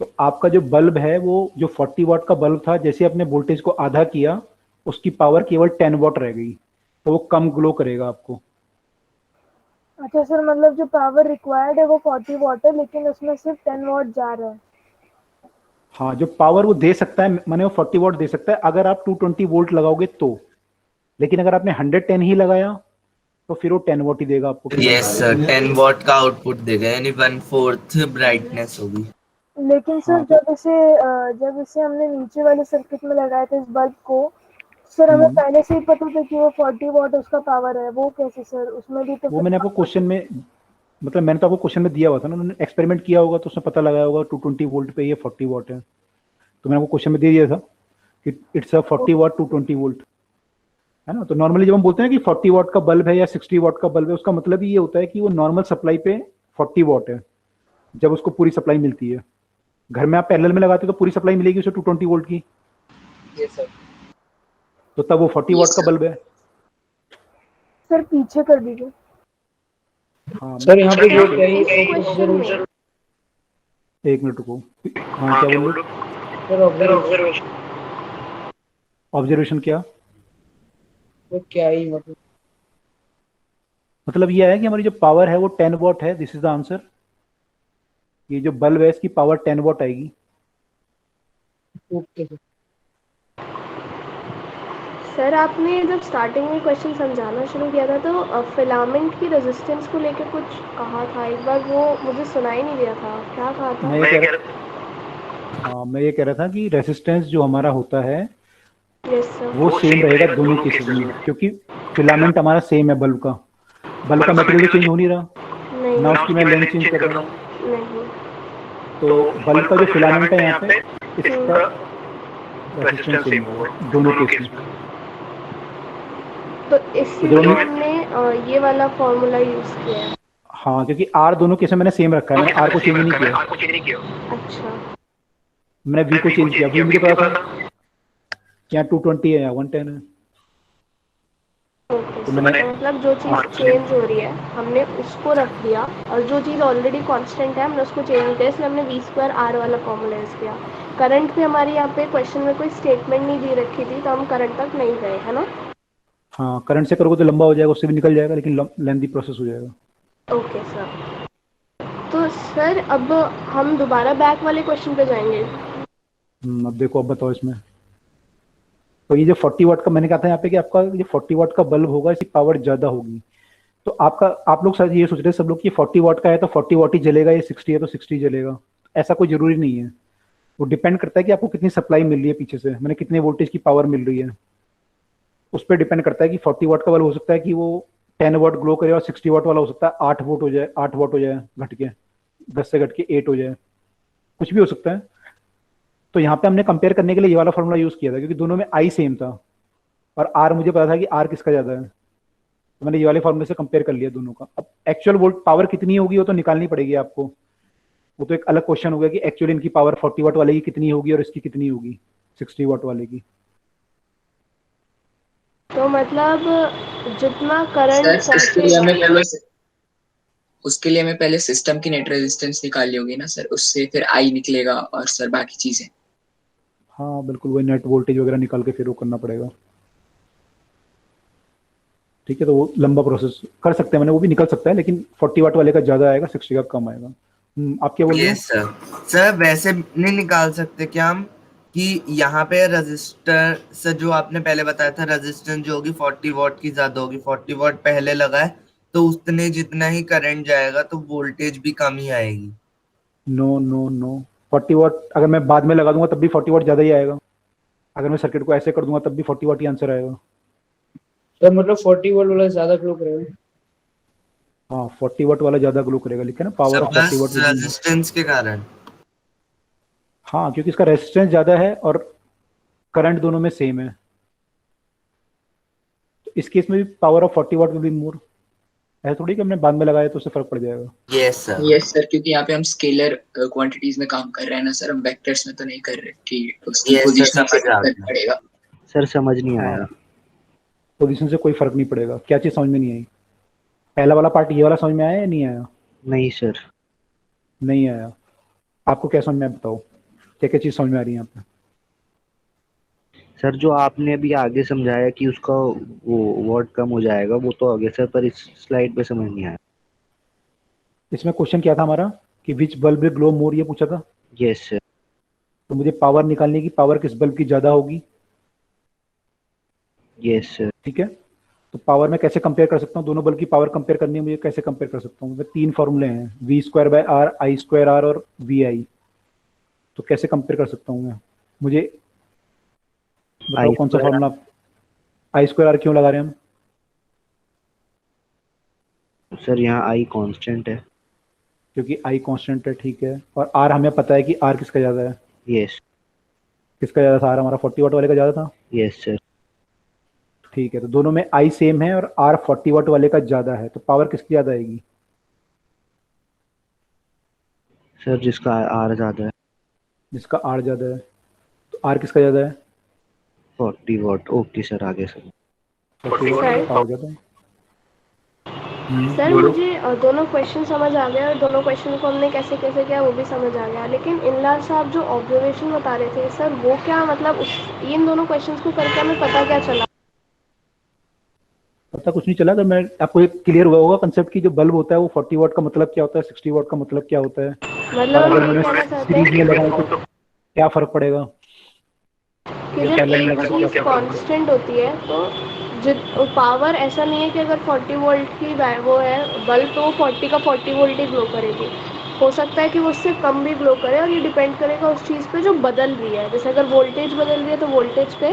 Speaker 1: तो आपका जो बल्ब है वो जो 40 वॉट का बल्ब था, जैसे आपने वोल्टेज को आधा किया उसकी पावर केवल 10 वॉट रह गई, तो वो कम ग्लो करेगा आपको।
Speaker 3: अच्छा सर, मतलब जो पावर रिक्वायर्ड है वो 40 वॉट है, लेकिन उसमें सिर्फ 10 वॉट जा रहा है।
Speaker 1: हाँ, जो पावर वो दे सकता है, माने वो 40 वॉट दे सकता है अगर आप 220 वोल्ट लगाओगे तो। लेकिन अगर आपने 110 ही लगाया तो फिर वो 10 वॉट ही देगा आपको।
Speaker 2: यस सर, 10 वॉट का आउटपुट देगा यानी 1/4 ब्राइटनेस होगी।
Speaker 3: लेकिन सर
Speaker 1: हाँ, तो
Speaker 3: जब इसे हमने नीचे वाले सर्किट में लगाया था इस बल्ब को, सर हमें पहले से ही पता था कि वो 40 वॉट उसका पावर है। वो कैसे सर? उसमें भी तो
Speaker 1: वो मैंने आपको क्वेश्चन में, मतलब मैंने तो आपको क्वेश्चन में दिया हुआ था ना, उन्होंने एक्सपेरिमेंट किया होगा तो उसमें पता लगाया होगा 220 वोल्ट पे ये 40 वॉट है, तो मैंने आपको क्वेश्चन में दे दिया था कि इट्स अ 40 वॉट 220 वोल्ट, है ना। तो नॉर्मली जब हम बोलते हैं कि 40 वॉट का बल्ब है या 60 वॉट का बल्ब है, उसका मतलब ही ये होता है कि वो नॉर्मल सप्लाई पे 40 वॉट है जब उसको पूरी सप्लाई मिलती है। घर में आप पैरेलल में लगाते हो तो पूरी सप्लाई मिलेगी उसे 220 वोल्ट की,
Speaker 5: Yes, sir.
Speaker 1: तो तब वो 40 वॉट का बल्ब है।
Speaker 3: सर पीछे कर दीजिए।
Speaker 1: हाँ,
Speaker 8: सर यहाँ पे जो
Speaker 4: सर
Speaker 8: कहीं
Speaker 4: इस क्वेश्चन में
Speaker 1: एक मिनट रुको। हाँ, क्या बोल रहे?
Speaker 8: सर ऑब्जर्वेशन
Speaker 1: ऑब्जर्वेशन क्या?
Speaker 8: तो क्या ही
Speaker 1: मतलब ये है कि हमारी जो पावर है वो 10 वॉट है, दिस इज द आंसर। ये जो बल्ब है इसकी पावर 10 वॉट आएगी।
Speaker 8: Okay sir.
Speaker 4: सर आपने जब स्टार्टिंग में क्वेश्चन समझाना शुरू किया था तो फिलामेंट की रेजिस्टेंस को लेकर कुछ कहा था एक बार, वो मुझे सुनाई नहीं दिया था, क्या कहा था?
Speaker 1: मैं ये कह रहा था कि रेसिस्टेंस जो हमारा होता है
Speaker 4: यस सर।
Speaker 1: वो सेम रहेगा दोनों केसेस में, क्योंकि फिलामेंट हमारा सेम है बल्ब का मटेरियल तो चेंज हो नहीं रहा
Speaker 4: नहीं
Speaker 1: ना, उसकी मैं लेंथ चेंज कर रहा हूँ।
Speaker 4: नहीं।
Speaker 1: तो बल्ब का जो फिलामेंट है यहाँ पे इसका रेसिस्टेंस सेम होगा दोनों केस में।
Speaker 4: तो
Speaker 1: तो
Speaker 4: इसीलिए
Speaker 1: जब
Speaker 4: हमने ये वाला फॉर्मूला यूज किया है।
Speaker 1: हाँ, क्योंकि आर दोनों केस में मैंने सेम रखा है, मैंने आर को चेंज नहीं किया,
Speaker 4: अच्छा।
Speaker 1: मैंने वी को चेंज किया। वी मुझे पता था कि यहाँ 220 है या 110 है,
Speaker 4: ओके
Speaker 1: तो
Speaker 4: सर,
Speaker 1: मैंने
Speaker 4: मतलब जो चीज़ चेंज हो रही है हमने उसको रख दिया और जो चीज़ ऑलरेडी कांस्टेंट है हमने उसको चेंज नहीं किया, इसलिए हमने वी स्क्वायर आर वाला फॉर्मूला यूज किया। करंट भी हमारी यहाँ पे क्वेश्चन में कोई स्टेटमेंट नहीं दी रखी थी तो हम करंट तक नहीं गए, है ना?
Speaker 1: हाँ, करंट से करोगे तो लंबा हो जाएगा, उससे भी निकल जाएगा, लेकिन लेंथी प्रोसेस हो जाएगा।
Speaker 4: Okay sir. तो सर अब हम दोबारा बैक वाले क्वेश्चन पे जाएंगे।
Speaker 1: अब देखो, अब बताओ इसमें। तो ये जो 40 वाट का मैंने कहा था यहाँ पे कि आपका ये 40 वाट का बल्ब होगा, इसकी पावर ज्यादा होगी, तो आप लोग शायद ये सोच रहे हैं सब लोग कि 40 वाट का है तो 40 वाट ही जलेगा, ये 60 है तो 60 जलेगा। ऐसा कोई जरूरी नहीं है, वो डिपेंड करता है कि आपको कितनी सप्लाई मिल रही है पीछे से, मैंने कितने वोल्टेज की पावर मिल रही है, उस पर डिपेंड करता है कि 40 वाट का बल्ब हो सकता है कि वो 10 वाट ग्लो करे और 60 वाट वाला हो सकता है 8 वोट हो जाए, 8 वाट हो जाए घट के, 10 से घट के 8 हो जाए, कुछ भी हो सकता है। तो यहाँ पे हमने कंपेयर करने के लिए ये वाला फॉर्मूला यूज किया था, क्योंकि दोनों में आई सेम था और आर मुझे पता था कि आर किसका ज्यादा है, तो मैंने ये वाले फॉर्मूले से कंपेयर कर लिया दोनों का। अब एक्चुअल वोल्ट पावर कितनी होगी वो तो निकालनी पड़ेगी आपको, वो तो एक अलग क्वेश्चन हो गया कि एक्चुअली इनकी पावर 40 वाट वाले की कितनी होगी और इसकी कितनी होगी 60 वाट वाले की।
Speaker 4: तो मतलब जितना
Speaker 5: सर
Speaker 4: करंट
Speaker 5: उसके लिए हमें पहले सिस्टम की नेट रेजिस्टेंस निकालनी होगी ना सर, उससे फिर आई निकलेगा और सर बाकी चीजें।
Speaker 1: हाँ बिल्कुल, वही नेट वोल्टेज वगैरह निकाल के फिर वो करना पड़ेगा। ठीक है, तो वो लंबा प्रोसेस कर सकते हैं, मैंने वो भी निकल सकता है, लेकिन 40 वाट वाले का ज़्यादा आएगा, 60 का कम आएगा। आप क्या बोल रहे हो?
Speaker 2: Yes sir. सर वैसे नहीं निकाल सकते क्या हम कि यहाँ पे रजिस्टर से जो आपने पहले बताया था रेजिस्टेंस जो होगी 40 वॉट की ज्यादा होगी, 40 वॉट पहले लगा है तो उतने जितना ही करंट जाएगा तो वोल्टेज भी कम ही आएगी।
Speaker 1: नो नो नो, 40 वाट अगर मैं बाद में लगा दूंगा तब भी 40 वाट ज़्यादा ही आएगा। अगर मैं सर्किट को ऐसे कर दूंगा तब भी 40 वाट ही आंसर आएगा।
Speaker 8: सर मतलब 40 वोल्ट वाला ज्यादा ग्लो करेगा।
Speaker 1: हाँ 40 वाट वाला ज़्यादा ग्लो करेगा, लिखा है ना, पावर ऑफ 40 वाट
Speaker 2: बस
Speaker 1: will be more।
Speaker 2: रेजिस्टेंस के कारण।
Speaker 1: हाँ क्योंकि इसका रेजिस्टेंस ज़्यादा है और करंट दोनों में सेम है, तो इस केस में भी power of 40 what will be more. ऐसा थोड़ी कि हमने बाद में लगाया तो उससे फर्क पड़ जाएगा।
Speaker 5: यस सर, क्योंकि यहाँ पे हम स्केलर क्वांटिटीज में काम कर रहे हैं ना सर, हम वेक्टर्स में तो नहीं कर रहे कि उसकी
Speaker 2: Yes, sir,
Speaker 5: पोजीशनिंग से
Speaker 2: समझ आ
Speaker 5: फर्क
Speaker 2: गया।
Speaker 5: पड़ेगा।
Speaker 6: सर समझ नहीं
Speaker 1: हाँ,
Speaker 6: आया।
Speaker 1: पोजीशन से कोई फर्क नहीं पड़ेगा। क्या चीज़ समझ में नहीं आई? पहला वाला पार्ट ये वाला समझ में आया या नहीं आया?
Speaker 6: नहीं सर।
Speaker 1: नहीं आया। आपको क्या समझ में आया बताओ, क्या क्या चीज़ समझ में आ रही है यहाँ पे?
Speaker 6: सर जो आपने अभी आगे समझाया कि उसका वो वर्ड कम हो जाएगा वो तो आगे सर, पर इस स्लाइड पे समझ नहीं आया।
Speaker 1: इसमें क्वेश्चन क्या था हमारा कि विच बल्ब विल ग्लो मोर, ये पूछा था।
Speaker 6: Yes sir.
Speaker 1: तो मुझे पावर निकालने की, पावर किस बल्ब की ज़्यादा होगी।
Speaker 6: Yes sir.
Speaker 1: ठीक है, तो पावर में कैसे कंपेयर कर सकता हूँ, दोनों बल्ब की पावर कंपेयर करनी है मुझे, कैसे कंपेयर कर सकता हूँ मैं? 3 फॉर्मूले हैं, V square bye R, I square R और वी आई। तो कैसे कंपेयर कर सकता हूँ मैं? मुझे बताओ कौन सा फॉर्मूला। आई स्क्वायर आर क्यों लगा रहे हैं हम?
Speaker 6: सर यहाँ आई कांस्टेंट है।
Speaker 1: क्योंकि आई कांस्टेंट है, ठीक है, और आर हमें पता है कि आर किसका ज़्यादा है।
Speaker 6: यस।
Speaker 1: किसका ज़्यादा था? आर हमारा 40 वाट वाले का ज़्यादा था।
Speaker 6: Yes sir.
Speaker 1: ठीक है, तो दोनों में आई सेम है और आर 40 वाट वाले का ज़्यादा है, तो पावर किसकी ज़्यादा आएगी?
Speaker 6: सर जिसका आर ज़्यादा है।
Speaker 1: जिसका आर ज़्यादा है, तो आर किसका ज़्यादा है?
Speaker 6: 40 वॉट। ओके सर, आगे सर।
Speaker 1: 40 वाट
Speaker 4: सर
Speaker 1: पावर ज़्यादा है।
Speaker 4: सर
Speaker 1: बोलो।
Speaker 4: मुझे दोनों क्वेश्चन समझ आ गया और दोनों क्वेश्चन को हमने कैसे कैसे किया वो भी समझ आ गया, लेकिन इनलाल साहब जो ऑब्जर्वेशन बता रहे थे सर वो क्या मतलब इन दोनों क्वेश्चंस को करके हमें पता क्या चला?
Speaker 1: पता कुछ नहीं चला, तो मैं आपको एक क्लियर हुआ होगा कंसेप्ट की जो बल्ब होता है वो 40 वाट का मतलब क्या होता है, 60 वाट का मतलब क्या होता है,
Speaker 4: मतलब
Speaker 1: और
Speaker 4: हम
Speaker 1: अगर
Speaker 4: ये
Speaker 1: मैंने
Speaker 4: कहना चाहते
Speaker 1: सीरीज में
Speaker 4: हैं
Speaker 1: लगाऊं तो क्या फर्क पड़ेगा।
Speaker 4: कि जब एक चीज़ कांस्टेंट होती है तो जित पावर ऐसा नहीं है कि अगर 40 वोल्ट की वो है बल्ब तो 40 का 40 वोल्ट ही ग्लो करेगी। हो सकता है कि वो उससे कम भी ग्लो करे और ये डिपेंड करेगा उस चीज़ पे जो बदल रही है। जैसे अगर वोल्टेज बदल रही है तो वोल्टेज पे,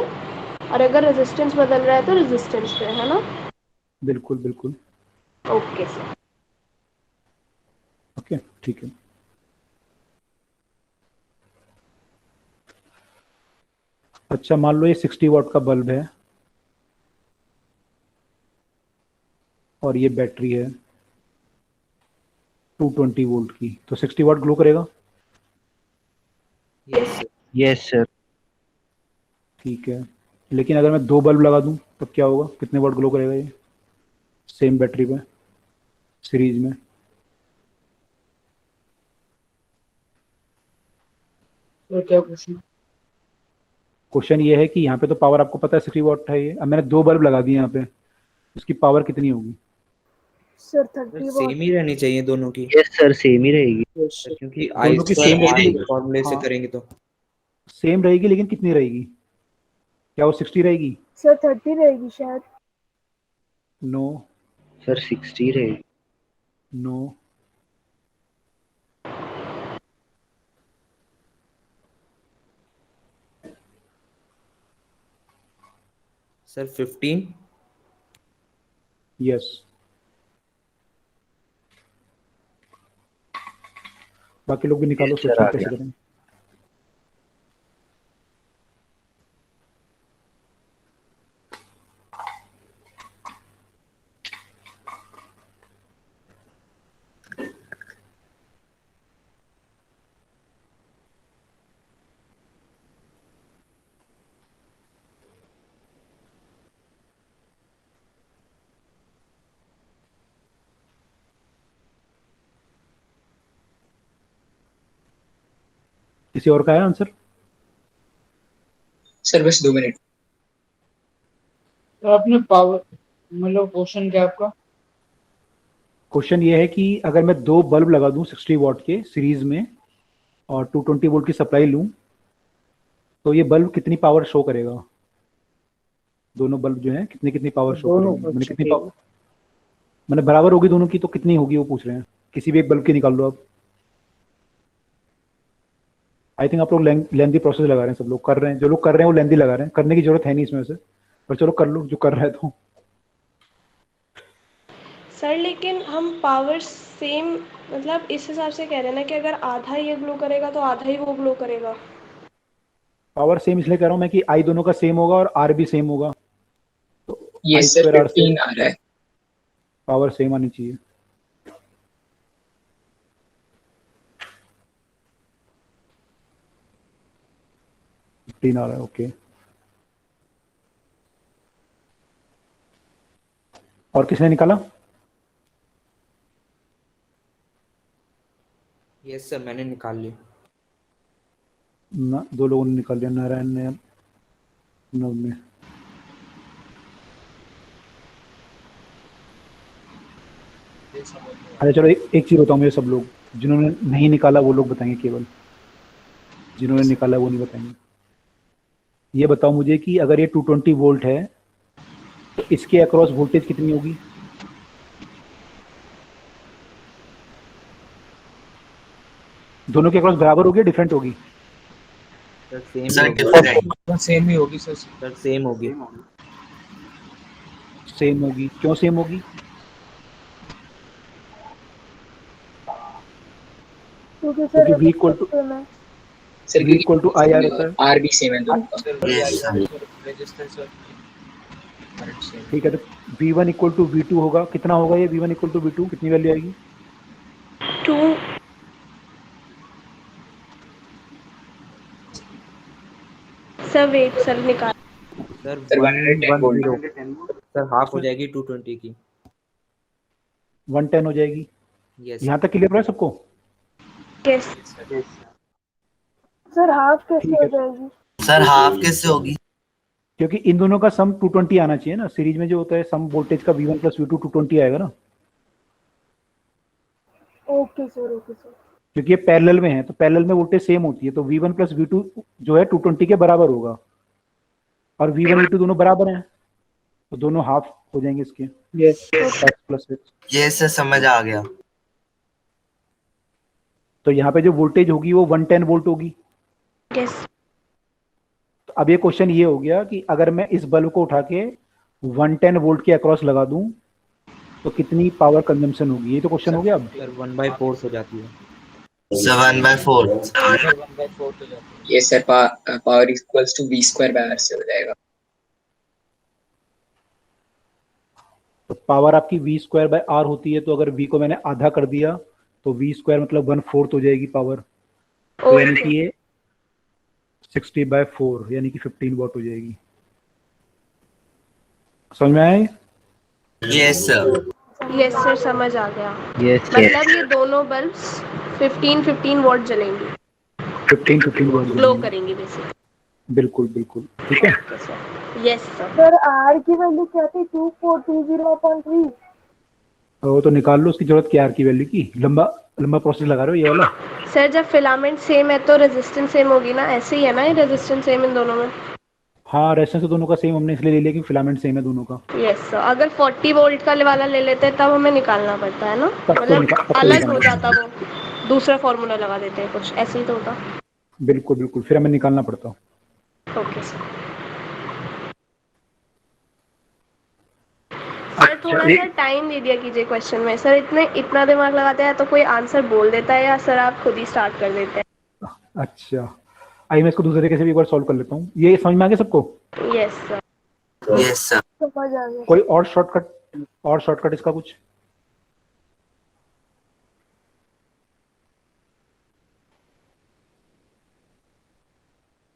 Speaker 4: और अगर रेजिस्टेंस बदल रहा है तो रेजिस्टेंस पे, है ना?
Speaker 1: बिल्कुल बिल्कुल।
Speaker 4: Okay sir.
Speaker 1: ओके ठीक है। अच्छा मान लो ये 60 वाट का बल्ब है और ये बैटरी है 220 वोल्ट की, तो 60 वाट ग्लो करेगा।
Speaker 6: Yes sir.
Speaker 1: ठीक है, लेकिन अगर मैं 2 बल्ब लगा दूं तब क्या होगा, कितने वाट ग्लो करेगा ये सेम बैटरी पे सीरीज में?
Speaker 8: तो क्या क्वेश्चन?
Speaker 1: क्वेश्चन ये है कि यहाँ पे तो पावर आपको पता है 60 वाट है, ये अब मैंने 2 बल्ब लगा दिए यहाँ पे, उसकी पावर कितनी होगी?
Speaker 3: Sir 30
Speaker 7: same
Speaker 3: what.
Speaker 7: ही रहनी चाहिए दोनों की,
Speaker 6: यस सर, सेम ही रहेगी।
Speaker 7: क्योंकि आई
Speaker 1: दोनों की
Speaker 7: स्क्वायर
Speaker 1: सेम
Speaker 7: आर
Speaker 1: रहेगी,
Speaker 7: के फॉर्मूले से
Speaker 1: हाँ
Speaker 7: करेंगे तो
Speaker 1: सेम रहेगी, लेकिन कितनी रहेगी? क्या वो 60 रहेगी?
Speaker 3: सर 30 रहेगी शायद।
Speaker 1: नो
Speaker 6: सर 60 रहेगी।
Speaker 1: नो।
Speaker 7: सर 15।
Speaker 1: यस, बाकी लोग भी निकालो,
Speaker 6: सर
Speaker 1: सोचो
Speaker 6: आ
Speaker 1: कैसे
Speaker 6: गया।
Speaker 1: करें। किसी और का है आंसर?
Speaker 5: सर बस 2 मिनट।
Speaker 8: तो आपने पावर मतलब क्वेश्चन क्या है आपका?
Speaker 1: क्वेश्चन ये है कि अगर मैं 2 बल्ब लगा दूं 60 वॉट के सीरीज में और 220 वोल्ट की सप्लाई लूं तो ये बल्ब कितनी पावर शो करेगा? दोनों बल्ब जो है कितनी कितनी पावर शो
Speaker 8: दोनों
Speaker 1: करेंगे? मैंने
Speaker 8: अच्छा
Speaker 1: कितनी
Speaker 8: ठीक
Speaker 1: पावर, मैंने बराबर होगी दोनों की तो कितनी होगी वो पूछ रहे हैं। किसी भी एक बल्ब की निकाल लो आप। आई थिंक आप लोग लेंदी प्रोसेस लगा रहे हैं, सब लोग कर रहे हैं, जो लोग कर रहे हैं वो लेंदी लगा रहे हैं, करने की जरूरत है नहीं इसमें से, पर चलो कर लो जो कर रहा है तो।
Speaker 4: सर लेकिन हम पावर सेम मतलब इस हिसाब से कह रहे हैं ना कि अगर आधा ये ग्लो करेगा तो आधा ही वो ग्लो करेगा।
Speaker 1: पावर सेम इसलिए कह रहा हूँ मैं कि आई दोनों का सेम होगा और आर भी सेम होगा, तो
Speaker 5: ये
Speaker 1: आई
Speaker 5: सर
Speaker 1: स्क्वायर आर से
Speaker 5: 15 आ रहा है।
Speaker 1: पावर सेम आनी चाहिए। तीन आ रहा है, ओके। और किसने निकाला?
Speaker 7: यस सर मैंने निकाल लिया।
Speaker 1: ना, 2 लोगों ने निकाल लिया, नारायण ने, नव ने। अच्छा चलो एक चीज बताऊं, मुझे सब लोग जिन्होंने नहीं निकाला वो लोग बताएंगे, केवल जिन्होंने निकाला वो नहीं बताएंगे। ये बताओ मुझे कि अगर ये 220 वोल्ट है तो इसके अक्रॉस वोल्टेज कितनी होगी? दोनों के अक्रॉस बराबर होगी, डिफरेंट होगी?
Speaker 6: सर सेम
Speaker 2: सर
Speaker 6: होगी।
Speaker 2: डिफरेंट।
Speaker 8: सेम ही होगी सर।
Speaker 6: सर सेम होगी।
Speaker 1: सेम होगी, क्यों सेम होगी?
Speaker 3: क्योंकि
Speaker 1: क्योंकि
Speaker 3: sir
Speaker 1: V equal to
Speaker 3: same है।
Speaker 5: Sir
Speaker 1: V equal to I R होता है।
Speaker 5: आर भी सेम है दोनों का।
Speaker 2: Yes sir.
Speaker 1: ठीक है, तो V1 इक्वल टू V2 होगा, कितना होगा ये V1 इक्वल टू V2, कितनी वैल्यू आएगी?
Speaker 4: 2 सर वेट सर निकाल।
Speaker 7: Sir
Speaker 5: sir
Speaker 7: 110
Speaker 5: volt.
Speaker 7: Sir half हो जाएगी 220 की।
Speaker 1: 110 हो जाएगी।
Speaker 7: यस
Speaker 1: यहाँ तक क्लियर है सबको?
Speaker 4: यस
Speaker 3: सर हाफ कैसे
Speaker 1: ठीक
Speaker 3: हो
Speaker 1: है,
Speaker 3: जाएगी?
Speaker 2: सर हाफ कैसे होगी?
Speaker 1: क्योंकि इन दोनों का सम 220 आना चाहिए ना, सीरीज में जो होता है सम वोल्टेज का V1 प्लस V2 220 आएगा ना,
Speaker 3: ओके सर, ओके सर।
Speaker 1: क्योंकि ये पैरेलल में है तो पैरेलल में वोल्टेज सेम होती है, तो V1 प्लस V2 जो है 220 के बराबर होगा, और V1 V2 दोनों बराबर हैं तो दोनों हाफ हो जाएंगे इसके,
Speaker 8: यस
Speaker 1: x प्लस x।
Speaker 2: ये सर समझ आ गया।
Speaker 1: तो यहाँ पे जो वोल्टेज होगी वो 110 वोल्ट होगी।
Speaker 4: यस
Speaker 1: तो अब ये क्वेश्चन ये हो गया कि अगर मैं इस बल्ब को उठा के 110 वोल्ट के अक्रॉस लगा दूं तो कितनी पावर कंजम्पशन होगी, ये तो क्वेश्चन हो गया। अब
Speaker 7: सर 1/4 हो जाती है।
Speaker 2: सर 1/4।
Speaker 5: ये sir power equals to V square bye R से हो जाएगा।
Speaker 1: तो पावर आपकी V स्क्वायर बाय आर होती है, तो अगर V को मैंने आधा कर दिया तो V स्क्वायर मतलब 1/4 हो जाएगी पावर, तो यानी कि ये 60/4 यानी कि 15 वॉट हो जाएगी। समझ में आया?
Speaker 2: Yes sir.
Speaker 4: यस सर समझ आ गया।
Speaker 6: Yes sir.
Speaker 4: मतलब ये दोनों बल्ब्स 15 वॉट जलेंगी,
Speaker 1: 15 वॉट
Speaker 4: ग्लो करेंगी बेसिकली।
Speaker 1: बिल्कुल बिल्कुल, ठीक है।
Speaker 4: Yes sir.
Speaker 3: सर आर की वैल्यू क्या थी? 2420/3।
Speaker 1: वो तो निकाल लो, उसकी जरूरत क्या है R की वैल्यू की? लंबा लंबा प्रोसेस लगा रहे हो ये वाला?
Speaker 4: सर जब फिलामेंट सेम है तो रेजिस्टेंस सेम होगी ना, ऐसे ही है ना ये रेजिस्टेंस सेम इन दोनों में।
Speaker 1: हाँ, रेजिस्टेंस तो दोनों का सेम हमने इसलिए ले लिया कि फिलामेंट सेम है दोनों का।
Speaker 4: Yes sir. अगर 40 वोल्ट का वाला ले लेते हैं तब हमें निकालना पड़ता है ना,
Speaker 1: तब तो
Speaker 4: मतलब अलग हो
Speaker 1: निकालना
Speaker 4: जाता वो, दूसरा फॉर्मूला लगा देते हैं, कुछ ऐसे ही तो होता।
Speaker 1: बिल्कुल बिल्कुल, फिर हमें निकालना पड़ता।
Speaker 4: Okay sir. सर थोड़ा सा टाइम दे दिया कीजिए क्वेश्चन में। सर इतना दिमाग लगाते हैं तो कोई आंसर बोल देता है या सर आप खुद ही स्टार्ट कर देते हैं?
Speaker 1: अच्छा, आइए मैं इसको दूसरे तरीके से भी एक बार सॉल्व कर लेता हूँ। ये समझ में आ गया सबको?
Speaker 4: Yes sir.
Speaker 2: Yes sir.
Speaker 3: समझ आ गया।
Speaker 1: कोई और शॉर्टकट इसका कुछ?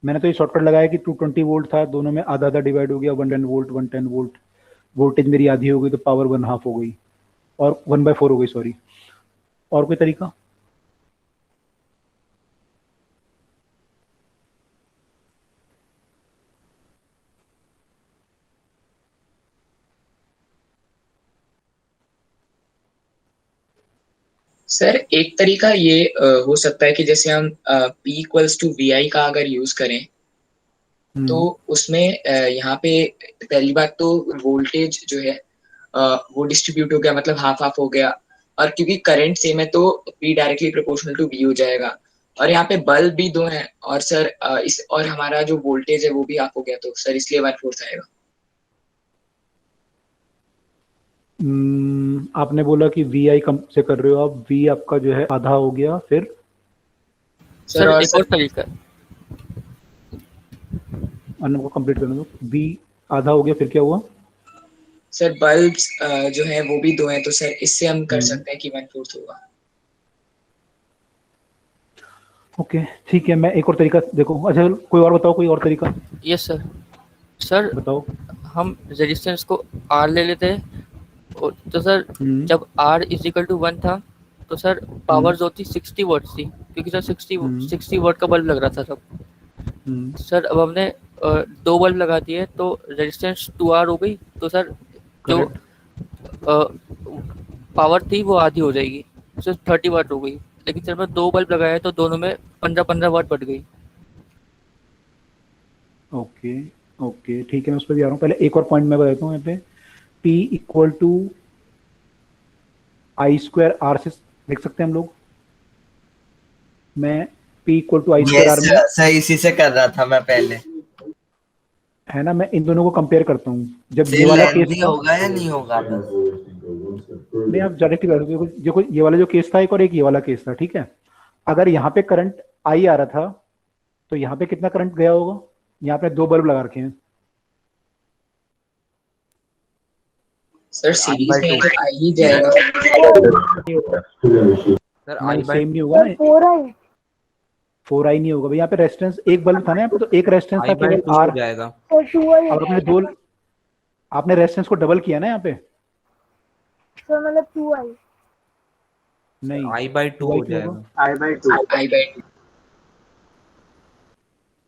Speaker 1: मैंने तो ये शॉर्टकट लगाया कि 220 वोल्ट था, दोनों में आधा आधा डिवाइड हो गया, 110 वोल्ट 110 वोल्ट, वोल्टेज मेरी आधी हो गई तो पावर 1/2 हो गई, और 1/4 हो गई, सॉरी। और कोई तरीका?
Speaker 5: सर एक तरीका ये हो सकता है कि जैसे हम P इक्वल्स टू VI का अगर यूज करें तो उसमें यहाँ पे पहली बात तो वोल्टेज जो है वो डिस्ट्रीब्यूट हो गया, मतलब हाफ हाफ हो गया, और क्योंकि करंट सेम है तो P directly proportional to V हो जाएगा, और यहाँ पे बल्ब भी दो हैं, और सर इस और हमारा जो वोल्टेज है वो भी हाफ हो गया, तो सर इसलिए 1/4 आएगा।
Speaker 1: आपने बोला कि VI कम से कर रहे हो आप, V आपका जो है आधा हो गया, फिर
Speaker 10: सर
Speaker 5: और
Speaker 10: एक और तरीका है।
Speaker 1: अन्य को कंप्लीट करने दो। V आधा हो गया, फिर क्या हुआ?
Speaker 5: सर बल्ब्स जो है वो भी दो हैं, तो सर इससे हम कर सकते हैं कि 1/4 होगा।
Speaker 1: ओके ठीक है, मैं एक और तरीका देखो। अच्छा कोई और बताओ, कोई और तरीका
Speaker 10: यस सर। सर
Speaker 1: बताओ।
Speaker 10: हम रेजिस्टेंस को R ले लेते हैं, तो सर जब R इज इक्वल टू 1 था तो सर पावर जो थी 60 वॉट थी, क्योंकि सर 60 वॉट का बल्ब लग रहा था तब। सर अब हमने 2 बल्ब लगा दिए तो रेजिस्टेंस 2R हो गई, तो सर जो पावर थी वो आधी हो जाएगी, सिर्फ 30 वाट हो गई। लेकिन सर मैं 2 बल्ब लगाया तो दोनों में 15-15 वाट बढ़ गई।
Speaker 1: ओके ओके ठीक है, मैं उस पर भी आ रहा हूँ। पहले एक और पॉइंट मैं बताता हूँ यहाँ पे। P equal to I² R से लिख सकते हैं हम लोग। मैं P equal to I² R में
Speaker 2: सही, इसी से कर रहा था मैं पहले।
Speaker 1: है ना, मैं इन दोनों को कंपेयर करता हूँ। जब ये वाला केस था,
Speaker 2: होगा या नहीं होगा?
Speaker 1: नहीं आप डायरेक्टली बता दो। देखो ये वाला जो केस था एक, और एक ये वाला केस था, ठीक है। अगर यहाँ पे करंट I आ रहा था तो यहाँ पे कितना करंट गया होगा? यहाँ पे 2 बल्ब लगा रखे हैं।
Speaker 5: सर सीरीज में तो I ही जाएगा।
Speaker 7: सर
Speaker 1: नहीं
Speaker 7: I/2
Speaker 1: सेम नहीं होगा ना,
Speaker 3: 4i
Speaker 1: 4i नहीं होगा भाई। यहाँ पे रेजिस्टेंस एक बल्ब था ना यहाँ पे, तो एक रेजिस्टेंस था केवल
Speaker 7: I/2 हो
Speaker 1: R।
Speaker 7: जाएगा।
Speaker 3: और 2i
Speaker 1: अब आपने रेजिस्टेंस को डबल किया ना यहाँ पे।
Speaker 3: सर मतलब 2i
Speaker 1: नहीं
Speaker 7: I/2 हो जाएगा।
Speaker 5: I/2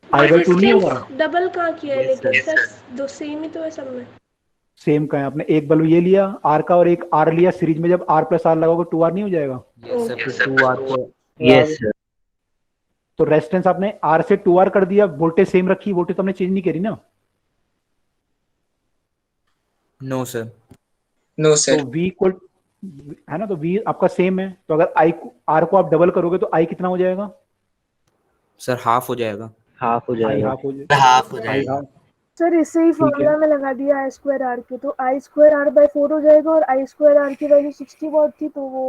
Speaker 1: I/2 नहीं होगा।
Speaker 4: डबल कहाँ किया है? लेकिन सर दो सेम ही तो है सब में।
Speaker 1: सेम का है, आपने एक बल्ब ये लिया R का और एक R लिया सीरीज में, जब R प्लस R लगाओगे 2R नहीं हो जाएगा?
Speaker 7: यस सर, फिर 2R को
Speaker 6: यस सर।
Speaker 1: तो रेजिस्टेंस आपने R से 2R कर दिया, वोल्टेज सेम रखी, वोल्टेज तो हमने चेंज नहीं करी ना।
Speaker 7: No sir.
Speaker 5: नो
Speaker 1: तो
Speaker 5: सर।
Speaker 1: V इक्वल है ना, तो V आपका सेम है, तो अगर R को आप डबल करोगे तो I कितना हो जाएगा?
Speaker 7: सर हाफ हो जाएगा।
Speaker 6: हाफ हो
Speaker 1: I
Speaker 6: जाएगा।
Speaker 1: हाफ हो जाएगा।
Speaker 2: हाफ हो
Speaker 1: I
Speaker 2: जाएगा।
Speaker 1: हाफ।
Speaker 3: सर इससे ही फॉर्मूला में लगा दिया I²R के, तो I²R/4 हो जाएगा, और I²R की वैल्यू 60 वॉट थी तो वो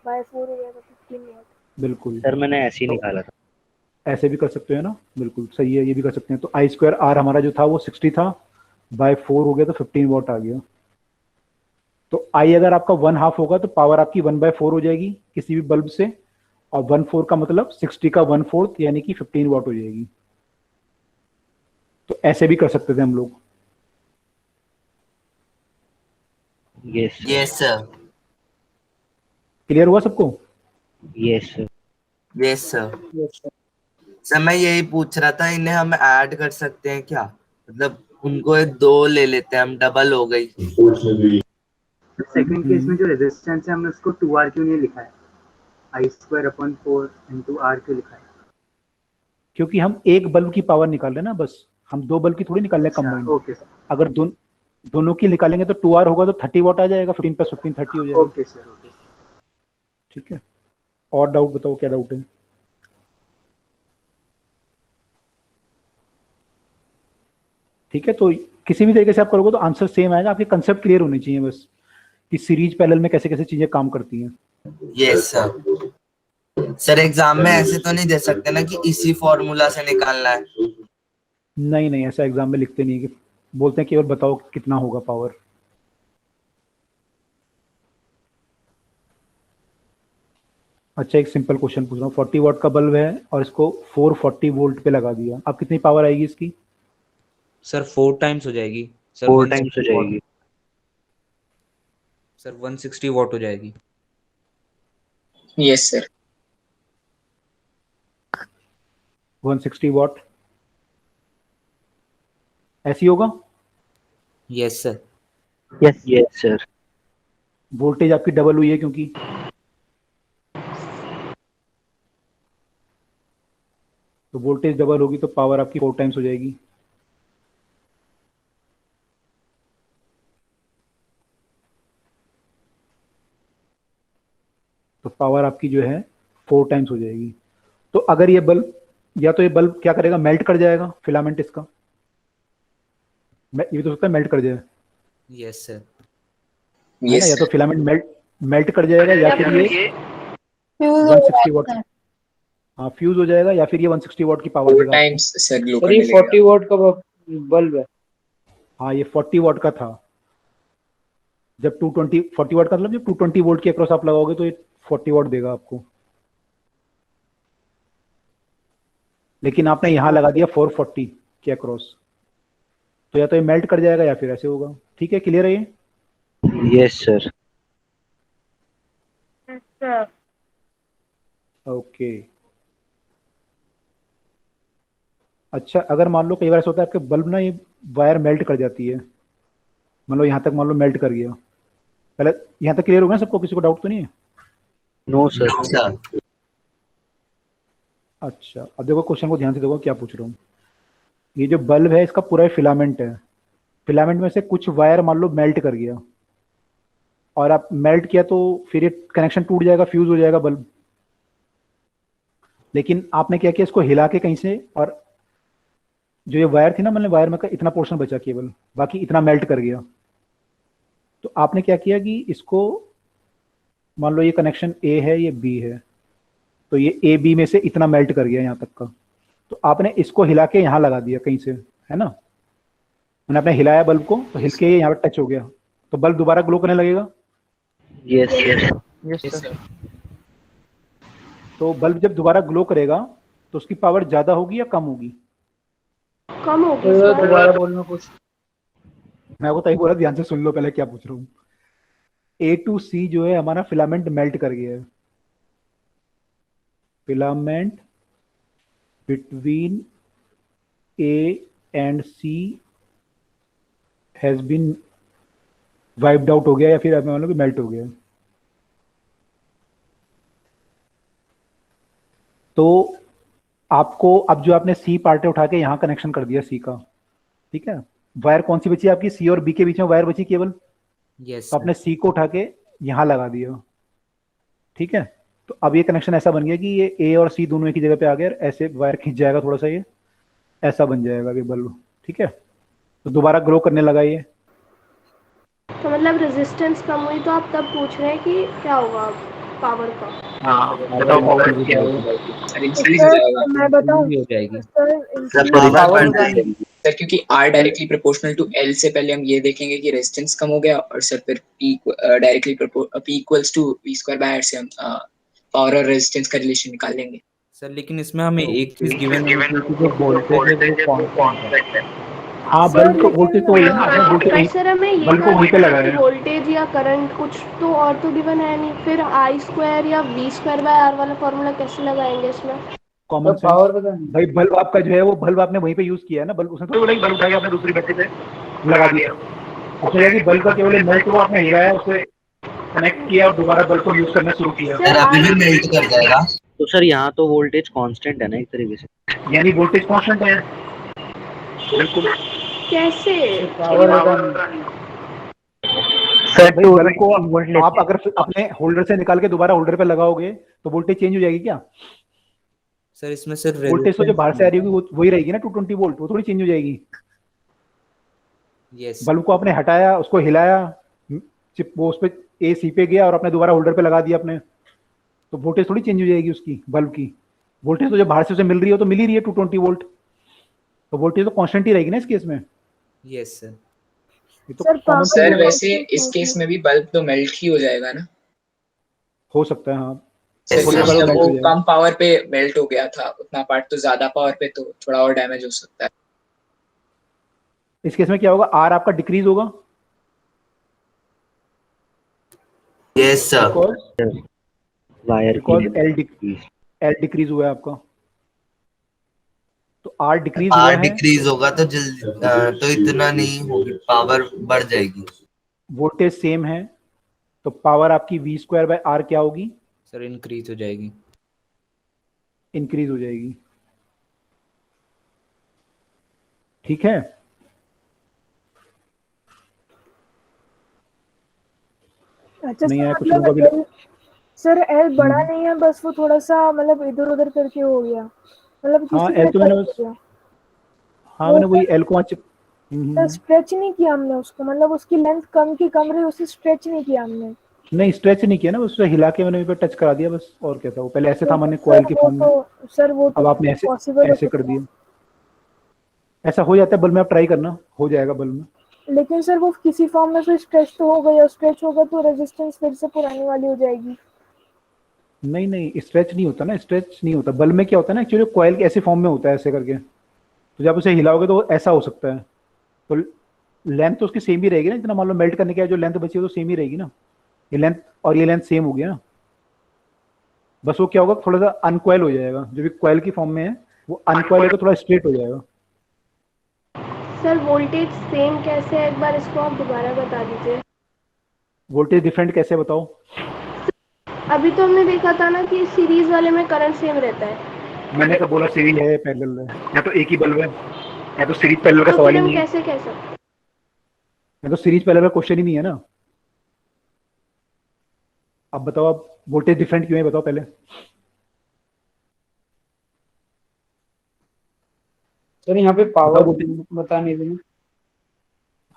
Speaker 3: बाय 4 हो जाएगा, 15 वॉट।
Speaker 1: बिल्कुल
Speaker 6: सर मैंने ऐसे ही निकाला था।
Speaker 1: ऐसे भी कर सकते हैं ना, बिल्कुल सही है, ये भी कर सकते हैं। तो I²R हमारा जो था वो 60 था, बाय 4 हो गया तो 15 वॉट आ गया। तो I अगर आपका 1/2 होगा तो पावर आपकी 1/4 हो जाएगी किसी भी बल्ब से, और 1/4 का मतलब 60 का 1/4 यानी कि 15 वॉट हो जाएगी। तो ऐसे भी कर सकते थे हम लोग।
Speaker 6: Yes
Speaker 2: yes sir.
Speaker 1: क्लियर हुआ सबको?
Speaker 6: Yes sir.
Speaker 2: Yes sir. Sir मैं यही पूछ रहा था, इन्हें हम ऐड कर सकते हैं क्या? मतलब उनको 2 ले लेते हैं हम, डबल हो गई।
Speaker 11: सेकंड केस में जो रेजिस्टेंस है हमने उसको 2R क्यों नहीं लिखा है? I²/4 into R क्यों लिखा है?
Speaker 1: क्योंकि हम एक बल्ब की पावर निकाल रहे हैं ना, बस हम 2 बल्ब की थोड़ी निकाल रहे हैं कंबाइंड।
Speaker 11: Okay sir.
Speaker 1: अगर दोनों की निकालेंगे तो 2R होगा तो 30 वॉट आ जाएगा, 15 + 15 30 हो जाएगा।
Speaker 11: Okay sir. ओके
Speaker 1: ठीक है, और डाउट बताओ, क्या डाउट है? ठीक है, तो किसी भी तरीके से आप करोगे तो आंसर सेम आएगा। आपके कंसेप्ट क्लियर होने चाहिए बस, कि सीरीज पैरेलल में कैसे कैसे चीजें काम करती हैं।
Speaker 2: Yes sir. सर एग्जाम में ऐसे तो नहीं दे सकते ना कि इसी फॉर्मूला से निकालना है?
Speaker 1: नहीं नहीं, ऐसा एग्जाम में लिखते नहीं है, कि बोलते हैं केवल बताओ कितना होगा पावर। अच्छा एक सिंपल क्वेश्चन पूछ रहा हूँ। 40 वॉट का बल्ब है और इसको 440 वोल्ट पे लगा दिया, अब कितनी पावर आएगी इसकी?
Speaker 7: सर 4 टाइम्स हो जाएगी। सर
Speaker 6: 4 टाइम्स हो जाएगी।
Speaker 7: सर 160 वॉट हो जाएगी।
Speaker 5: Yes sir.
Speaker 1: 160 वॉट ऐसी होगा?
Speaker 7: Yes sir.
Speaker 6: Yes sir.
Speaker 1: Voltage आपकी डबल हुई है क्योंकि तो वोल्टेज डबल होगी तो पावर आपकी 4 टाइम्स हो जाएगी। तो पावर आपकी जो है 4 टाइम्स हो जाएगी। तो अगर ये बल्ब, या तो ये बल्ब क्या करेगा, मेल्ट कर जाएगा फिलामेंट इसका, ये भी तो हो सकता है मेल्ट कर जाए,
Speaker 7: यस सर।
Speaker 1: है ना, या तो फिलामेंट मेल्ट कर जाएगा या फिर ये
Speaker 9: फ्यूज
Speaker 1: 160 वॉट, हाँ फ्यूज हो जाएगा, या फिर ये 160 वॉट की पावर देगा आपको।
Speaker 5: टाइम्स सर ग्लो
Speaker 8: सर
Speaker 5: करने
Speaker 8: ये
Speaker 5: लगेगा।
Speaker 8: 40 वॉट का बल्ब है।
Speaker 1: हाँ ये 40 वॉट का था। जब 220 40 वॉट का मतलब जब 220 वोल्ट के अक्रॉस आप लगाओगे तो ये 40 वॉट देगा आपको, लेकिन आपने यहाँ लगा दिया 440 के अक्रॉस, तो या तो ये मेल्ट कर जाएगा या फिर ऐसे होगा। ठीक है, क्लियर है ये?
Speaker 6: Yes sir.
Speaker 1: ओके। अच्छा, अगर मान लो कई बार ऐसा होता है आपके बल्ब ना ये वायर मेल्ट कर जाती है, मान लो यहाँ तक मान लो मेल्ट कर गया, पहले यहाँ तक क्लियर होगा ना सबको, किसी को डाउट तो नहीं है?
Speaker 6: No sir.
Speaker 1: अच्छा, अब देखो क्वेश्चन को ध्यान से देखो क्या पूछ रहा हूँ। ये जो बल्ब है इसका पूरा फिलामेंट है, फिलामेंट में से कुछ वायर मान लो मेल्ट कर गया, और आप मेल्ट किया तो फिर ये कनेक्शन टूट जाएगा, फ्यूज हो जाएगा बल्ब। लेकिन आपने क्या किया, इसको हिला के कहीं से, और जो ये वायर थी ना, मतलब वायर में का इतना पोर्शन बचा केवल, बाकी इतना मेल्ट कर गया। तो आपने क्या किया कि इसको, मान लो ये कनेक्शन ए है, ये बी है, तो ये ए बी में से इतना मेल्ट कर गया यहाँ तक का, तो आपने इसको हिला के यहाँ लगा दिया कहीं से, है ना, मैंने आपने हिलाया बल्ब को, तो हिल के ये यहाँ पे टच हो गया, तो बल्ब दोबारा ग्लो करने लगेगा।
Speaker 6: Yes sir.
Speaker 10: Yes sir.
Speaker 1: तो बल्ब जब दोबारा ग्लो करेगा तो उसकी पावर ज्यादा होगी या कम होगी?
Speaker 4: कम होगी इस
Speaker 8: सर
Speaker 4: बार।
Speaker 8: दोबारा बोलना कुछ।
Speaker 1: मैं आपको तभी बोला, ध्यान से सुन लो पहले क्या पूछ रहा हूँ। ए टू सी जो है हमारा फिलामेंट मेल्ट कर गया है, filament between A and C has been wiped out हो गया, या फिर मान लो कि मेल्ट हो गया। तो आपको अब जो आपने सी पार्ट उठा के यहाँ कनेक्शन कर दिया सी का, ठीक है, वायर कौन सी बची आपकी, सी और बी के बीच में वायर बची केवल,
Speaker 7: यस
Speaker 1: तो आपने सी को उठा के यहाँ लगा दिया, ठीक है। तो अब ये कनेक्शन ऐसा बन गया कि ये ए और सी दोनों एक ही जगह पे आ गए, ऐसे वायर खींच जाएगा थोड़ा सा, ये ऐसा बन जाएगा ये बल्ब, ठीक है। तो दोबारा ग्रो करने लगा ये।
Speaker 4: तो मतलब रेजिस्टेंस कम हुई, तो आप तब पूछ रहे हैं कि क्या होगा पावर का?
Speaker 3: मैं बताऊं
Speaker 7: हो जाएगी
Speaker 5: सर, क्योंकि R directly proportional to L से पहले हम ये देखेंगे कि रेजिस्टेंस कम हो गया, और सर फिर P directly P equals to V square by R से हम पावर और रेजिस्टेंस का रिलेशन निकाल लेंगे।
Speaker 7: सर। लेकिन इसमें हमें एक चीज गिवन है कि जो वोल्टेज है वो कांस्टेंट है।
Speaker 1: हाँ, बल्ब का वोल्टेज तो वही है ना, आपने वोल्टेज
Speaker 4: पर सर हमें ये
Speaker 1: बल्ब को वहीं पे लगाया है।
Speaker 4: वोल्टेज या करंट कुछ तो और तो गिवन है नहीं, फिर आई स्क्वायर या वी स्क्वायर बाय आर वाला फॉर्मूला कैसे लगाएंगे इसमें?
Speaker 1: कॉमन सेंस
Speaker 8: पावर पता नहीं।
Speaker 1: भाई, बल्ब आपका जो है वो बल्ब आपने वहीं पे यूज किया है ना, बल्ब उसने थोड़ी बोला कि बल्ब उठा के आपने दूसरी बैटरी पे लगा दिया। उसने कि बल्ब का केवल मेल्ट हुआ, आपने हिलाया, उसे कनेक्ट किया और दोबारा बल्ब को यूज करना शुरू किया,
Speaker 2: सर अभी भी मेल्ट कर जाएगा।
Speaker 6: तो सर यहाँ तो वोल्टेज कांस्टेंट है ना एक तरीके से।
Speaker 1: यानी वोल्टेज कांस्टेंट है। बिल्कुल।
Speaker 4: कैसे?
Speaker 8: पावर पता नहीं।
Speaker 1: सर भाई, बल्ब को आप अगर अपने होल्डर से निकाल के दोबारा होल्डर पे लगाओगे तो वोल्टेज चेंज हो जाएगी क्या?
Speaker 7: सर इसमें सिर्फ
Speaker 1: वोल्टेज तो जो बाहर से आ रही होगी वो वही रहेगी ना, 220 वोल्ट, वो थोड़ी चेंज हो जाएगी।
Speaker 7: यस
Speaker 1: बल्ब को आपने हटाया, उसको हिलाया, चिप वो उस पे ए सी पे गया और आपने दोबारा होल्डर पे लगा दिया अपने, तो वोल्टेज थोड़ी चेंज हो जाएगी उसकी, बल्ब की वोल्टेज तो जो बाहर से उसे मिल रही है तो मिल ही रही है 220 वोल्ट, तो वोल्टेज तो कांस्टेंट ही रहेगी ना इस केस में।
Speaker 7: Yes sir.
Speaker 1: ये तो
Speaker 3: सर,
Speaker 1: common
Speaker 5: सर
Speaker 1: sense है।
Speaker 5: वैसे इस केस में भी बल्ब तो मेल्ट ही हो जाएगा ना।
Speaker 1: हो सकता है, हाँ।
Speaker 5: सर
Speaker 1: थोड़ी
Speaker 5: क्योंकि
Speaker 1: देर बाद
Speaker 5: जब
Speaker 1: melt
Speaker 5: वो
Speaker 1: हो जाएगा।
Speaker 5: कम पावर पे मेल्ट हो गया था उतना पार्ट तो ज्यादा पावर पे तो थोड़ा और डैमेज हो सकता है।
Speaker 1: इस केस में क्या होगा, आर आपका डिक्रीज होगा,
Speaker 2: यस सर।
Speaker 6: वायर
Speaker 1: बिकॉज
Speaker 6: की
Speaker 1: एल डिक्रीज हुआ है आपका, तो आर डिक्रीज हुआ
Speaker 2: आर
Speaker 1: है,
Speaker 2: डिक्रीज होगा तो जल्दी तो इतना नहीं होगी, पावर बढ़ जाएगी।
Speaker 1: वोल्टेज सेम है, तो पावर आपकी वी स्क्वायर बाय आर क्या होगी,
Speaker 7: सर इंक्रीज हो जाएगी।
Speaker 1: इंक्रीज हो जाएगी। ठीक है।
Speaker 3: अच्छा
Speaker 1: नहीं
Speaker 3: सर,
Speaker 1: आया कुछ लोगों का भी।
Speaker 3: मतलब सर एल बड़ा नहीं है, बस वो थोड़ा सा मतलब इधर उधर करके हो गया, मतलब
Speaker 1: हाँ
Speaker 3: किसी
Speaker 1: एल
Speaker 3: तरह
Speaker 1: तो
Speaker 3: कट
Speaker 1: मैंने
Speaker 3: हो गया।
Speaker 1: हाँ
Speaker 3: वो
Speaker 1: मैंने वही एल को वहाँ
Speaker 3: सर स्ट्रेच नहीं किया हमने उसको, मतलब उसकी लेंथ कम की कम रही, उसे स्ट्रेच नहीं किया हमने।
Speaker 1: नहीं स्ट्रेच नहीं किया ना, उससे हिला के मैंने वहीं पे टच करा दिया बस, और क्या था। वो पहले ऐसे था मैंने
Speaker 3: सर
Speaker 1: कॉइल के
Speaker 3: वो
Speaker 1: फॉर्म में,
Speaker 3: तो सर वो तो
Speaker 1: अब आपने ऐसे
Speaker 3: पॉसिबल हो
Speaker 1: ऐसे कर
Speaker 3: सकता है,
Speaker 1: दिया। ऐसा हो जाता है बल्ब में, आप ट्राई करना, हो जाएगा बल्ब में।
Speaker 3: लेकिन सर वो किसी फॉर्म में फिर स्ट्रेच तो हो गई, और स्ट्रेच होगा तो रेजिस्टेंस फिर से पुरानी वाली हो जाएगी।
Speaker 1: नहीं नहीं स्ट्रेच नहीं होता ना, स्ट्रेच नहीं होता बल्ब में। क्या होता है ना एक्चुअली, कॉइल के ऐसे फॉर्म में होता है ऐसे करके, तो जब उसे हिलाओगे तो ऐसा हो सकता है। तो लेंथ तो उसकी सेम ही रहेगी ना, जितना मान लो मेल्ट करने के बाद जो लेंथ बची है तो सेम ही रहेगी ना। ये लेंथ और ये लेंथ सेम हो गया ना, बस वो क्या होगा थोड़ा सा अनकॉइल हो जाएगा, जो भी कॉइल की फॉर्म में है वो अनकॉइल होकर थोड़ा स्ट्रेट हो जाएगा।
Speaker 4: सर वोल्टेज सेम कैसे है, एक बार इसको आप दोबारा बता दीजिए।
Speaker 1: वोल्टेज डिफरेंट कैसे बताओ?
Speaker 4: अभी तो हमने देखा था ना कि सीरीज वाले में करंट सेम रहता है,
Speaker 1: मैंने तो बोला सीरीज है पैरेलल है, या तो एक ही बल्ब है, या तो सीरीज पैरेलल का
Speaker 4: तो
Speaker 1: सवाल
Speaker 4: फिर
Speaker 1: ही
Speaker 4: हम
Speaker 1: नहीं है।
Speaker 4: कैसे कह सकते।
Speaker 1: या तो सीरीज पैरेलल का क्वेश्चन ही नहीं है ना। अब बताओ, आप वोल्टेज डिफरेंट क्यों है बताओ पहले।
Speaker 8: सर यहाँ पे
Speaker 1: बताओ
Speaker 8: पावर
Speaker 1: voltage।
Speaker 8: बता नहीं देना।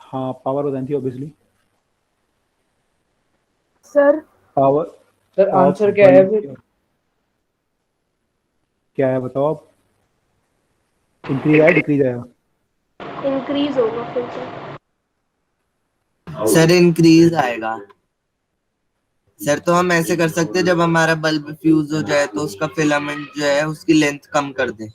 Speaker 1: हाँ पावर बतानी थी obviously.
Speaker 3: Sir
Speaker 1: power
Speaker 8: sir
Speaker 1: of
Speaker 8: answer क्या है फिर?
Speaker 1: बल्ब क्या है बताओ आप। इंक्रीज आया डिक्रीज आया?
Speaker 4: इंक्रीज होगा फिर से।
Speaker 2: सर इंक्रीज आएगा। सर तो हम ऐसे कर सकते हैं, जब हमारा बल्ब फ्यूज हो जाए तो उसका फिलामेंट जो है उसकी लेंथ कम कर दे।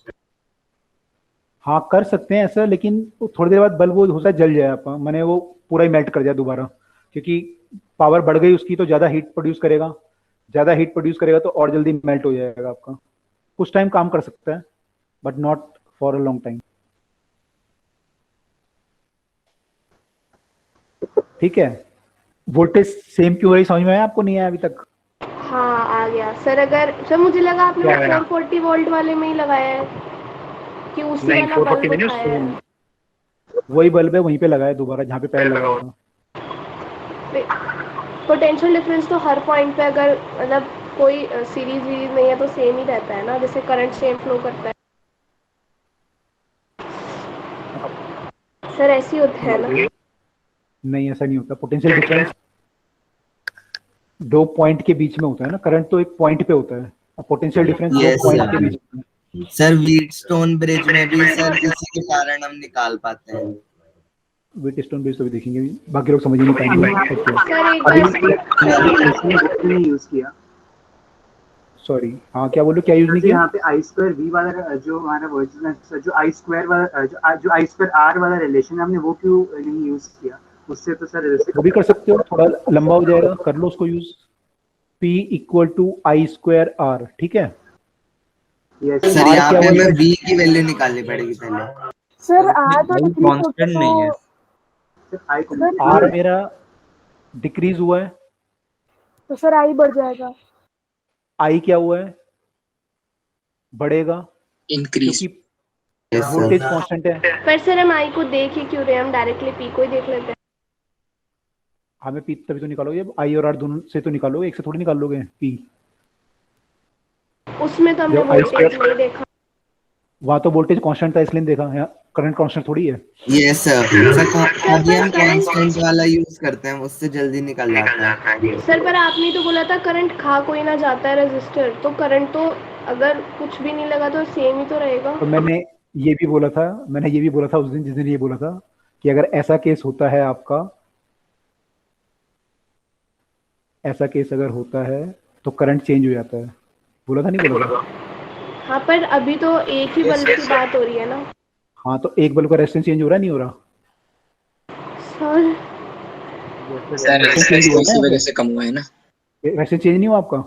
Speaker 1: हाँ कर सकते हैं ऐसा, लेकिन वो थोड़ी देर बाद बल्ब वो होता है जल जाए आपका, मैंने वो पूरा ही मेल्ट कर दिया दोबारा, क्योंकि पावर बढ़ गई उसकी तो ज़्यादा हीट प्रोड्यूस करेगा, ज़्यादा हीट प्रोड्यूस करेगा तो और जल्दी मेल्ट हो जाएगा आपका। कुछ टाइम काम कर सकता है but not for a long time. ठीक है। वोल्टेज सेम क्यों रही समझ में आया आपको? नहीं आया अभी तक?
Speaker 4: हाँ आ गया सर। अगर सर मुझे लगा आपने
Speaker 1: क्या है?
Speaker 4: 440 वोल्ट वाले में ही लगाया है, कि उसी
Speaker 1: नहीं
Speaker 4: वाला
Speaker 1: 440
Speaker 4: बल्ब
Speaker 1: में नहीं,
Speaker 4: उठाया है।
Speaker 1: वही बल्ब है वहीं पे लगाया दोबारा जहाँ पे पहले लगा हुआ था।
Speaker 4: पोटेंशियल डिफरेंस तो हर पॉइंट पे अगर मतलब कोई सीरीज वीरीज नहीं है तो सेम ही रहता है ना, जैसे करंट सेम फ्लो करता है। सर ऐसे ही होता है ना।
Speaker 1: नहीं ऐसा नहीं होता, पोटेंशियल डिफरेंस दो पॉइंट के बीच में होता है ना, करंट तो एक पॉइंट पे होता है, पोटेंशियल डिफरेंस दो
Speaker 2: यस
Speaker 1: पॉइंट के
Speaker 2: सर।
Speaker 1: बीच में।
Speaker 2: सर व्हीटस्टोन ब्रिज में भी सर इसी के कारण हम निकाल पाते हैं।
Speaker 1: वेट स्टोन बेस तो भी देखेंगे, बाकी लोग समझ ही नहीं पाएंगे।
Speaker 4: सर एक
Speaker 11: अभी
Speaker 4: बार
Speaker 11: इसने वो नहीं यूज किया।
Speaker 1: सॉरी हाँ क्या बोलो, क्या यूज नहीं
Speaker 11: जैसे
Speaker 1: किया?
Speaker 11: यहाँ पे आई स्क्वायर वी वाला जो हमारा वर्जन है, जो आई स्क्वायर वाला जो आई स्क्वायर आर वाला रिलेशन है, हमने वो क्यों नहीं यूज किया? उससे तो सर
Speaker 1: वो भी कर सकते हो, थोड़ा लंबा हो जाएगा, कर लो उसको use. P equal to I square R, ठीक है।
Speaker 2: सर
Speaker 1: आर
Speaker 2: यहाँ
Speaker 1: क्या
Speaker 2: पे
Speaker 1: हुआ
Speaker 2: हमें
Speaker 1: ये?
Speaker 2: v की वैल्यू निकालनी पड़ेगी पहले।
Speaker 3: सर आ तो डिक्रीज हो गया
Speaker 7: कांस्टेंट नहीं है।
Speaker 3: तो
Speaker 1: आर मेरा डिक्रीज हुआ है,
Speaker 3: तो सर आई बढ़ जाएगा।
Speaker 1: आई क्या हुआ है? बढ़ेगा
Speaker 5: इंक्रीज।
Speaker 1: क्योंकि वोल्टेज कांस्टेंट है।
Speaker 4: पर सर हम आई को देख ही क्यों रहे हैं, हम डायरेक्टली पी को ही देख लेते हैं।
Speaker 1: हमें पी तभी तो निकालोगे, आई और आर दोनों से तो निकालोगे, एक से थोड़ी निकाल लोगे पी।
Speaker 4: उसमें तो हमने
Speaker 1: जब आई
Speaker 4: वोल्टेज
Speaker 1: स्क्वायर
Speaker 4: नहीं देखा।
Speaker 1: वहां तो वोल्टेज कांस्टेंट था इसलिए देखा, यहाँ करंट कांस्टेंट थोड़ी है।
Speaker 2: Yes sir. अभी हम
Speaker 4: करंट
Speaker 2: कांस्टेंट वाला यूज करते हैं, उससे जल्दी निकल जाता है।
Speaker 4: सर पर आपने तो बोला था करंट खा कोई ना जाता है रजिस्टर, तो करंट तो अगर कुछ भी नहीं लगा तो सेम ही तो रहेगा।
Speaker 1: तो मैंने ये भी बोला था, मैंने ये भी बोला था उस दिन, जिस दिन ये बोला था कि अगर ऐसा केस होता है आपका, ऐसा केस अगर होता है तो करंट चेंज हो जाता है। बोला था नहीं बोला था?
Speaker 4: हाँ पर अभी तो एक ही बल्ब की बात हो रही है ना।
Speaker 1: हाँ तो एक बल्ब का रेजिस्टेंस चेंज हो रहा है नहीं हो रहा?
Speaker 4: सर
Speaker 5: सर
Speaker 1: रेजिस्टेंस चेंज हुआ
Speaker 5: इसी
Speaker 1: ना,
Speaker 5: वजह से कम हुआ है ना।
Speaker 1: रेजिस्टेंस चेंज नहीं हुआ आपका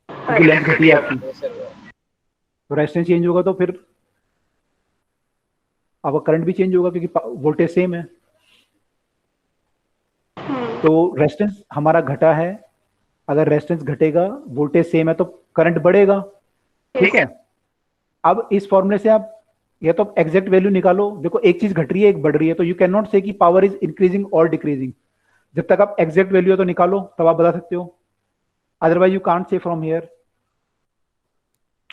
Speaker 1: क्योंकि लेंथ घटी है आपकी, तो रेजिस्टेंस चेंज होगा तो फिर आपका करंट भी चेंज होगा क्योंकि वोल्टेज सेम है। तो रेजिस्टेंस हमारा घटा है, अगर रेजिस्टेंस घटेगा वोल्टेज सेम है तो करंट बढ़ेगा, ठीक है। अब इस फॉर्मूले से आप या तो एग्जैक्ट वैल्यू निकालो। देखो एक चीज घट रही है एक बढ़ रही है, तो यू कैन नॉट से कि पावर इज इंक्रीजिंग और डिक्रीजिंग। जब तक आप एग्जैक्ट वैल्यू है तो निकालो, तब आप बता सकते हो, otherwise you can't say from here.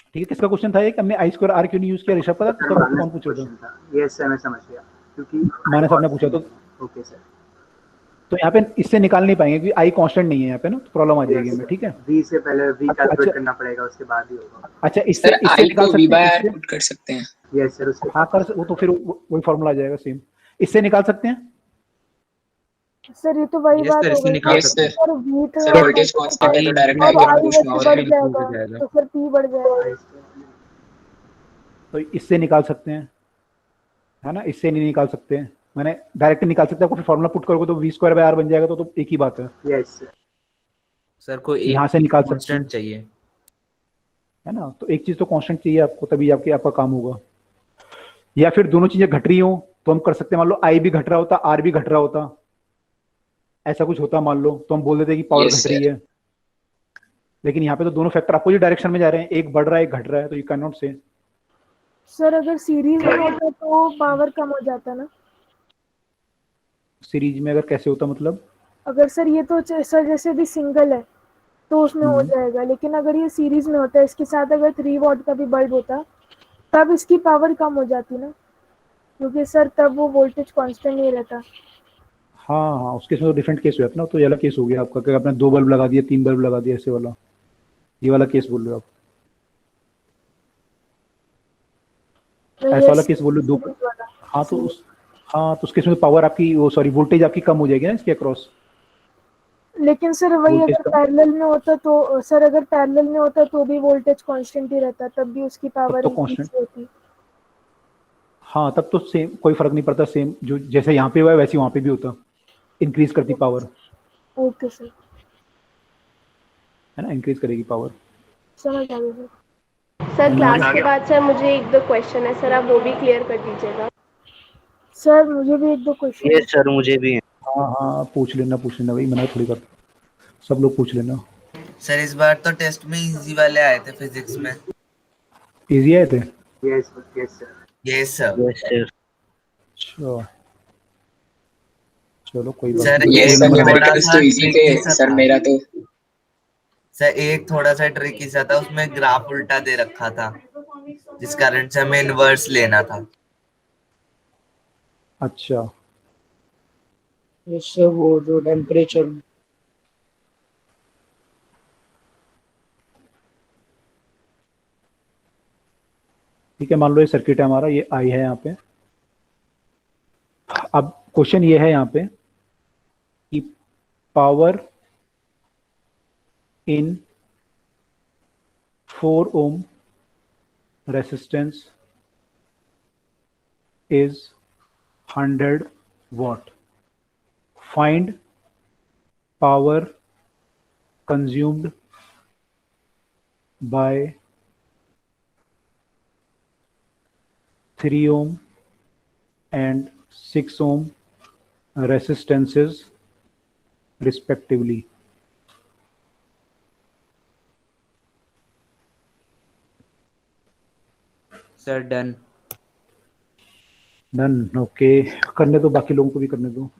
Speaker 1: ठीक है, किसका क्वेश्चन था ये कि हमने आई स्क्वायर आर क्यों नहीं यूज किया? ऋषभ पता
Speaker 11: सर,
Speaker 1: कौन
Speaker 11: मानस
Speaker 1: कौन पूछा था?
Speaker 11: क्वेश्चन था। यस सर, मैं समझ गया, क्योंकि
Speaker 1: मानस आपने पूछा तो
Speaker 11: ओके सर।
Speaker 1: तो यहाँ पे इससे निकाल नहीं पाएंगे क्योंकि आई कांस्टेंट नहीं है यहाँ पे ना, तो प्रॉब्लम आ जाएगी
Speaker 11: यस
Speaker 1: हमें। ठीक है,
Speaker 11: वी से पहले वी
Speaker 1: अच्छा
Speaker 11: कैलकुलेट
Speaker 1: अच्छा
Speaker 11: करना पड़ेगा, उसके बाद ही होगा।
Speaker 1: अच्छा, इससे
Speaker 5: सर
Speaker 1: इससे
Speaker 5: आई
Speaker 1: निकाल
Speaker 5: को वी
Speaker 1: सकते हैं,
Speaker 5: बाय आर
Speaker 1: इससे।
Speaker 5: पुट कर सकते हैं।
Speaker 11: यस सर, उसके
Speaker 1: हाँ
Speaker 11: बाद
Speaker 1: कर, वो तो फिर वही फॉर्मूला आ जाएगा सेम। इससे निकाल सकते हैं।
Speaker 3: सर ये तो वही
Speaker 7: यस
Speaker 3: बात
Speaker 7: सर,
Speaker 3: हो
Speaker 7: इससे
Speaker 3: गई
Speaker 7: निकाल
Speaker 3: ना,
Speaker 5: यस
Speaker 7: सकते हैं।
Speaker 3: सर वी था
Speaker 5: सर, वोल्टेज कांस्टेंट है तो डायरेक्ट
Speaker 3: और
Speaker 5: आई
Speaker 3: आई
Speaker 5: वन
Speaker 3: वैसे
Speaker 7: और
Speaker 3: बढ़
Speaker 7: भी
Speaker 3: जाएगा,
Speaker 7: हो जाएगा।
Speaker 3: तो फिर पी बढ़ जाएगा।
Speaker 1: तो इससे निकाल सकते हैं, है ना, इससे नहीं निकाल सकते हैं। मैंने डायरेक्ट निकाल सकते हैं, आपको फिर फॉर्मूला पुट करोगे तो वी स्क्वायर बाय आर बन जाएगा, तो एक ही बात है।
Speaker 11: Yes sir.
Speaker 7: सर को एक
Speaker 1: यहाँ से निकाल सकते
Speaker 7: कांस्टेंट
Speaker 1: हैं,
Speaker 7: चाहिए।
Speaker 1: है ना, तो एक चीज तो कांस्टेंट चाहिए आपको, तभी आपका काम होगा। या फिर दोनों चीजें घट रही हो तो हम कर सकते हैं, मान लो आई भी घट रहा होता आर भी घट रहा होता, ऐसा कुछ होता मान लो, तो हम बोल देते कि पावर
Speaker 5: यस
Speaker 1: घट रही
Speaker 5: सर।
Speaker 1: है। लेकिन यहाँ पे तो दोनों फैक्टर अपोजिट डायरेक्शन में जा रहे हैं, एक बढ़ रहा है एक घट रहा है, तो यू कैन नॉट से।
Speaker 3: सर अगर सीरीज में होता तो पावर कम हो जाता ना।
Speaker 1: सीरीज में अगर कैसे होता मतलब?
Speaker 3: अगर सर ये तो सर जैसे भी सिंगल है तो उसमें हो जाएगा, लेकिन अगर ये सीरीज में होता है, इसके साथ अगर 3 वॉट का भी बल्ब होता तब इसकी पावर कम हो जाती ना, क्योंकि सर तब वो वोल्टेज कांस्टेंट नहीं रहता।
Speaker 1: हाँ हाँ, उसके इसमें तो डिफरेंट केस हुआ था ना, तो ये वाला केस हो गया आपका कि आपने 2 बल्ब लगा दिए 3 बल्ब लगा दिए, ऐसे वाला, ये वाला केस बोल रहे हो आप?
Speaker 3: तो
Speaker 1: ऐसा
Speaker 3: ये
Speaker 1: वाला केस बोल रहे हो? 2।
Speaker 3: सीरीज वाला।
Speaker 1: हाँ तो उस, हाँ तो उसके इसमें पावर आपकी वो सॉरी वोल्टेज आपकी कम हो जाएगी ना इसके अक्रॉस।
Speaker 3: लेकिन सर वही
Speaker 1: वोल्टेज
Speaker 3: अगर
Speaker 1: कम,
Speaker 3: पैरेलल में होता तो सर अगर पैरेलल में होता तो भी वोल्टेज कांस्टेंट ही रहता, तब भी उसकी
Speaker 1: तब
Speaker 3: पावर
Speaker 1: तो
Speaker 3: इंक्रीज
Speaker 1: कांस्टेंट,
Speaker 3: होती।
Speaker 1: हाँ तब तो सेम, कोई फर्क नहीं पड़ता, सेम जो जैसे यहाँ पे हुआ है वैसे वहाँ पे भी होता, इंक्रीज करती पावर,
Speaker 3: ओके सर,
Speaker 1: है ना, इंक्रीज करेगी पावर।
Speaker 3: समझ आ गया सर।
Speaker 4: सर क्लास के बाद सर मुझे एक दो क्वेश्चन है सर, आप वो भी क्लियर कर दीजिएगा।
Speaker 3: सर मुझे भी एक दो क्वेश्चन
Speaker 6: ये
Speaker 3: है।
Speaker 6: सर मुझे भी है।
Speaker 1: हाँ हाँ, पूछ लेना भाई, मना थोड़ी कर, सब लोग पूछ लेना।
Speaker 2: सर इस बार तो टेस्ट में इजी वाले आए थे फिजिक्स में।
Speaker 1: इजी आए थे?
Speaker 11: Yes yes sir.
Speaker 2: Yes sir.
Speaker 6: Yes sir.
Speaker 1: अच्छा चलो कोई बात
Speaker 2: सर
Speaker 1: नहीं,
Speaker 5: ये
Speaker 1: कोई
Speaker 5: सर
Speaker 1: नंबर
Speaker 2: थोड़ा
Speaker 5: न्यूमेरिकल्स
Speaker 2: सा
Speaker 5: तो इजी थे
Speaker 2: ट्रिकी सा
Speaker 5: सर,
Speaker 2: था
Speaker 5: मेरा तो।
Speaker 2: सर, एक थोड़ा सा ट्रिकी सा था, उसमें ग्राफ उल्टा दे रखा था, जिस कारण से हमें इनवर्स लेना था।
Speaker 1: अच्छा
Speaker 8: यस सर, वो जो टेम्परेचर।
Speaker 1: ठीक है, मान लो ये सर्किट है हमारा, ये आई है यहाँ पे। अब क्वेश्चन ये है यहाँ पे कि power in 4 ohm resistance is 100 watt. Find power consumed by 3 ohm and 6 ohm resistances respectively.
Speaker 7: Sir done.
Speaker 1: Done, okay, करने दो, बाकी लोगों को भी करने दो।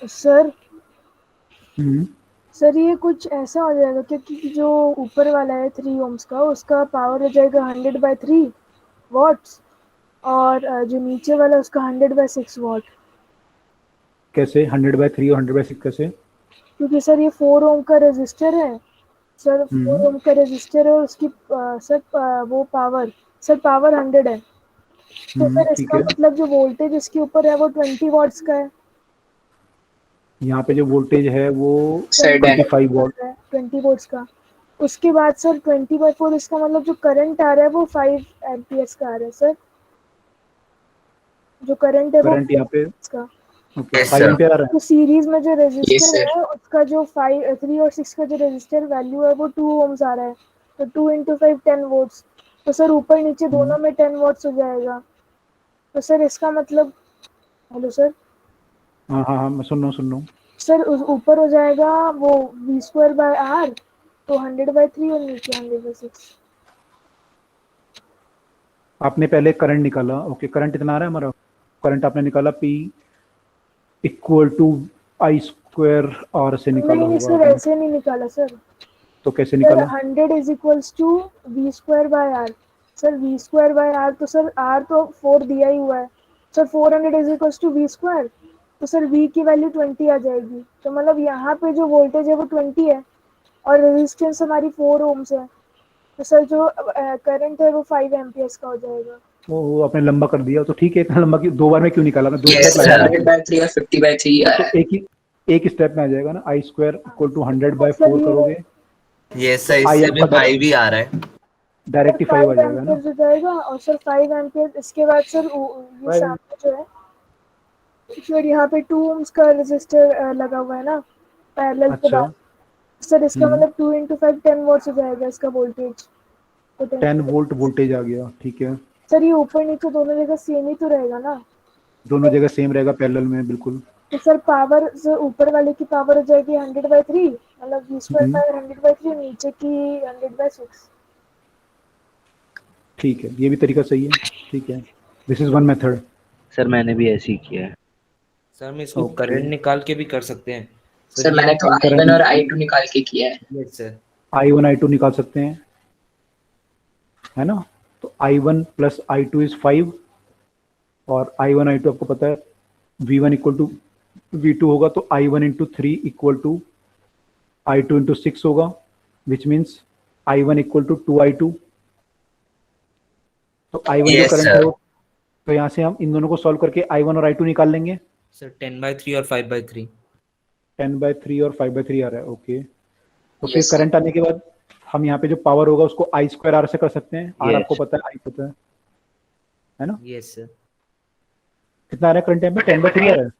Speaker 3: सर सर ये कुछ ऐसा हो जाएगा क्योंकि जो ऊपर वाला है 3 ohms का, उसका पावर हो जाएगा 100/3 वॉट्स, और जो नीचे वाला उसका 100/6 वॉट।
Speaker 1: कैसे 100/3 और 100/6 कैसे?
Speaker 3: क्योंकि सर ये 4 ohm का रेजिस्टर है सर 4 ओम का रेजिस्टर है और उसकी वो पावर, सर पावर 100 है, तो सर
Speaker 1: ठीक
Speaker 3: इसका
Speaker 1: है।
Speaker 3: मतलब जो वोल्टेज इसके ऊपर है वो 20 वॉट्स का है।
Speaker 1: यहाँ पे जो वोल्टेज है वो
Speaker 5: सर
Speaker 1: 25 वॉट।
Speaker 3: 20 वोल्ट्स का। उसके बाद सर 20/4 इसका मतलब जो करंट आ रहा है वो 5 एम्पियर्स का आ रहा है सर। जो करंट है वो
Speaker 1: करंट यहाँ पे
Speaker 3: इसका,
Speaker 1: ओके
Speaker 2: Yes,
Speaker 1: 5
Speaker 2: sir.
Speaker 1: एम्पियर आ रहा
Speaker 3: तो सीरीज में जो
Speaker 5: यस
Speaker 3: रेजिस्टर
Speaker 5: सर
Speaker 3: है उसका जो 5 3 और 6 का जो रेजिस्टर वैल्यू है वो 2 ओम्स आ रहा है, तो 2 into 5 10 वोल्ट्स, तो सर ऊपर नीचे दोनों में 10 वॉट्स हो जाएगा। तो सर इसका मतलब, हेलो सर,
Speaker 1: है। हाँ हाँ मैं सुन रहा हूँ।
Speaker 3: सर ऊपर हो जाएगा वो v²/r, तो 100/3 और नीचे 100/6।
Speaker 1: आपने पहले करंट निकाला, ओके करंट इतना आ रहा है हमारा। करंट आपने निकाला P इक्वल टू I²R से निकाला
Speaker 3: नहीं नहीं
Speaker 1: होगा
Speaker 3: सर,
Speaker 1: आपने,
Speaker 3: ऐसे नहीं निकाला सर।
Speaker 1: तो कैसे
Speaker 3: सर
Speaker 1: निकाला?
Speaker 3: 100 is equals to v²/r। Sir v²/r, तो सर r तो 4 दिया ही हुआ है, sir 400 is equals to v², तो सर v की वैल्यू 20 आ जाएगी, तो मतलब यहाँ पे जो वोल्टेज है वो 20 है और रेजिस्टेंस हमारी 4 ओम्स है, तो सर जो करंट है वो 5 एम्पियर्स का हो जाएगा।
Speaker 1: वो आपने लंबा कर दिया, तो ठीक है इतना लंबा दो बार में क्यों निकाला? मैं दो
Speaker 2: Yes,
Speaker 1: स्टेप
Speaker 2: sir.
Speaker 1: लगाया।
Speaker 5: 100/3 और 50/3
Speaker 1: तो
Speaker 5: आया।
Speaker 1: एक स्टेप में आ जाएगा ना, I² इक्वल टू 100/4
Speaker 3: मतलब ये
Speaker 1: करोगे
Speaker 2: Yes, sir.
Speaker 1: तो आई
Speaker 2: इससे भी
Speaker 1: आपका
Speaker 2: 5 ही आ रहा है।
Speaker 1: डायरेक्ट ही 5 आ
Speaker 3: 5
Speaker 1: जाएगा ना।
Speaker 3: एम्पियर्स हो जाएगा, और सर 5 एम्पियर इसके बाद सर ये सामने जो है, सर यहाँ पे 2 ओम्स का रेजिस्टर लगा हुआ है ना पैरेलल के
Speaker 1: अच्छा
Speaker 3: बाद, सर इसका मतलब 2 into 5 10 वॉट्स हो जाएगा इसका वोल्टेज
Speaker 1: 10
Speaker 3: पोटेंशियल।
Speaker 1: वोल्ट वोल्टेज आ गया, ठीक है।
Speaker 3: सर ये ऊपर नीचे दोनों जगह सेम ही तो रहेगा ना,
Speaker 1: दोनों जगह सेम रहेगा पैरेलल में, बिल्कुल।
Speaker 3: तो सर पावर सर ऊपर वाले की पावर हो जाएगी 100/3, मतलब v²/r 100/3, नीचे की 100/6।
Speaker 1: ठीक है, ये भी तरीका सही है, ठीक है। This is one method.
Speaker 6: Sir मैंने भी ऐसे ही किया है।
Speaker 7: सर हम इसको
Speaker 1: ओके।
Speaker 7: करंट निकाल के भी कर सकते हैं
Speaker 5: सर
Speaker 7: ये
Speaker 5: मैंने तो
Speaker 7: हम
Speaker 5: I1 और I2 निकाल के किया है।
Speaker 7: Yes sir.
Speaker 1: I1 I2 निकाल सकते हैं, है ना। तो I1 प्लस I2 इज 5, और I1 I2 आपको पता है V1 इक्वल टू V2 होगा, तो I1 into 3 equal to I2 into 6 होगा, which means I1 equal to 2I2। तो I1 जो
Speaker 2: Yes,
Speaker 1: करंट
Speaker 2: sir.
Speaker 1: है तो यहाँ से हम इन दोनों को सॉल्व करके I1 और I2 निकाल लेंगे।
Speaker 7: सर 10/3 और 5/3।
Speaker 1: 10/3 और 5/3 आ रहा है, ओके। तो फिर
Speaker 5: Yes, sir.
Speaker 1: करंट आने के बाद हम यहाँ पे जो पावर होगा उसको I²R से कर सकते हैं। R
Speaker 6: Yes.
Speaker 1: आपको पता है, I पता है ना।
Speaker 7: Yes sir.
Speaker 1: कितना आ रहा है करंट टाइम में? 10/3 आ रहा है।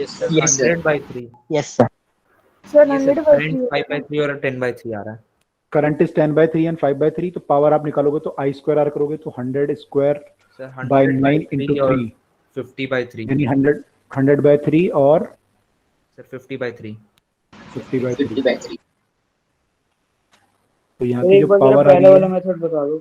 Speaker 7: Yes sir.
Speaker 5: Yes, sir.
Speaker 7: 100/3।
Speaker 6: Yes sir.
Speaker 3: Sir
Speaker 7: ये सर
Speaker 3: 100/3
Speaker 7: करंट 5/3 और 10/3 आ रहा है।
Speaker 1: करंट इज 10/3 एंड 5/3, तो पावर आप निकालोगे तो I²R करोगे तो 100²
Speaker 7: सर
Speaker 1: बाय 9 इंटू
Speaker 7: 100/3 और
Speaker 1: 3,
Speaker 7: 50/3।
Speaker 1: यानी 100/3 और
Speaker 7: सर 50/3।
Speaker 1: 50/3।
Speaker 5: 50/3।
Speaker 1: तो यहाँ
Speaker 8: तो
Speaker 1: की
Speaker 8: एक
Speaker 1: जो
Speaker 8: बार जरा
Speaker 1: पावर आ
Speaker 8: पहले
Speaker 1: रही
Speaker 8: वाला
Speaker 1: है,
Speaker 8: मेथड बता दो।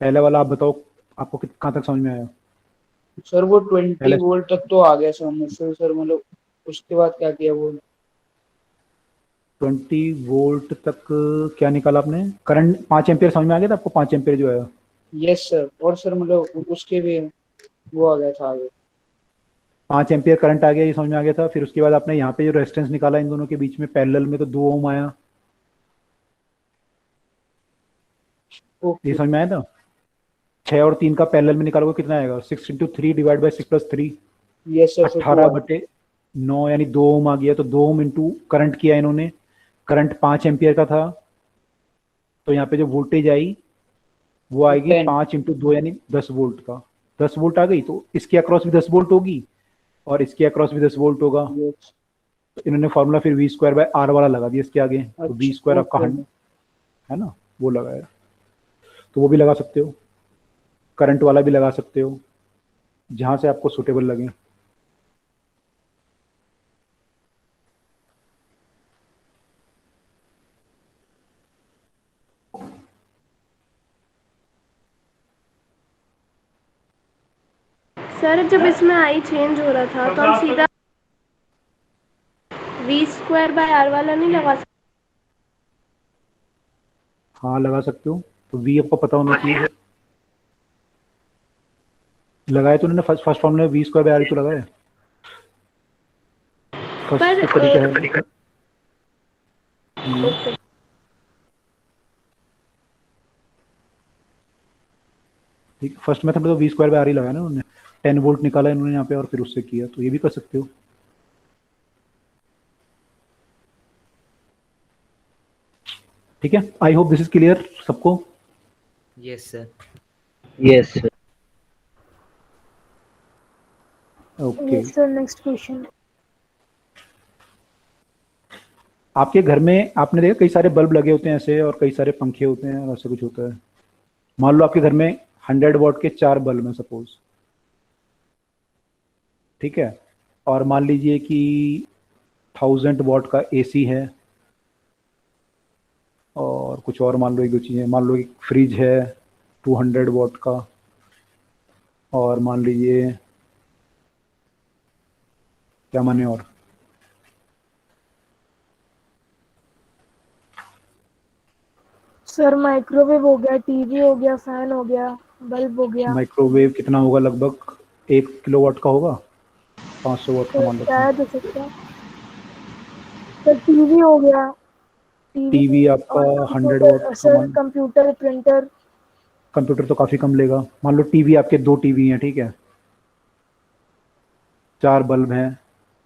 Speaker 1: पहले वाला आप बताओ, आपको कहाँ तक समझ में आया?
Speaker 8: सर वो 20
Speaker 1: पहले
Speaker 8: वोल्ट तक तो आ गया समझ से, सर मतलब उसके बाद क्या किया वो?
Speaker 1: 20 वोल्ट तक क्या निकाला आपने? करंट 5 एम्पियर समझ में आ गया था आपको? 5 एम्पियर जो आया,
Speaker 8: यस सर, और सर मतलब उसके भी वो आ गया था आगे।
Speaker 1: 5 एम्पियर करंट आ गया, ये समझ में आ गया था। फिर उसके बाद आपने यहाँ पे जो रेजिस्टेंस निकाला इन दोनों के बीच में पैरेलल में, तो 2 ओम आया, ये
Speaker 8: ओके।
Speaker 1: समझ में आया था। 6 और 3 का पैरेलल में निकालोगे कितना आएगा? 6 into 3 divide by 6 plus 3,
Speaker 8: yes sir, sir
Speaker 1: 18/9, यानी 2 ओम आ गया। तो 2 ओम इंटू करंट किया इन्होंने, करंट 5 एम्पियर का था, तो यहाँ पे जो वोल्टेज आई वो आएगी
Speaker 8: 10।
Speaker 1: 5 इंटू 2 यानी 10 वोल्ट का। 10 वोल्ट आ गई, तो इसके अक्रॉस भी 10 वोल्ट होगी और इसके अक्रॉस भी 10 वोल्ट होगा।
Speaker 8: यस।
Speaker 1: तो इन्होंने फॉर्मूला फिर V²/R वाला लगा दिया इसके आगे, तो V² आपका
Speaker 8: ओके।
Speaker 1: 100 है ना, वो लगाया। तो वो भी लगा सकते हो, करंट वाला भी लगा सकते हो, जहां से आपको सुटेबल लगे।
Speaker 4: सर जब इसमें आई चेंज हो रहा था तो हम सीधा v²/r वाला नहीं लगा सकते?
Speaker 1: हाँ लगा सकते हो, तो V आपको पता होना चाहिए। लगाया तो उन्होंने first formula V square bye R तो लगाया फर्स्ट
Speaker 4: पर,
Speaker 1: जो तरीका है।
Speaker 4: ओके
Speaker 1: ठीक, फर्स्ट मेथड में तो वी स्क्वायर बाय आर ही लगाया ना उन्होंने, 10 वोल्ट निकाला इन्होंने यहाँ पे और फिर उससे किया, तो ये भी कर सकते हो। ठीक है, I hope this is clear सबको।
Speaker 7: Yes sir.
Speaker 6: Yes sir.
Speaker 1: Okay,
Speaker 3: yes sir, next question.
Speaker 1: आपके घर में आपने देखा कई सारे बल्ब लगे होते हैं ऐसे, और कई सारे पंखे होते हैं और ऐसा कुछ होता है। मान लो आपके घर में 100 वॉट के 4 बल्ब हैं सपोज, ठीक है, और मान लीजिए कि 1000 वॉट का एसी है, और कुछ और मान लो एक दो चीज़ें, मान लो एक फ्रिज है 200 वॉट का, और मान लीजिए क्या माने और
Speaker 3: सर माइक्रोवेव हो गया, टीवी हो गया, फैन हो गया, बल्ब हो गया।
Speaker 1: माइक्रोवेव कितना होगा, लगभग 1 किलोवाट का होगा, 500 वॉट का
Speaker 3: सर
Speaker 1: मान लेते हैं।
Speaker 3: शायद हो सकता है। सर टीवी हो गया,
Speaker 1: टीवी आपका 100 वॉट का
Speaker 3: सर
Speaker 1: मान,
Speaker 3: कंप्यूटर, प्रिंटर।
Speaker 1: कंप्यूटर तो काफ़ी कम लेगा। मान लो टीवी आपके 2 टीवी हैं, ठीक है, 4 बल्ब हैं,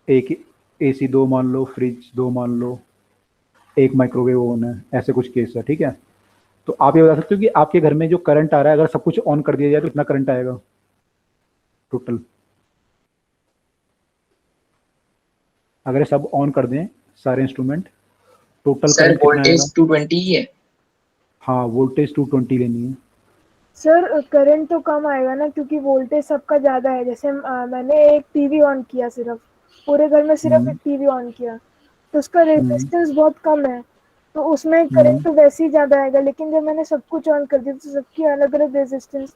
Speaker 1: एक एसी 2 मान लो, फ्रिज 2 मान लो, एक माइक्रोवेव ओवन है, ऐसे कुछ केस है, ठीक है। तो आप ये बता सकते हो कि आपके घर में जो करंट आ रहा है, अगर सब कुछ ऑन कर दिया जाए तो कितना करंट आएगा टोटल? अगर सब ऑन कर दें सारे इंस्ट्रूमेंट, टोटल
Speaker 5: सर
Speaker 1: करंट कितना आएगा?
Speaker 5: वोल्टेज 220 ही है।
Speaker 1: हाँ, वोल्टेज 220 लेनी है।
Speaker 3: सर करंट तो कम आएगा ना, क्योंकि वोल्टेज सबका ज्यादा है। जैसे मैंने एक टीवी ऑन किया, सिर्फ पूरे घर में सिर्फ एक टीवी ऑन किया, तो उसका रेजिस्टेंस बहुत कम है, तो उसमें करंट तो वैसे ही ज्यादा आएगा। लेकिन जब मैंने सब कुछ ऑन कर दिया तो सबकी अलग अलग रेजिस्टेंस,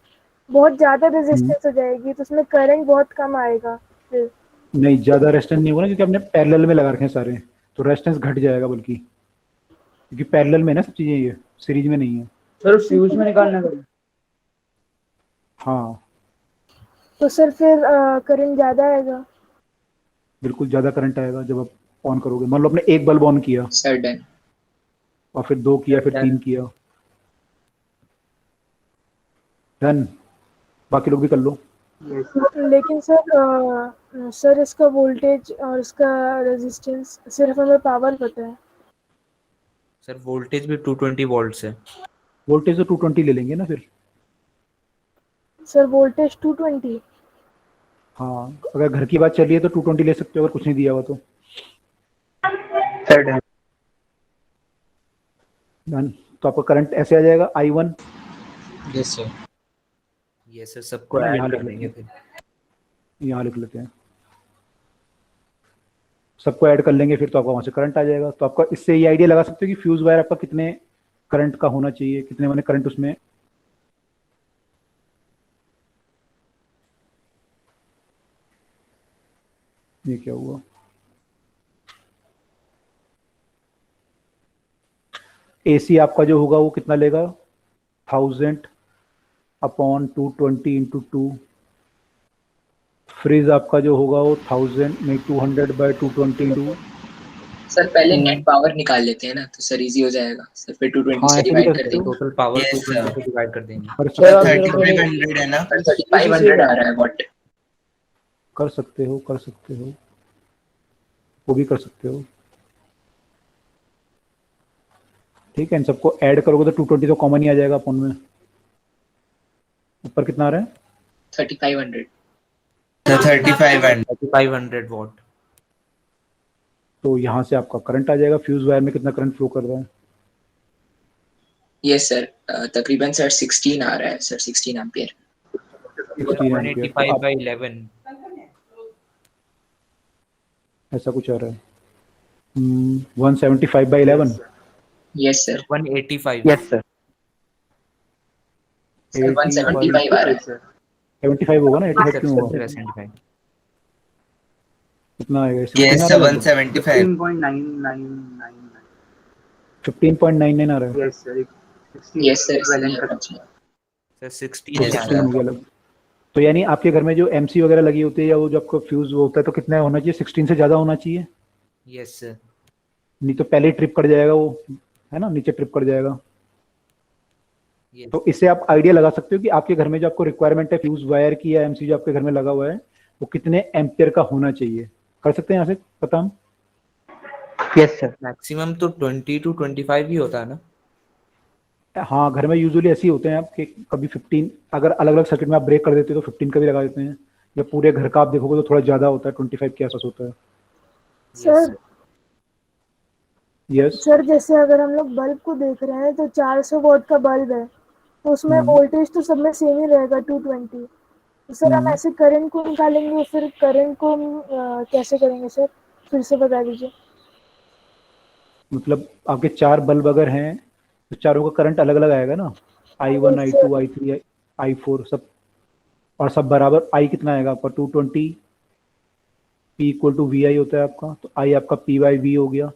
Speaker 3: बहुत ज्यादा रेजिस्टेंस हो जाएगी, तो उसमें करंट बहुत कम आएगा फिर।
Speaker 1: नहीं, ज़्यादा रेजिस्टेंस नहीं होगा ना, क्योंकि आपने पैरेलल में लगा रखे हैं सारे, तो रेजिस्टेंस घट जाएगा बल्कि, क्योंकि पैरेलल में ना सब चीज़ें, ये सीरीज में नहीं है।
Speaker 8: सर फ्यूज में निकालना पड़ेगा।
Speaker 1: हाँ,
Speaker 3: तो सर फिर करंट ज्यादा आएगा।
Speaker 1: बिल्कुल ज़्यादा करंट आएगा जब आप ऑन करोगे। मान लो आपने एक बल्ब ऑन किया
Speaker 5: सर डन।
Speaker 1: और फिर 2 किया, फिर 3 किया, डन, बाकी लोग भी कर लो।
Speaker 3: लेकिन सर इसका वोल्टेज और इसका रेजिस्टेंस, सिर्फ हमें पावर पता है।
Speaker 7: सर वोल्टेज भी 220 वोल्ट्स है।
Speaker 1: वोल्टेज तो 220 ले लेंगे ना फिर।
Speaker 3: Sir voltage 220।
Speaker 1: हाँ, अगर घर की बात चल रही है तो 220 ले सकते हो, अगर कुछ नहीं दिया हुआ तो। डन, तो आपका करंट ऐसे आ जाएगा I1।
Speaker 7: Yes sir. Yes sir, सबको
Speaker 1: यहाँ
Speaker 7: ऐड
Speaker 1: लिख
Speaker 7: कर
Speaker 1: लेते
Speaker 7: देंगे
Speaker 1: हैं,
Speaker 7: फिर।
Speaker 1: यहाँ लिख लेते हैं, सबको ऐड कर लेंगे फिर, तो आपका वहाँ से करंट आ जाएगा। तो आपका इससे ये आइडिया लगा सकते हो कि फ्यूज वायर आपका कितने करंट का होना चाहिए, कितने माने करंट उसमें। ये क्या हुआ, एसी आपका जो होगा वो कितना लेगा, 1000/220 × 2। फ्रिज आपका जो होगा वो 200/220
Speaker 5: सर पहले नेट पावर निकाल लेते हैं ना, तो सर इजी हो जाएगा। सर फिर 220 से
Speaker 1: ऐसे भी
Speaker 5: डिवाइड
Speaker 1: कर
Speaker 5: कर
Speaker 1: सकते हो।
Speaker 5: देंगे।
Speaker 7: Total power
Speaker 2: Yes,
Speaker 7: 220
Speaker 2: sir.
Speaker 7: से डिवाइड कर देंगे।
Speaker 1: कर
Speaker 8: सर आप
Speaker 1: सकते
Speaker 8: मेरे को
Speaker 2: 3500 है ना?
Speaker 5: सर 3500 आ रहा है वॉट।
Speaker 1: कर सकते हो, कर सकते हो, वो भी कर सकते हो। ठीक है, इन सबको ऐड करोगे तो 220 तो कॉमन ही आ जाएगा अपन में। ऊपर कितना आ रहा है?
Speaker 5: 3500।
Speaker 2: तो 3500
Speaker 7: 3500 वॉट।
Speaker 1: तो यहाँ से आपका करंट आ जाएगा। फ्यूज वायर में कितना करंट फ्लो कर रहा है?
Speaker 5: यस सर, तकरीबन सर 16 आ रहा है सर, 16 एम्पियर।
Speaker 1: 16 एम्पियर, तो
Speaker 7: 185/11
Speaker 1: ऐसा कुछ आ रहा है। 175/11।
Speaker 5: Yes sir.
Speaker 7: 185।
Speaker 6: Yes sir.
Speaker 5: Sir 175 आ रहा है सर।
Speaker 1: 75 होगा ना, 85 क्यों होगा?
Speaker 7: 75।
Speaker 1: कितना आएगा?
Speaker 2: Yes, 775
Speaker 11: 15.999।
Speaker 1: 15.99 आ रहा है।
Speaker 11: Yes sir.
Speaker 5: Yes sir,
Speaker 7: sir 16
Speaker 1: तो
Speaker 7: आ
Speaker 1: 16
Speaker 7: रहा
Speaker 1: हो गया
Speaker 7: है।
Speaker 1: अलग। तो यानी आपके घर में जो एमसी वगैरह लगी होती है या वो जो आपको फ्यूज होता है तो कितना होना चाहिए, 16 से ज्यादा होना चाहिए,
Speaker 7: यस सर।
Speaker 1: नहीं तो पहले ही ट्रिप कर जाएगा वो, है ना, नीचे ट्रिप कर जाएगा।
Speaker 7: यस
Speaker 1: तो इससे आप आइडिया लगा सकते हो कि आपके घर में जो आपको रिक्वायरमेंट है फ्यूज वायर की या एमसी जो आपके घर में लगा हुआ है वो कितने एम्पियर का होना चाहिए। कर सकते हैं यहाँ से पता हम?
Speaker 6: Yes sir.
Speaker 7: मैक्सिमम तो 20 to 25 ही होता है ना?
Speaker 1: हाँ, घर में यूजुअली ऐसे ही होते हैं आपके, कभी 15, अगर अलग अलग सर्किट में आप ब्रेक कर देते हो तो 15 का भी लगा देते हैं, या पूरे घर का आप देखोगे तो थोड़ा ज्यादा होता है, 25 के आसपास होता है।
Speaker 3: सर
Speaker 1: यस
Speaker 3: सर जैसे अगर हम लोग बल्ब को देख रहे हैं तो 400 वॉट का बल्ब है तो उसमें वोल्टेज तो सब में सेम ही रहेगा 220। तो सर हम ऐसे करंट को निकालेंगे, फिर करंट को हम कैसे करेंगे सर, फिर से बता दीजिए।
Speaker 1: मतलब आपके 4 बल्ब अगर हैं तो चारों का करंट अलग अलग आएगा ना, I1 I2 I3 I4 सब, और सब बराबर। I कितना आएगा आपका 220, P इक्वल टू VI होता है आपका, तो I आपका P/V हो गया,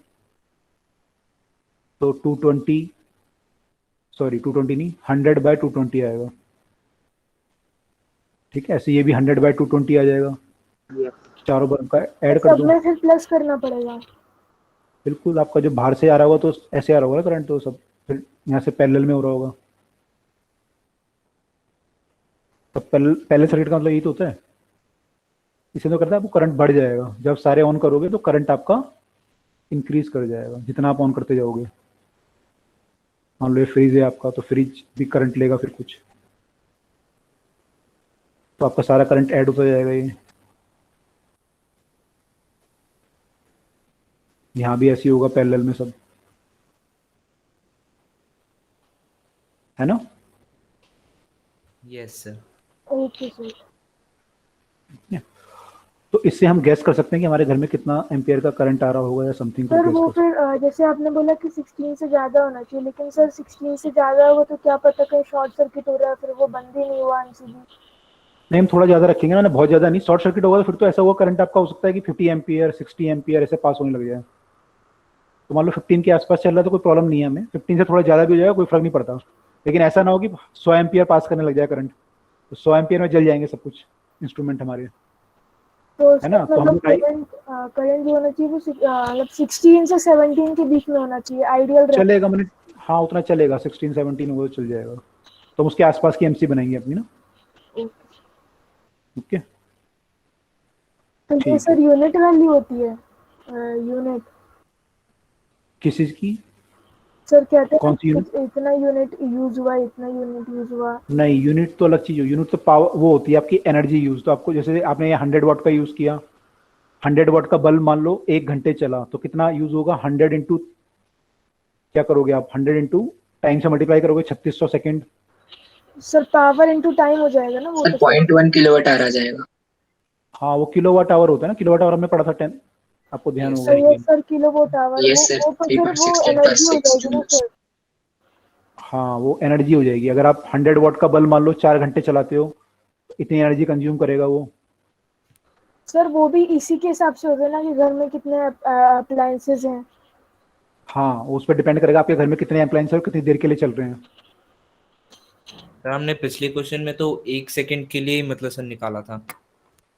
Speaker 1: तो 220 सॉरी 220 नहीं 100/220 आएगा। ठीक है, ऐसे ये भी 100/220 आ जाएगा। चारों बल्ब का ऐड कर
Speaker 3: सब
Speaker 1: दो।
Speaker 3: में फिर प्लस करना पड़ेगा।
Speaker 1: बिल्कुल, आपका जो बाहर से आ रहा होगा तो ऐसे आ रहा होगा करंट, तो सब फिर यहाँ से पैरेलल में हो रहा होगा। तो पहले सर्किट का मतलब यही तो होता है, इसे तो करता है आपको करंट बढ़ जाएगा, जब सारे ऑन करोगे तो करंट आपका इंक्रीज कर जाएगा जितना आप ऑन करते जाओगे। मान लो ये फ्रिज है आपका, तो फ्रिज भी करंट लेगा फिर कुछ, तो आपका सारा करंट ऐड होता जाएगा। ये यहाँ भी ऐसे ही होगा पैरेलल में सब, है ना?
Speaker 7: Yes sir.
Speaker 3: Okay sir.
Speaker 1: तो इससे हम गैस कर सकते हैं कि हमारे घर में कितना एम्पियर का करंट आ रहा होगा या समथिंग।
Speaker 3: सर वो फिर जैसे आपने बोला कि 16 से ज्यादा होना चाहिए, लेकिन सर 16 से ज्यादा होगा तो क्या पता कहीं शॉर्ट सर्किट हो रहा है, फिर वो बंद ही नहीं हुआ एमसीबी।
Speaker 1: नहीं, हम थोड़ा ज्यादा रखेंगे ना, बहुत ज्यादा नहीं। शॉर्ट सर्किट होगा तो फिर तो ऐसा होगा करंट आपका हो सकता है कि 50 एम्पियर 60 एम्पियर ऐसे पास होने लग जाए। तो मान लो 15 के आसपास चल रहा है तो कोई प्रॉब्लम नहीं है हमें, 15 से थोड़ा ज्यादा भी हो जाएगा कोई फर्क नहीं पड़ता, लेकिन ऐसा ना हो कि 100 एम्पियर पास करने लग जाए करंट, तो 100 एम्पियर में जल जाएंगे सब कुछ इंस्ट्रूमेंट हमारे,
Speaker 3: तो
Speaker 1: है ना? तो हम
Speaker 3: करंट जो होना चाहिए वो मतलब 16 से 17 के बीच में होना चाहिए, आइडियल
Speaker 1: चलेगा, मैंने हाँ उतना चलेगा, 16 17 होगा तो चल जाएगा। तो हम उसके आसपास की एमसी बनाएंगे अपनी ना। ओके,
Speaker 3: तो ये सर यूनिट वैल्यू होती है, यूनिट
Speaker 1: किस चीज की?
Speaker 3: सर कहते
Speaker 1: कौन सी
Speaker 3: हैं
Speaker 1: यूनिट?
Speaker 3: इतना यूनिट यूज हुआ, इतना यूनिट यूज हुआ।
Speaker 1: नहीं, यूनिट तो अलग चीज है। यूनिट तो पावर वो होती है आपकी एनर्जी यूज। तो आपको जैसे आपने ये 100 वाट का यूज किया, 100 वाट का बल्ब मान लो 1 घंटे चला तो कितना यूज होगा, 100 इंटू क्या करोगे आप, 100 इंटू टाइम से मल्टीप्लाई करोगे 3600 second.
Speaker 3: Sir power into time हो जाएगा ना वो?
Speaker 5: सर 0.1 किलोवाट आ जाएगा।
Speaker 1: हाँ, वो किलोवाट आवर होता है ना, किलोवाट आवर में पढ़ा था 10, आपको ध्यान होगा।
Speaker 3: ये sir kilowatt hour,
Speaker 5: yes sir,
Speaker 3: वो एनर्जी हो जाएगी ना सर?
Speaker 1: हाँ, वो एनर्जी हो जाएगी। अगर आप 100 वाट का बल्ब मान लो 4 घंटे चलाते हो, इतनी एनर्जी कंज्यूम करेगा वो।
Speaker 3: सर वो भी इसी के हिसाब से होगा ना कि घर में कितने अप्लायंसेस हैं?
Speaker 1: हाँ, उस पर डिपेंड करेगा आपके घर में कितने अप्लायंस और कितनी देर के लिए चल रहे हैं।
Speaker 7: सर हमने पिछले क्वेश्चन में तो 1 सेकंड के लिए मतलब सर निकाला था।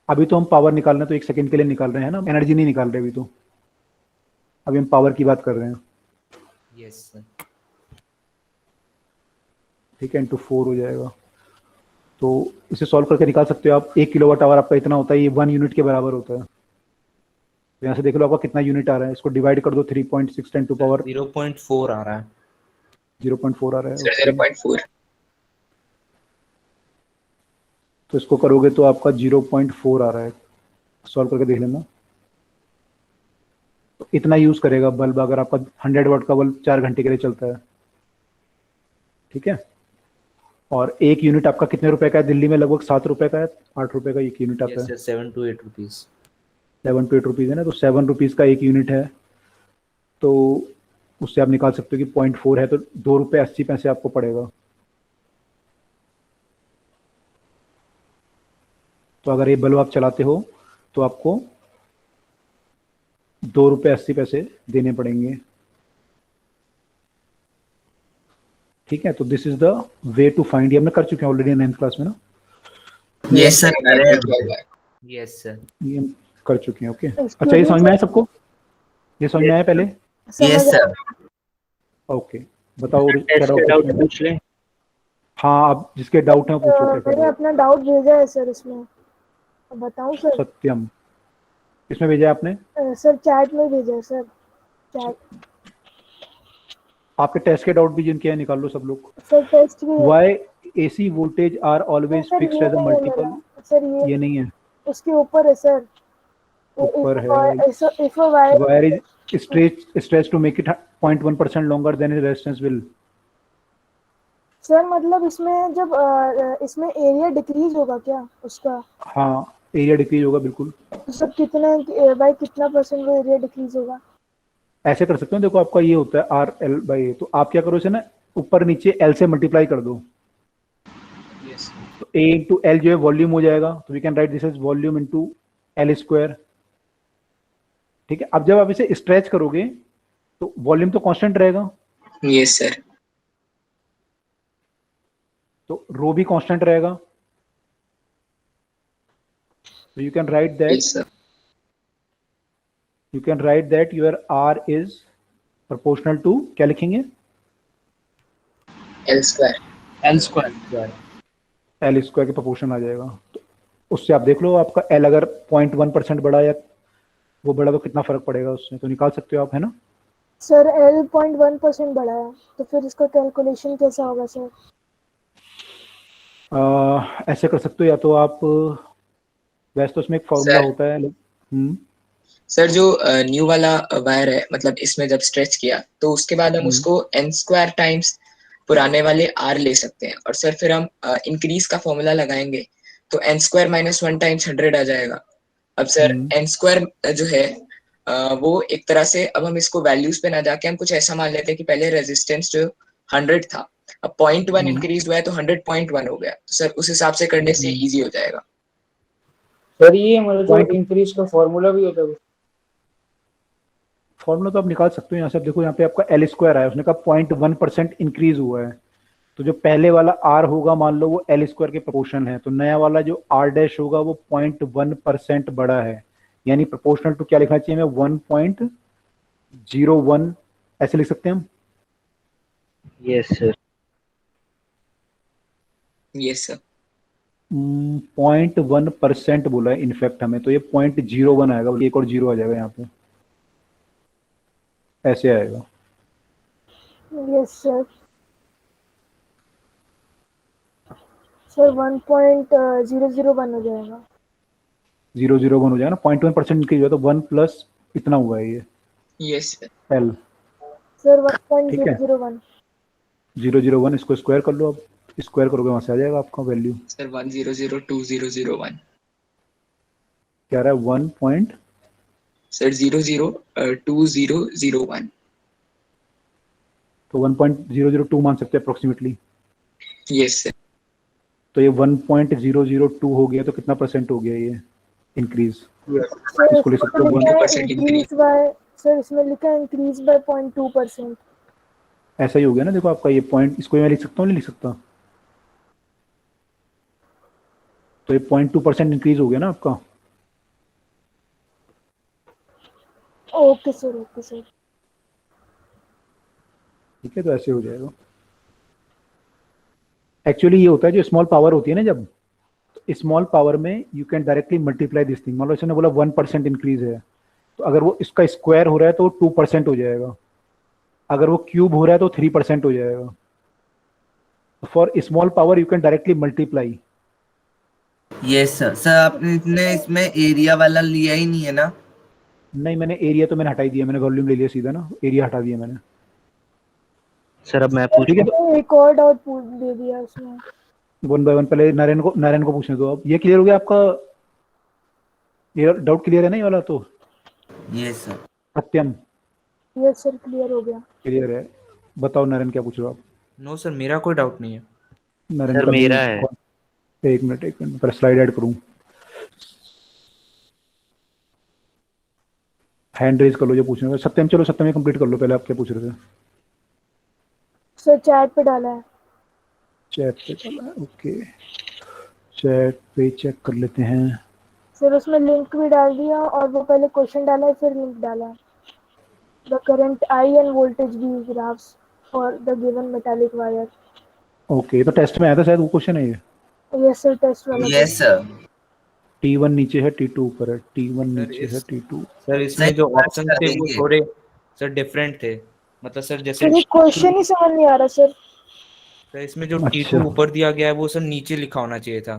Speaker 1: अभी तो हम पावर निकाल रहे हैं, तो 1 सेकंड के लिए निकाल रहे हैं ना, एनर्जी नहीं निकाल रहे अभी तो। अभी हम पावर की बात कर रहे हैं।
Speaker 7: Yes sir.
Speaker 1: ठीक है, इंटू 4 हो जाएगा। तो इसे सॉल्व करके निकाल सकते हो आप। 1 किलोवाट आवर आपका इतना होता है, ये 1 यूनिट के बराबर होता है। तो यहाँ से देख लो आपका कितना यूनिट आ रहा है, इसको डिवाइड कर दो 3.6 10 टू पावर
Speaker 7: 0.4 आ रहा है।
Speaker 1: 0.4 आ रहा है।
Speaker 5: सर 0.4।
Speaker 1: तो इसको करोगे तो आपका 0.4 आ रहा है। सॉल्व करके देख लेना। तो इतना यूज करेगा बल्ब अगर आपका 100 वाट का बल्ब 4 घंटे के लिए चलता है। ठीक है, और 1 यूनिट आपका कितने रुपए का है? दिल्ली में लगभग 7 रुपए का है, 8 रुपए का 1 यूनिट आता है।
Speaker 7: 7 to 8 रुपीज।
Speaker 1: 7 to 8 रुपीज है ना, तो 7 रुपीज का 1 यूनिट है। तो उससे आप निकाल सकते हो कि 0.4 है तो 2 रुपये 80 पैसे आपको पड़ेगा। तो अगर ये बल्ब आप चलाते हो तो आपको 2 रुपये 80 पैसे देने पड़ेंगे। ठीक है, तो this is the way to find. ये हमने कर चुके हैं ऑलरेडी 9th क्लास में ना।
Speaker 2: यस सर
Speaker 5: नेटवर्क क्या हुआ है।
Speaker 7: Yes sir.
Speaker 1: ये हम कर चुके हैं। ओके,
Speaker 3: Excuse
Speaker 1: अच्छा ये
Speaker 3: me,
Speaker 1: समझ में आया
Speaker 3: sir.
Speaker 1: सबको? ये समझ में आया पहले?
Speaker 3: समझ
Speaker 2: यस
Speaker 3: आया।
Speaker 2: सर।
Speaker 1: ओके, बताओ और क्या
Speaker 6: टेस्ट
Speaker 1: डाउट
Speaker 6: के डाउट
Speaker 1: है?
Speaker 6: पूछ लें।
Speaker 1: हाँ, आप जिसके डाउट है वो पूछो। क्या
Speaker 3: मैंने
Speaker 1: करो?
Speaker 3: अपना डाउट भेजा है सर इसमें, अब बताऊं सर?
Speaker 1: सत्यम, किसमें भेजा है आपने?
Speaker 3: सर चैट में भेजा है सर, चैट।
Speaker 1: आपके टेस्ट के डाउट भी जिनके हैं निकाल लो सब लोग।
Speaker 3: सर टेस्ट भी है।
Speaker 1: Why AC voltage are always
Speaker 3: sir
Speaker 1: fixed
Speaker 3: ये
Speaker 1: as a
Speaker 3: नहीं है
Speaker 1: multiple?
Speaker 3: मेरा सर,
Speaker 1: ये नहीं है,
Speaker 3: उसके ऊपर है सर।
Speaker 1: ऊपर है।
Speaker 3: if a wire
Speaker 1: Wire is stretched to make it 0.1% longer than its resistance will.
Speaker 3: Sir मतलब इसमें जब इसमें एरिया डिक्रीज होगा क्या उसका?
Speaker 1: हाँ, एरिया डिक्रीज होगा बिल्कुल।
Speaker 3: तो सर कितना बाय कितना परसेंट वो एरिया डिक्रीज होगा?
Speaker 1: ऐसे कर सकते हो, देखो आपका ये होता है RL/A, तो आप क्या करो इसे ना ऊपर नीचे L से मल्टीप्लाई कर दो।
Speaker 5: यस
Speaker 1: तो A इंटू L जो है वॉल्यूम हो जाएगा, तो we can write this is volume into L square. ठीक है, अब जब आप इसे स्ट्रेच करोगे तो वॉल्यूम तो कांस्टेंट रहेगा,
Speaker 5: यस सर।
Speaker 1: तो रो भी कांस्टेंट रहेगा। So you can write that
Speaker 5: yes sir.
Speaker 1: your R is proportional to, क्या लिखेंगे?
Speaker 5: L square.
Speaker 8: L square.
Speaker 1: L square के प्रोपोर्शन आ जाएगा। तो उससे आप देख लो आपका L अगर 0.1% बढ़ा या वो बढ़ा तो कितना फर्क पड़ेगा उससे, तो निकाल सकते हो आप, है ना?
Speaker 3: सर L 0.1% बढ़ा है, तो फिर इसका कैलकुलेशन कैसा होगा सर?
Speaker 1: ऐसे कर सकते हो, या तो आप वैसे तो उसमें एक फॉर्मूला
Speaker 5: सर।
Speaker 1: होता है।
Speaker 5: सर जो न्यू वाला वायर है, मतलब इसमें जब स्ट्रेच किया तो उसके बाद हम उसको n स्क्वायर टाइम्स पुराने वाले R ले सकते हैं, और सर फिर हम इंक्रीज का फॉर्मूला लगाएंगे तो n स्क्वायर माइनस 1 टाइम्स 100 आ जाएगा। अब सर n स्क्वायर जो है वो एक तरह से, अब हम इसको वैल्यूज पे ना जाके हम कुछ ऐसा मान लेते हैं कि पहले रेजिस्टेंस जो 100 था, अब 0.1 इंक्रीज हुआ है तो 100.1 हो गया, तो सर उस हिसाब से करने से इजी हो जाएगा।
Speaker 8: सर ये मतलब जो इंक्रीज का फॉर्मूला भी होता है,
Speaker 1: फॉर्मूला तो आप निकाल सकते हो यहाँ से। आप देखो यहाँ पे आपका L स्क्वायर आया, उसने कहा 0.1% इंक्रीज हुआ है, तो जो पहले वाला R होगा मान लो वो L स्क्वायर के प्रोपोर्शन है, तो नया वाला जो R डैश होगा वो 0.1% बड़ा है, यानी प्रोपोर्शनल टू क्या लिखना चाहिए हमें? 1.01 ऐसे लिख सकते हैं हम।
Speaker 6: Yes sir.
Speaker 5: Yes sir.
Speaker 1: 0.1% बोला है इनफैक्ट हमें, तो ये 0.01 आएगा, बल्कि एक और जीरो आ जाएगा यहाँ पे, ऐसे आएगा।
Speaker 3: Yes sir. सर 1.001 हो जाएगा।
Speaker 1: 001 हो जाएगा ना, 0.1% इंक्रीज हुआ तो 1 प्लस इतना हुआ है ये
Speaker 5: यस सर।
Speaker 1: L।
Speaker 3: सर
Speaker 1: ठीक है,
Speaker 3: 1.001।
Speaker 1: 001 इसको स्क्वायर कर लो, अब स्क्वायर करोगे वहां से आ जाएगा आपका वैल्यू।
Speaker 5: सर 1002001।
Speaker 1: क्या रहा है? 1 पॉइंट
Speaker 5: सर 002001।
Speaker 1: तो 1.002 मान सकते हैं अप्रोक्सीमेटली।
Speaker 5: Yes sir.
Speaker 1: तो ये 1.002 हो गया, तो कितना परसेंट हो गया ये इंक्रीज?
Speaker 3: सर
Speaker 1: इसको लिख सकते हो
Speaker 5: 2%
Speaker 3: इंक्रीज बाय, सर इसमें लिखा है इंक्रीज बाय 0.2%।
Speaker 1: ऐसा ही हो गया ना, देखो आपका ये पॉइंट, इसको मैं लिख सकता हूँ, नहीं लिख सकता? तो ये 0.2% इंक्रीज हो गया ना आपका।
Speaker 3: Okay sir, okay sir.
Speaker 1: ठीक है, तो ऐसे हो जाएगा। एक्चुअली ये होता है जो स्मॉल पावर होती है ना, जब स्मॉल पावर में you can directly multiply this thing. मान लो इसने बोला 1% इंक्रीज है, तो अगर वो इसका स्क्वायर हो रहा है तो 2% हो जाएगा, अगर वो क्यूब हो रहा है तो 3% हो जाएगा। For small power you can directly multiply.
Speaker 2: Yes sir. Sir आपने इसमें एरिया वाला लिया ही नहीं है ना?
Speaker 1: नहीं, मैंने एरिया तो मैंने हटा ही दिया, मैंने वॉल्यूम ले लिया सीधा ना, एरिया हटा दिया मैंने।
Speaker 6: सर अब मैं
Speaker 1: ठीक है,
Speaker 6: पूछूं?
Speaker 3: एक और डाउट पूछ दे दिया उसमें।
Speaker 1: 1 बाय 1 पहले नारायण को पूछने दो। अब ये क्लियर हो गया आपका? ये डाउट क्लियर है ना ये वाला? तो
Speaker 2: यस सर।
Speaker 1: सत्यम
Speaker 3: यस सर, क्लियर हो गया।
Speaker 1: क्लियर है। बताओ नारायण, क्या पूछ रहे हो आप?
Speaker 7: नो सर, मेरा कोई डाउट नहीं है।
Speaker 1: नारायण
Speaker 6: सर
Speaker 1: का
Speaker 6: मेरा है।
Speaker 1: एक मिनट पहले स्लाइड ऐड करूं। हैंड रेज कर लो जो पूछने का। सत्यम, चलो सत्यम ये कंप्लीट कर लो, पहले आप क्या पूछ रहे थे?
Speaker 3: सर चैट पे डाला है।
Speaker 1: चैट पे डाला है, ओके चैट पे चेक कर लेते हैं।
Speaker 3: सर उसमें लिंक भी डाल दिया और वो पहले क्वेश्चन डाला है फिर लिंक डाला है। The current I end voltage V graphs for the given metallic wire.
Speaker 1: Okay, तो टेस्ट में आया था शायद वो क्वेश्चन है ये।
Speaker 3: यस सर, टेस्ट वाला।
Speaker 2: Yes sir.
Speaker 1: T1 नीचे है, T2 ऊपर है। T1
Speaker 7: सर
Speaker 1: नीचे है, T2।
Speaker 7: सर इसमें जो ऑप्शन थे वो थोड़े सर डिफरेंट थे, मतलब सर जैसे
Speaker 3: सर ये क्वेश्चन ही समझ नहीं आ रहा सर।
Speaker 7: सर इसमें जो
Speaker 1: अच्छा।
Speaker 7: T2 ऊपर दिया गया है वो सर नीचे लिखा होना चाहिए था,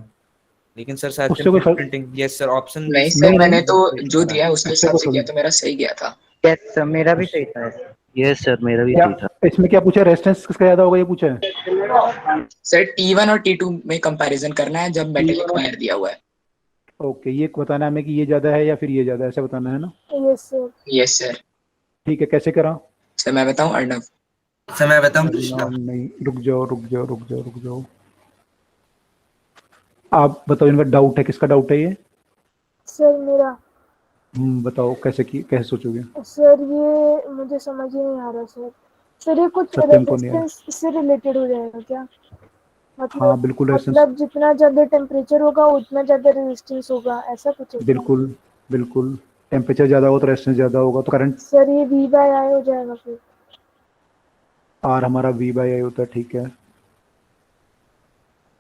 Speaker 7: लेकिन सर शायद
Speaker 1: उससे कोई फर्क
Speaker 7: प्रिंटिंग। यस सर, ऑप्शन
Speaker 5: नहीं सर, मैंने तो जो दिया उसके
Speaker 1: उससे
Speaker 5: हिसाब
Speaker 1: कोई
Speaker 5: से किया
Speaker 1: फर्क
Speaker 5: तो मेरा सही गया था।
Speaker 6: यस सर, मेरा भी सही था। यस सर, मेरा भी
Speaker 1: क्या
Speaker 6: सही था।
Speaker 1: इसमें क्या पूछा, रेजिस्टेंस किसका ज्यादा होगा ये पूछा है।
Speaker 5: सर T1 और T2 में कंपैरिजन करना है जब मेटालिक वायर दिया हुआ है।
Speaker 1: ओके, ये बताना है हमें कि ये ज्यादा है या फिर ये ज्यादा है, ऐसा बताना है ना।
Speaker 3: Yes sir.
Speaker 5: Yes sir.
Speaker 1: ठीक है, कैसे करा।
Speaker 5: सर मैं बताऊं अर्णव?
Speaker 2: सर मैं बताऊं
Speaker 1: नहीं, रुक जाओ। आप बताओ, इनका डाउट है, किसका डाउट है ये।
Speaker 3: सर मेरा।
Speaker 1: बताओ कैसे सोचोगे।
Speaker 3: सर ये मुझे समझ ही नहीं आ रहा सर। सर ये कुछ
Speaker 1: सत्यम को नहीं है।
Speaker 3: रेजिस्टेंस से रिलेटेड हो जाएगा क्या?
Speaker 1: हाँ बिल्कुल, रेजिस्टेंस।
Speaker 3: मतलब जितना ज्यादा टेम्परेचर होगा उतना ज्यादा रेजिस्टेंस होगा, ऐसा कुछ है क्या?
Speaker 1: बिल्कुल टेम्परेचर ज्यादा होगा तो रेजिस्टेंस ज्यादा होगा, तो करंट
Speaker 3: सर ये V बाय I हो जाएगा फिर।
Speaker 1: आर हमारा V बाई आई होता है, ठीक है।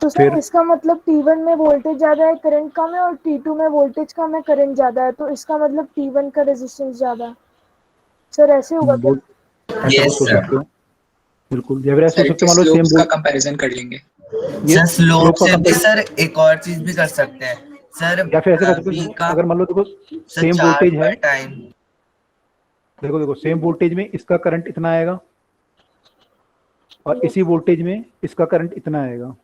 Speaker 3: तो सर
Speaker 1: फिर
Speaker 3: इसका मतलब T1 में वोल्टेज ज्यादा है, करंट कम है, और T2 में वोल्टेज कम है, करंट ज्यादा है, तो इसका मतलब T1 का रेजिस्टेंस ज्यादा है। सर ऐसे होगा क्या?
Speaker 1: ऐसा कुछ सोच सकते हो, बिल्कुल। या फिर ऐसे सोच सकते हो, मान लो सेम
Speaker 5: स्लोप्स का कंपैरिजन कर लेंगे।
Speaker 2: सर स्लोप से भी
Speaker 1: कंपेयर,
Speaker 2: सर एक और चीज भी कर सकते हैं सर।
Speaker 1: या फिर ऐसे कर सकते
Speaker 2: V
Speaker 1: हो,
Speaker 2: का
Speaker 1: अगर मान लो देखो
Speaker 2: सर
Speaker 1: सेम
Speaker 2: चार्ज
Speaker 1: वोल्टेज है,
Speaker 2: पर टाइम।
Speaker 1: देखो सेम वोल्टेज में इसका करंट इतना आएगा और इसी वोल्टेज में इसका करंट इतना आएगा,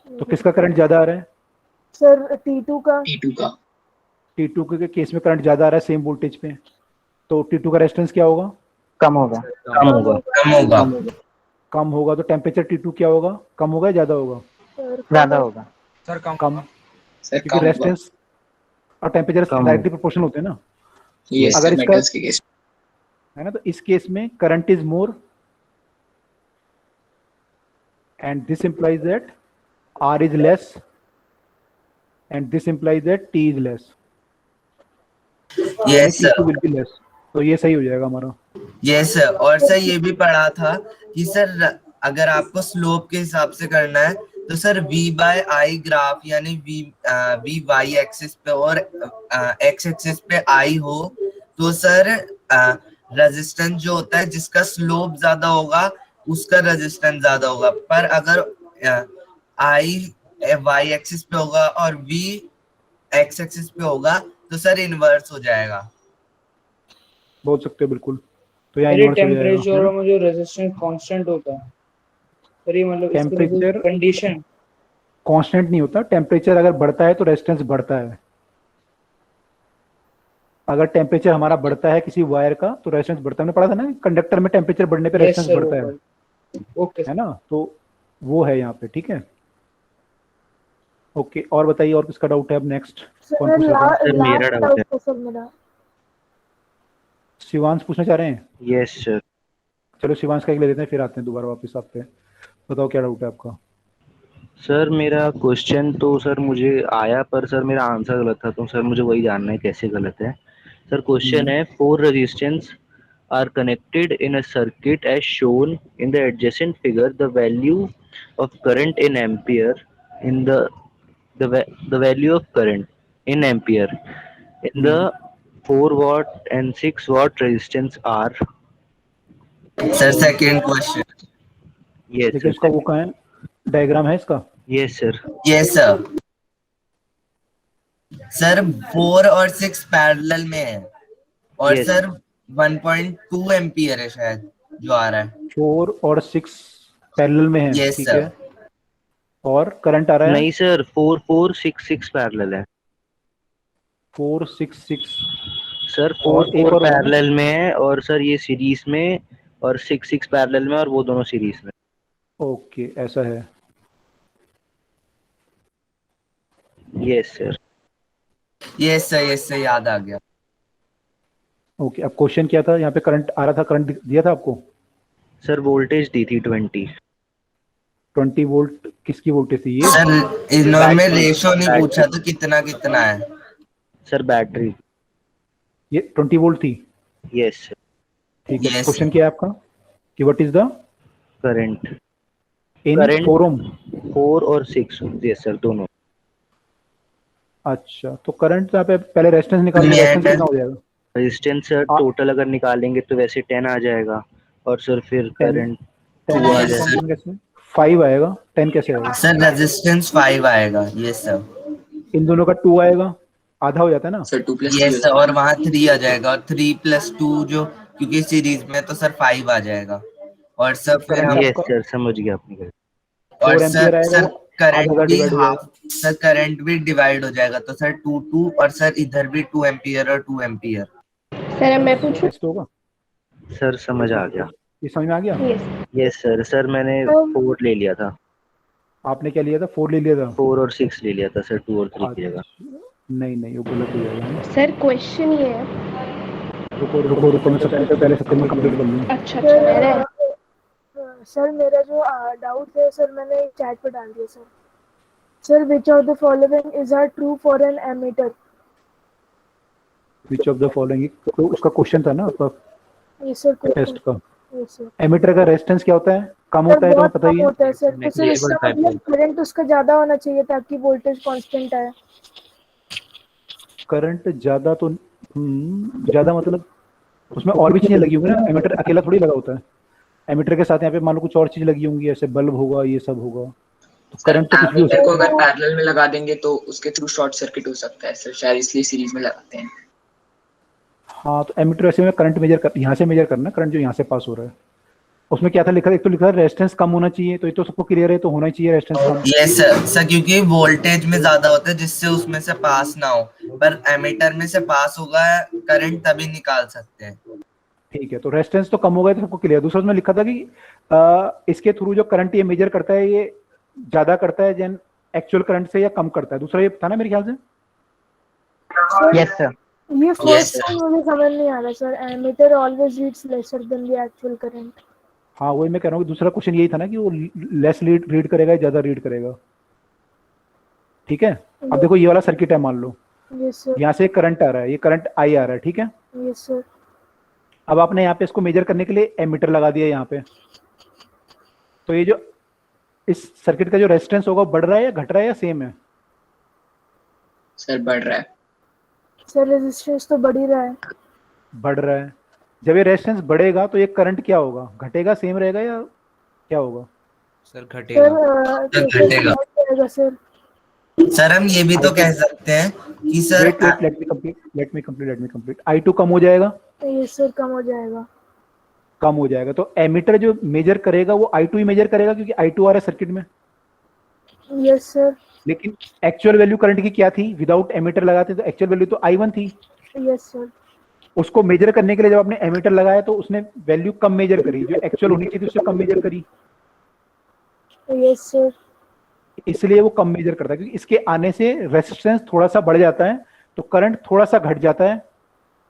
Speaker 1: तो किसका करंट ज्यादा आ रहा है।
Speaker 3: सर T2 का।
Speaker 1: T2 के केस में करंट ज्यादा आ रहा है सेम वोल्टेज पे, तो T2 का रेजिस्टेंस क्या होगा।
Speaker 6: कम होगा।
Speaker 1: कम होगा, तो टेम्परेचर T2 क्या होगा, कम होगा या ज्यादा होगा।
Speaker 6: ज्यादा होगा।
Speaker 7: सर
Speaker 1: कम, क्योंकि रेजिस्टेंस और टेम्परेचर डायरेक्टली प्रोपोर्शनल होते हैं ना।
Speaker 5: यस
Speaker 1: अगर
Speaker 5: सर,
Speaker 1: इसका
Speaker 5: मेटल्स के केस
Speaker 1: है ना, तो इस केस में current is more and this implies that R is less and this implies that T is less.
Speaker 2: Yes
Speaker 1: T2
Speaker 2: sir.
Speaker 1: will be less. तो ये सही हो जाएगा हमारा।
Speaker 2: यस सर, और सर ये भी पढ़ा था कि सर अगर आपको स्लोप के हिसाब से करना है तो sir V by I graph यानी V वाई एक्सिस पे और X एक्सिस पे I हो तो सर रेजिस्टेंस जो होता है जिसका स्लोप ज्यादा होगा उसका रेजिस्टेंस ज्यादा होगा, पर अगर I वाई एक्सिस पे होगा और V X एक्सिस पे होगा तो सर इनवर्स हो जाएगा।
Speaker 1: बोल सकते हो बिल्कुल, तो यहाँ
Speaker 8: मेरे
Speaker 1: इन्वर्स हो
Speaker 8: टेम्परेचर
Speaker 1: जाएगा।
Speaker 8: और मुझे रेजिस्टेंस कांस्टेंट होता है। सर ये मतलब इसके लिए
Speaker 1: टेम्परेचर
Speaker 8: कंडीशन
Speaker 1: कांस्टेंट नहीं होता, टेम्परेचर अगर बढ़ता है तो रेजिस्टेंस बढ़ता है। अगर टेम्परेचर हमारा बढ़ता है किसी वायर का तो रेजिस्टेंस बढ़ता है। हमने पढ़ा था ना, कंडक्टर में टेम्परेचर बढ़ने पे
Speaker 8: यस
Speaker 1: रेजिस्टेंस
Speaker 8: सर
Speaker 1: बढ़ता है।
Speaker 8: ओके
Speaker 1: है ना, तो वो है यहाँ पे, ठीक है। ओके, और बताइए और किसका डाउट है अब नेक्स्ट। कौन
Speaker 3: सर
Speaker 1: पूछ रहा था।
Speaker 6: सर मेरा डाउट है।
Speaker 3: था सर मेरा।
Speaker 1: शिवांश पूछना चाह रहे हैं।
Speaker 6: Yes sir.
Speaker 1: चलो शिवांश का एक ले लेते हैं, फिर आते हैं दोबारा वापस आप पे। बताओ क्या डाउट है आपका।
Speaker 6: सर मेरा क्वेश्चन तो सर मुझे आया, पर सर मेरा आंसर गलत था, तो सर मुझे वही जानना है कैसे गलत है। सर क्वेश्चन है, 4 resistance are connected in a circuit as shown in the adjacent figure. The value of current in ampere in the value of current in ampere in the 4 watt and 6 watt resistance are.
Speaker 2: Sir second question.
Speaker 6: Yes
Speaker 1: देखिए
Speaker 6: sir.
Speaker 1: उसका वो कहाँ है, diagram है इसका।
Speaker 6: Yes sir.
Speaker 2: Yes sir. Sir 4 और 6 parallel में है और
Speaker 6: Yes.
Speaker 2: सर 1.2 एम्पियर है शायद जो आ रहा है।
Speaker 1: 4 और 6 पैरेलल में है,
Speaker 2: यस
Speaker 1: ठीक
Speaker 2: सर।
Speaker 1: है। और करंट आ रहा है
Speaker 6: नहीं सर, 4 4 6 6 पैरेलल है
Speaker 1: 4 6 6।
Speaker 6: सर। 4
Speaker 1: और एक
Speaker 6: 4
Speaker 1: और होगा ना।
Speaker 6: पैरेलल में है और सर ये सीरीज में, और 6 6 पैरेलल में, और वो दोनों सीरीज में।
Speaker 1: ओके, ऐसा है।
Speaker 6: Yes sir.
Speaker 2: यस सर याद आ गया।
Speaker 1: ओके, अब क्वेश्चन क्या था, यहाँ पे करंट आ रहा था, करंट दिया था आपको।
Speaker 6: सर वोल्टेज दी थी 20।
Speaker 1: 20 वोल्ट किसकी वोल्टेज थी ये?
Speaker 2: सर इन्होंने रेशो नहीं पूछा तो कितना कितना है?
Speaker 6: Sir battery.
Speaker 1: ये 20 वोल्ट थी।
Speaker 6: Yes sir.
Speaker 1: ठीक है,
Speaker 2: Yes,
Speaker 1: क्वेश्चन
Speaker 2: sir.
Speaker 1: क्या है आपका कि what is the
Speaker 6: current
Speaker 1: in
Speaker 6: Current-
Speaker 1: 4 ओम?
Speaker 6: 4 और 6। यस सर, दोनों।
Speaker 1: अच्छा, तो करंट यहाँ पे पहले रेजिस्टेंस निकालते हैं, रेजिस्टेंस कितना हो जाएगा?
Speaker 6: रेजिस्टेंस सर टोटल अगर निकालेंगे तो वैसे 10 आ जाएगा, और सर फिर
Speaker 1: 10
Speaker 6: करंट
Speaker 1: 10
Speaker 6: 2 आ
Speaker 2: Yes,
Speaker 6: जाएगा।
Speaker 2: sir.
Speaker 1: कैसे 5 आएगा, 10 कैसे आएगा?
Speaker 2: सर रेजिस्टेंस 5 आएगा। Yes sir.
Speaker 1: इन दोनों का 2 आएगा, आधा हो जाता है ना?
Speaker 5: सर 2 + 3
Speaker 2: यस सर, और वहाँ 3 आ जाएगा, और 3 + 2 जो क्योंकि सीरीज में तो सर 5 आ जाएगा। और सर फिर
Speaker 1: करंट
Speaker 2: हम
Speaker 6: यस
Speaker 1: आपका
Speaker 6: सर, समझ गया आपने कहा।
Speaker 1: 4
Speaker 2: और
Speaker 1: एम्पियर
Speaker 2: सर
Speaker 1: आएगा,
Speaker 2: सर
Speaker 1: वो
Speaker 2: करंट
Speaker 1: आधा
Speaker 2: भी
Speaker 1: डिवाइड हो
Speaker 2: हाफ,
Speaker 1: जाएगा।
Speaker 2: सर करंट भी डिवाइड हो जाएगा, तो सर 2 2 और सर इधर भी 2 एम्पियर और 2 एम्पियर।
Speaker 4: सर अब मैं पूछूं?
Speaker 1: टेस्ट होगा,
Speaker 6: सर समझ आ गया।
Speaker 1: ये समझ में आ गया?
Speaker 4: यस।
Speaker 6: Yes sir. सर मैंने 4 ले लिया था।
Speaker 1: आपने क्या लिया था? 4 ले लिया था?
Speaker 6: 4 और 6 ले लिया था सर, 2 और 3 की जगह।
Speaker 1: अच्छा, नहीं वो गलत हो जाएगा, है ना?
Speaker 4: सर क्वेश्चन ये है।
Speaker 1: रुको मैं सबसे पहले सबके लिए कंप्लीट कर लूँ।
Speaker 4: अच्छा मेरा है।
Speaker 3: सर मेरा जो डाउट है सर मैंने चैट पे डाल दिया sir. Sir which of the following is are true for an ammeter?
Speaker 1: Which of the following, तो उसका क्वेश्चन था ना आपका
Speaker 3: यस सर।
Speaker 1: टेस्ट का।
Speaker 3: Yes sir.
Speaker 1: एमीटर का रेजिस्टेंस क्या होता है? कम
Speaker 3: सर
Speaker 1: होता है, तो
Speaker 3: बहुत
Speaker 1: पता ही
Speaker 3: कम
Speaker 1: है।
Speaker 3: होता है सर, तो सर इसका मतलब करंट उसका ज्यादा होना चाहिए ताकि वोल्टेज कांस्टेंट आए।
Speaker 1: करंट ज्यादा तो ज्यादा मतलब उसमें और भी चीजें लगी होंगी ना, एमीटर अकेला थोड़ी लगा होता है। एमीटर के साथ यहाँ पे मान लो कुछ और चीज लगी होंगी, ऐसे बल्ब होगा, ये सब होगा, तो करंट तो कुछ भी हो
Speaker 5: एमीटर को
Speaker 1: सकता
Speaker 5: अगर
Speaker 1: है।
Speaker 5: पैरेलल में लगा देंगे तो उसके थ्रू शॉर्ट सर्किट हो सकता है सर, शायद इसलिए सीरीज में लगाते हैं।
Speaker 1: हाँ, तो एमीटर ऐसे में करंट मेजर कर, यहाँ से मेजर करना करंट जो यहाँ से पास हो रहा है। उसमें क्या था लिखा, एक तो लिखा है रेजिस्टेंस कम होना चाहिए, तो ये तो सबको क्लियर है, तो होना ही चाहिए रेजिस्टेंस कम।
Speaker 2: यस सर, सर क्योंकि वोल्टेज में ज्यादा होता है जिससे उसमें से पास ना हो, पर एमीटर में से पास होगा करंट तभी निकाल सकते हैं।
Speaker 1: ठीक है, तो रेजिस्टेंस तो कम हो गया, तो सबको क्लियर। दूसरा उसमें लिखा था कि इसके थ्रू जो करंट ये मेजर करता है, ये ज्यादा करता है जन एक्चुअल करंट से, या कम करता है। दूसरा ये था ना मेरे ख्याल से।
Speaker 12: Yes sir.
Speaker 3: ये
Speaker 2: Yes,
Speaker 3: फर्स्ट
Speaker 2: sir.
Speaker 3: टाइम मुझे समझ नहीं आ रहा sir, ammeter always reads lesser than the actual current.
Speaker 1: हाँ, वही मैं कह रहा हूँ कि दूसरा क्वेश्चन यही था ना कि वो लेस रीड करेगा या ज्यादा रीड करेगा। ठीक है, अब देखो ये वाला सर्किट है, मान लो
Speaker 3: यस सर।
Speaker 1: यहाँ से करंट आ रहा है, ये करंट आई आ रहा है, ठीक है।
Speaker 3: Yes sir.
Speaker 1: अब आपने यहाँ पे इसको मेजर करने के लिए एमीटर लगा दिया यहाँ पे, तो ये जो इस सर्किट का जो रेजिस्टेंस होगा बढ़ रहा है या घट रहा है या सेम है?
Speaker 5: सर बढ़ रहा है।
Speaker 3: सर रेजिस्टेंस तो बढ़ ही रहा है।
Speaker 1: बढ़ रहा है। जब ये रेजिस्टेंस बढ़ेगा तो ये करंट क्या होगा, घटेगा, सेम रहेगा, या क्या होगा?
Speaker 7: सर
Speaker 3: सर
Speaker 7: घटेगा।
Speaker 3: सर
Speaker 2: सर हम ये भी तो कह सकते हैं कि sir
Speaker 1: wait let me complete. I2 कम हो जाएगा।
Speaker 3: ये सर कम हो जाएगा।
Speaker 1: कम हो जाएगा, तो एमीटर जो मेजर करेगा वो I2 ही मेजर करेगा, क्योंकि I2 आ रहा है सर्किट में।
Speaker 3: Yes sir.
Speaker 1: लेकिन एक्चुअल वैल्यू करंट की क्या थी? विदाउट एमीटर लगाते तो एक्चुअल वैल्यू तो I1 थी।
Speaker 3: Yes sir.
Speaker 1: उसको मेजर करने के लिए जब आपने एमीटर लगाया तो उसने वैल्यू कम मेजर करी, जो एक्चुअल होनी चाहिए थी उससे कम मेजर करी।
Speaker 3: Yes sir.
Speaker 1: इसलिए वो कम मेजर करता है, क्योंकि इसके आने से रेजिस्टेंस थोड़ा सा बढ़ जाता है, तो करंट थोड़ा सा घट जाता है,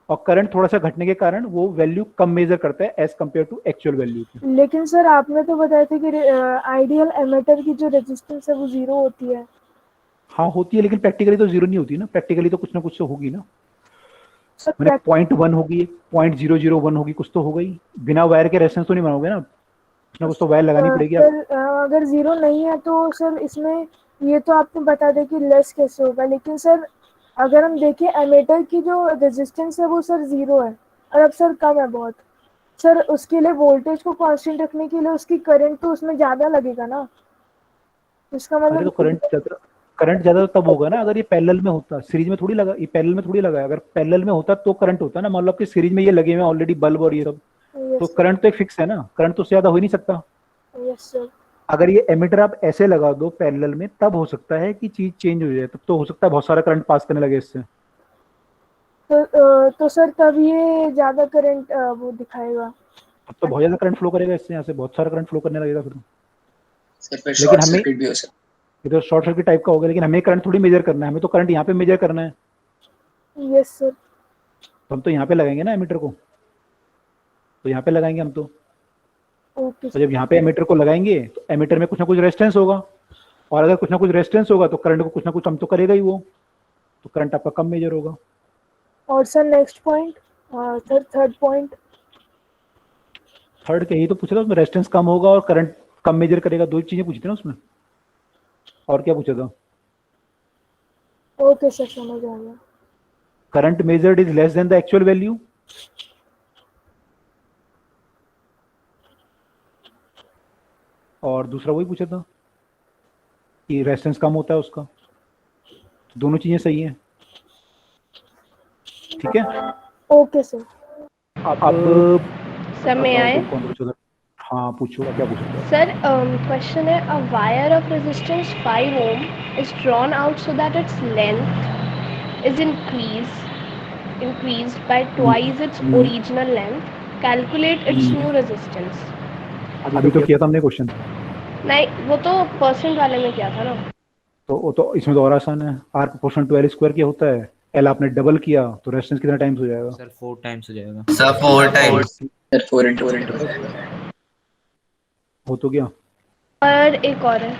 Speaker 1: और करंट थोड़ा सा घटने के कारण वो वैल्यू कम मेजर करता है as compared to actual value की।
Speaker 3: लेकिन सर आपने तो बताया था कि आइडियल एमीटर की जो रेजिस्टेंस है वो 0 होती है।
Speaker 1: हाँ होती है, लेकिन प्रैक्टिकली तो 0 नहीं होती ना, प्रैक्टिकली तो कुछ ना कुछ तो होगी ना।
Speaker 3: सर
Speaker 1: मैंने 0.1 होगी, 0.001 होगी, कुछ तो होगा ही। बिना वायर के रेजिस्टेंस तो नहीं बनाओगे ना, कुछ ना कुछ तो वायर लगानी पड़ेगी।
Speaker 3: सर अगर 0 नहीं है तो सर इसमें ये तो आपने बता दिया कि लेस कैसे होगा, लेकिन सर अगर हम देखें एमीटर की जो रेजिस्टेंस है वो सर 0 है, और अब सर कम है बहुत। सर उसके लिए वोल्टेज को कांस्टेंट रखने के लिए उसकी करंट तो उसमें ज्यादा लगेगा ना, इसका
Speaker 1: अरे
Speaker 3: मतलब
Speaker 1: तो करंट ज्यादा तब होगा ना अगर ये पैरेलल में होता। सीरीज में थोड़ी लगा, ये पैरेलल में थोड़ी लगा है। अगर पैरेलल में होता तो करंट होता ना। मान लो आपकी सीरीज में ये लगे हुए हैं ऑलरेडी बल्ब और ये सब, तो करंट तो एक फिक्स है ना, करंट तो उससे ज्यादा हो ही नहीं सकता।
Speaker 3: Yes sir.
Speaker 1: अगर ये एमीटर आप ऐसे लगा दो पैरेलल में, तब हो सकता है कि चीज चेंज हो जाए, तब तो हो सकता है बहुत सारा करंट पास करने लगे इससे।
Speaker 3: तो सर तब ये ज्यादा करंट वो दिखाएगा।
Speaker 1: अब तो बहुत ज्यादा करंट फ्लो करेगा इससे, यहाँ से बहुत सारा करंट फ्लो करने लगेगा फिर।
Speaker 5: सर फिर
Speaker 1: लेकिन
Speaker 5: शॉर्ट
Speaker 1: हमें
Speaker 5: सर्किट भी हो सकता
Speaker 1: ये तो शॉर्ट सर्किट टाइप का होगा, लेकिन हमें करंट थोड़ी मेजर करना है, हमें तो करंट यहाँ पे मेजर करना है।
Speaker 3: Yes sir.
Speaker 1: तो हम तो यहाँ पे लगाएंगे ना एमीटर को, तो यहाँ पे लगाएंगे हम तो।
Speaker 3: ओके
Speaker 1: तो जब यहाँ पे एमिटर को लगाएंगे तो एमिटर में कुछ ना कुछ रेजिस्टेंस होगा, और अगर कुछ ना कुछ रेजिस्टेंस होगा तो करंट को कुछ ना कुछ कम तो करेगा ही वो, तो करंट आपका कम मेजर होगा।
Speaker 3: और sir next point, sir third point.
Speaker 1: Third का यही तो पूछा था, उसमें रेजिस्टेंस कम होगा और करंट कम मेजर करेगा, दो ही चीजें पूछी थी ना उसमें, और क्या पूछा था?
Speaker 3: ओके सर, समझ आ गया।
Speaker 1: Current measured is less than the actual value, और दूसरा वही पूछा था कि रेजिस्टेंस कम होता है उसका। तो दोनों चीजें सही हैं, ठीक है।
Speaker 3: Okay sir.
Speaker 1: अब
Speaker 4: समय आए।
Speaker 1: कौन पूछा था? हाँ पूछो, क्या पूछा था?
Speaker 4: सर क्वेश्चन है, a wire of resistance 5 ohm is drawn out so that its length is increased by twice its original length. Calculate its new resistance.
Speaker 1: अभी तो किया था हमने क्वेश्चन।
Speaker 4: नहीं, वो तो परसेंट वाले में किया था ना।
Speaker 1: तो इसमें तो और आसान है, R proportional to L square क्या होता है, L आपने डबल किया तो रेजिस्टेंस कितना टाइम्स हो जाएगा?
Speaker 7: सर 4 टाइम्स हो जाएगा।
Speaker 2: Sir 4 times.
Speaker 5: सर 4 into 4
Speaker 1: हो तो गया।
Speaker 4: और एक और है,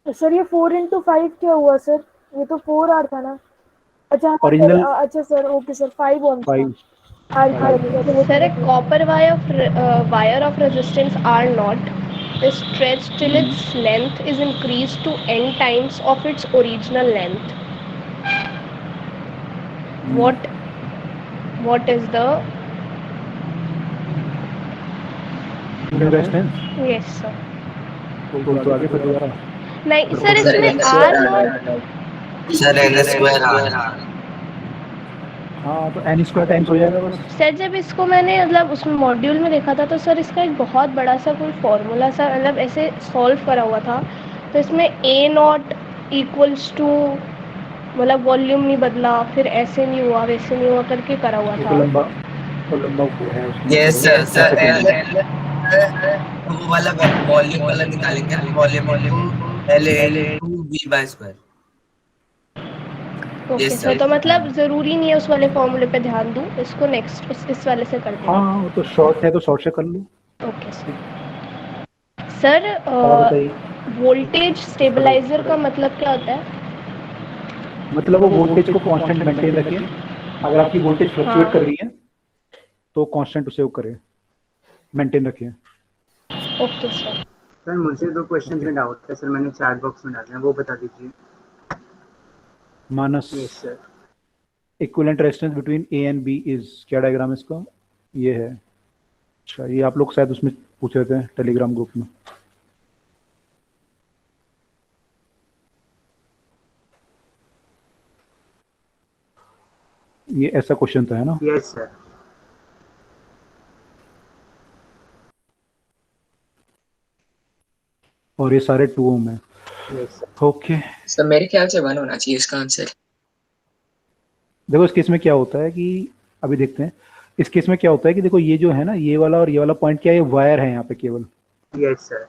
Speaker 3: सर ये 4 into 5 क्या हुआ सर? ये तो 4R था ना। अच्छा हाँ सर,
Speaker 1: ओरिजिनल
Speaker 3: अच्छा सर, ओके सर, 5 ohms था।
Speaker 1: 5।
Speaker 3: R की वैल्यू तो वो
Speaker 4: sir a copper wire of resistance R naught is stretched till its length is increased to n times of its original length. What is the
Speaker 1: new resistance?
Speaker 4: yes sir?
Speaker 1: तो आगे फिर दोबारा।
Speaker 4: नहीं sir, इसमें R naught
Speaker 2: sir n square R।
Speaker 1: हाँ तो n square times हो जाएगा बस।
Speaker 4: सर जब इसको मैंने मतलब उसमें मॉड्यूल में देखा था तो सर इसका एक बहुत बड़ा सा कोई फॉर्मूला सा मतलब ऐसे सॉल्व करा हुआ था, तो इसमें A नॉट इक्वल्स टू मतलब वॉल्यूम नहीं बदला, फिर ऐसे नहीं हुआ वैसे नहीं हुआ करके करा हुआ
Speaker 1: वो
Speaker 4: था।
Speaker 1: तो लंबा है उसमें।
Speaker 2: Yes sir. सर
Speaker 1: सेकंड
Speaker 2: वो वाला वॉल्यूम वाला निकालेंगे, volume into L into V bye square.
Speaker 4: Okay
Speaker 2: Yes,
Speaker 4: sir,
Speaker 2: sir.
Speaker 4: तो मतलब ज़रूरी नहीं है उस वाले फॉर्मूले पे ध्यान दूँ, इसको नेक्स्ट इस वाले से कर दूँ।
Speaker 1: हाँ वो तो शॉर्ट है तो शॉर्ट से कर लो।
Speaker 4: Okay sir.
Speaker 1: और बताइए।
Speaker 4: वोल्टेज स्टेबलाइजर का मतलब क्या होता है?
Speaker 1: मतलब वो वोल्टेज को कांस्टेंट मेंटेन रखे, अगर आपकी वोल्टेज फ्लक्चुएट कर रही है तो कांस्टेंट उसे वो करे, मेंटेन रखे।
Speaker 4: Okay sir.
Speaker 11: सर मुझे 2 क्वेश्चन में डाउट है सर, मैंने चैट बॉक्स में डाले हैं, वो बता दीजिए।
Speaker 1: Manas,
Speaker 11: yes sir.
Speaker 1: Equivalent resistance between A and B is, क्या डायग्राम है इसका? ये है। अच्छा, ये आप लोग शायद उसमें पूछ रहे थे टेलीग्राम ग्रुप में। ये ऐसा क्वेश्चन था, है ना?
Speaker 11: Yes sir.
Speaker 1: और ये सारे 2 ओम है। ओके
Speaker 5: सर मेरे ख्याल से 1 होना चाहिए इसका आंसर।
Speaker 1: देखो इस केस में क्या होता है कि अभी देखते हैं, इस केस में क्या होता है कि देखो ये जो है ना, ये वाला और ये वाला पॉइंट क्या है, ये वायर है यहाँ पे केवल।
Speaker 11: Yes sir.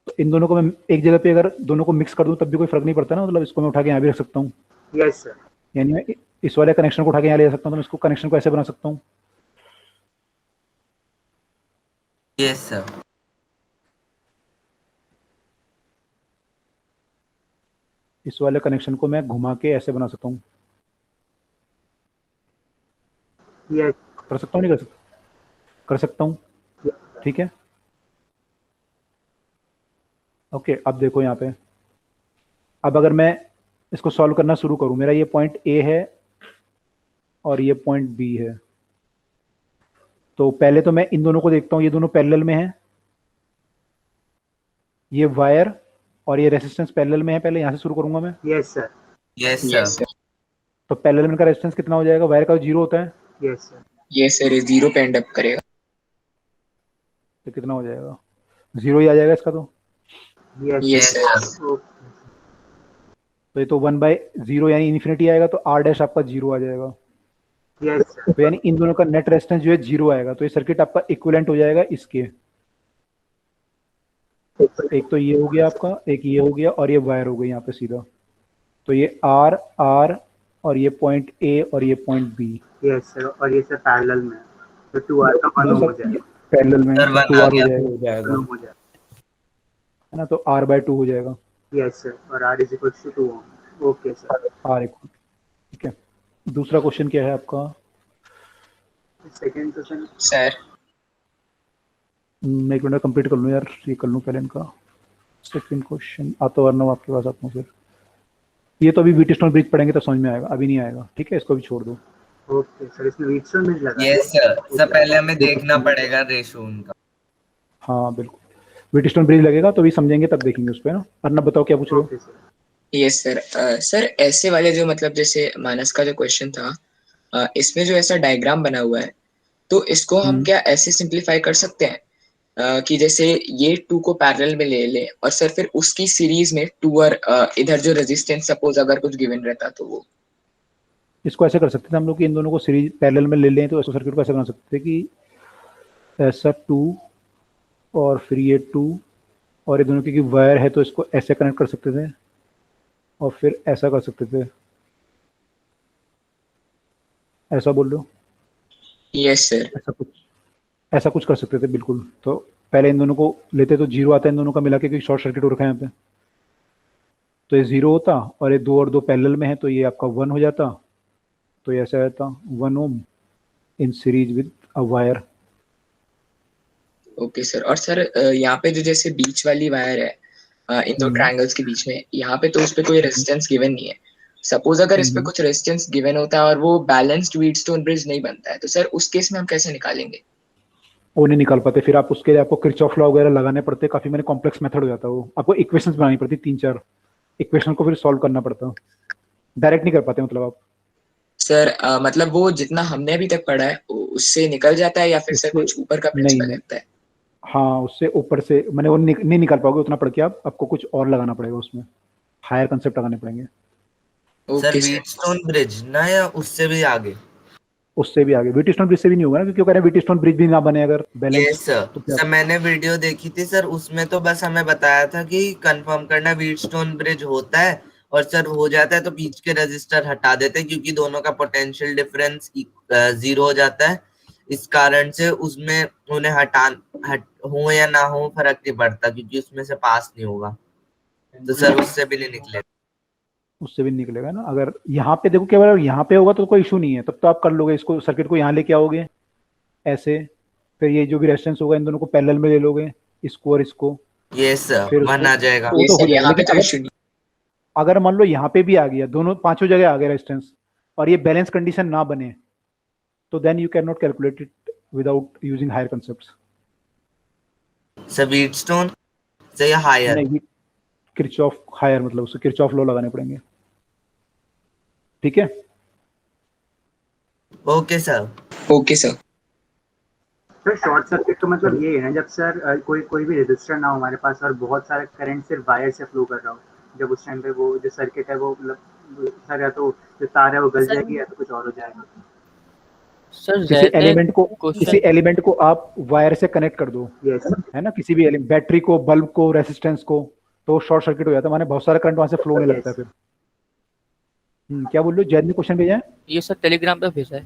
Speaker 1: तो इन दोनों को मैं एक जगह पे अगर दोनों को मिक्स कर दूं तब भी कोई फर्क नहीं पड़ता ना, मतलब इसको मैं उठा के यहाँ भी रख सकता हूँ।
Speaker 11: Yes sir.
Speaker 1: यानी मैं इस वाले कनेक्शन को उठा के यहाँ ले जा सकता हूँ, तो मैं इसको कनेक्शन को ऐसे बना सकता हूँ।
Speaker 2: Yes sir.
Speaker 1: इस वाले कनेक्शन को मैं घुमा के ऐसे बना सकता हूँ।
Speaker 11: यस।
Speaker 1: कर सकता हूँ नहीं कर सकता? कर सकता हूँ, ठीक है। ओके अब देखो यहाँ पे, अब अगर मैं इसको सॉल्व करना शुरू करूँ, मेरा ये पॉइंट ए है और ये पॉइंट बी है, तो पहले तो मैं इन दोनों को देखता हूँ, ये दोनों पैरेलल में हैं, ये वायर और ये रेजिस्टेंस पैरेलल में है, पहले यहाँ से शुरू करूंगा मैं।
Speaker 11: Yes sir.
Speaker 2: Yes sir.
Speaker 1: तो पैरेलल में का रेजिस्टेंस कितना हो जाएगा? वायर का 0 होता है।
Speaker 11: Yes sir.
Speaker 5: यस सर, 0 पे एंड अप करेगा।
Speaker 1: तो कितना हो जाएगा? 0 ही आ जाएगा इसका। तो
Speaker 5: यस सर।
Speaker 1: तो ये तो 1/0 यानी इन्फिनिटी आएगा, तो R डैश आपका 0 आ जाएगा।
Speaker 11: Yes sir.
Speaker 1: तो यानी इन दोनों का नेट रेजिस्टेंस जो है 0 आएगा, तो ये सर्किट आपका इक्विवेलेंट हो जाएगा इसके। एक तो ये हो गया आपका, एक ये हो गया और ये वायर हो गई यहाँ पे सीधा। तो ये R R और ये पॉइंट ए और ये पॉइंट बी।
Speaker 11: यस सर, और ये सर पैरेलल में है, तो 2r का 1 ओम हो जाएगा।
Speaker 1: पैरेलल में
Speaker 2: सर
Speaker 1: तो
Speaker 2: 1
Speaker 1: 2
Speaker 2: आ
Speaker 1: आर हो
Speaker 2: गया।
Speaker 1: जाएगा,
Speaker 7: हो जाएगा।
Speaker 11: 1 ओम हो जाएगा।
Speaker 1: है ना, तो r/2 हो जाएगा।
Speaker 11: यस सर, और r is equal to 2 ohm. Okay sir.
Speaker 1: r equal, ठीक है। दूसरा क्वेश्चन क्या है आपका?
Speaker 11: सेकंड क्वेश्चन
Speaker 5: सर
Speaker 1: मैं एक मिनट कंप्लीट कर लूँ यार, ये कर लूँ पहले इनका। सेकंड क्वेश्चन आता वरना आपके पास आता हूँ फिर। ये तो अभी व्हीटस्टोन ब्रिज पढ़ेंगे तो समझ में आएगा, अभी नहीं आएगा, ठीक है, इसको भी छोड़ दो।
Speaker 11: ओके सर, इसमें व्हीटस्टोन ब्रिज लगा है।
Speaker 2: यस सर, सब पहले हमें देखना पड़ेगा रेशो उनका।
Speaker 1: हाँ बिल्कुल, व्हीटस्टोन ब्रिज लगेगा तो भी समझेंगे, तब देखेंगे उस पर ना। अर्नब बताओ क्या पूछ रहे हो?
Speaker 11: Okay sir.
Speaker 5: Yes sir. Sir ऐसे वाले जो मतलब जैसे मानस का जो क्वेश्चन था, इसमें जो ऐसा डायग्राम बना हुआ है, तो इसको हम क्या ऐसे सिंप्लीफाई कर सकते हैं कि जैसे ये 2 को पैरेलल में ले लें और सर फिर उसकी सीरीज में 2 और इधर जो रेजिस्टेंस सपोज अगर कुछ गिवन रहता तो वो।
Speaker 1: इसको ऐसे कर सकते थे हम लोग कि इन दोनों को सीरीज पैरेलल में ले लें, तो ऐसा सर्किट को ऐसे बना सकते थे कि ऐसा 2 और फिर ये 2 और ये दोनों की वायर है तो इसको ऐसे कनेक्ट कर सकते थे और फिर ऐसा कर सकते थे। ऐसा बोल लो।
Speaker 5: Yes sir.
Speaker 1: ऐसा कुछ कर सकते थे बिल्कुल। तो पहले इन दोनों को लेते तो 0 आता है इन दोनों का मिला के, क्योंकि शॉर्ट सर्किट हो रखा है यहाँ पे, तो ये 0 होता और ये 2 और 2 पैरेलल में है तो ये आपका 1 हो जाता। तो ये ऐसा रहता 1 ohm in series with a wire.
Speaker 5: Okay sir. और सर यहाँ पे जो जैसे बीच वाली वायर है इन दो ट्रायंगल्स के बीच में, यहाँ पे तो उस पे कोई रेजिस्टेंस गिवन नहीं है। सपोज अगर इस पे कुछ रेजिस्टेंस गिवन होता है और वो बैलेंस्ड व्हीटस्टोन ब्रिज नहीं बनता है, तो सर उस केस में हम कैसे निकालेंगे?
Speaker 1: वो नहीं निकाल पाते, फिर आप उसके लिए आपको किरचॉफ लॉ वगैरह लगाने पड़ते, काफी मैंने कॉम्प्लेक्स मेथड हो जाता है वो। आपको इक्वेशंस बनानी पड़ती 3-4 इक्वेशन को फिर सॉल्व करना पड़ता, डायरेक्ट नहीं कर पाते मतलब आप।
Speaker 5: सर मतलब वो जितना हमने अभी तक पढ़ा है उससे निकल जाता है या फिर सर कुछ ऊपर का प्रिंसिपल लगता है?
Speaker 1: हाँ, उससे ऊपर से मैंने वो नहीं निकाल पाओगे उतना पढ़ के आप, आपको कुछ और लगाना पड़ेगा उसमें, हायर कंसेप्ट लगाने पड़ेंगे।
Speaker 2: सर व्हीटस्टोन ब्रिज ना, या उससे भी आगे?
Speaker 1: उससे भी आगे, व्हीटस्टोन ब्रिज से भी नहीं होगा ना, क्योंकि कह रहे हैं व्हीटस्टोन ब्रिज भी ना बने अगर बैलेंस।
Speaker 2: यस सर, मैंने वीडियो देखी थी सर, उसमें तो बस हमें बताया था कि कंफर्म करना व्हीटस्टोन ब्रिज होता है, और सर हो जाता है तो बीच के रजिस्टर हटा देते हैं, क्योंकि दोनों का पोटेंशियल डिफरेंस 0 हो जाता है। इस कारण से उसमें उन्हें हो या ना हो फर्क नहीं पड़ता, क्योंकि उसमें से पास नहीं होगा, तो सर उससे भी नहीं निकलेगा।
Speaker 1: उससे भी निकलेगा ना। अगर यहाँ पे देखो, केवल यहाँ पे होगा तो कोई इशू नहीं है, तब तो आप कर लोगे इसको, सर्किट को यहाँ लेके आओगे ऐसे, फिर ये जो भी रेजिस्टेंस होगा इन दोनों को पैरेलल में ले लोगे, इसको और इसको।
Speaker 2: यस सर, वन आ जाएगा।
Speaker 1: वो तो हो जाएगा, लेकिन अगर मान लो यहाँ पे भी आ गया, दोनों पांचों जगह आ गया रेजिस्टेंस, और ये बैलेंस कंडीशन ना बने, तो then you can not calculate it without using higher concepts.
Speaker 2: Sir Wheatstone से या हायर?
Speaker 1: नहीं, किरचॉफ हायर, मतलब उससे किरचॉफ लॉ लगाने पड़ेंगे। ठीक है,
Speaker 2: okay sir.
Speaker 5: Okay sir.
Speaker 11: Sir short circuit तो मतलब ये है ना, जब सर कोई भी रेजिस्टर ना हो हमारे पास और बहुत सारा करंट सिर्फ वायर से फ्लो कर रहा हो, जब उस टाइम पे वो जो सर्किट है वो मतलब सर, या तो जो तार है वो गल जाएगी या तो कुछ और हो जाएगा।
Speaker 10: सर
Speaker 1: किसी एलिमेंट को आप वायर से कनेक्ट कर दो, है ना, किसी भी एलिमेंट, बैटरी को, बल्ब को, रेजिस्टेंस को, तो शॉर्ट सर्किट हो जाता है, माने बहुत सारा करंट वहां से फ्लो होने लगता है फिर। क्या बोल रहे हो? जैद ने क्वेश्चन भेजा है?
Speaker 10: ये सर टेलीग्राम पे भेजा है।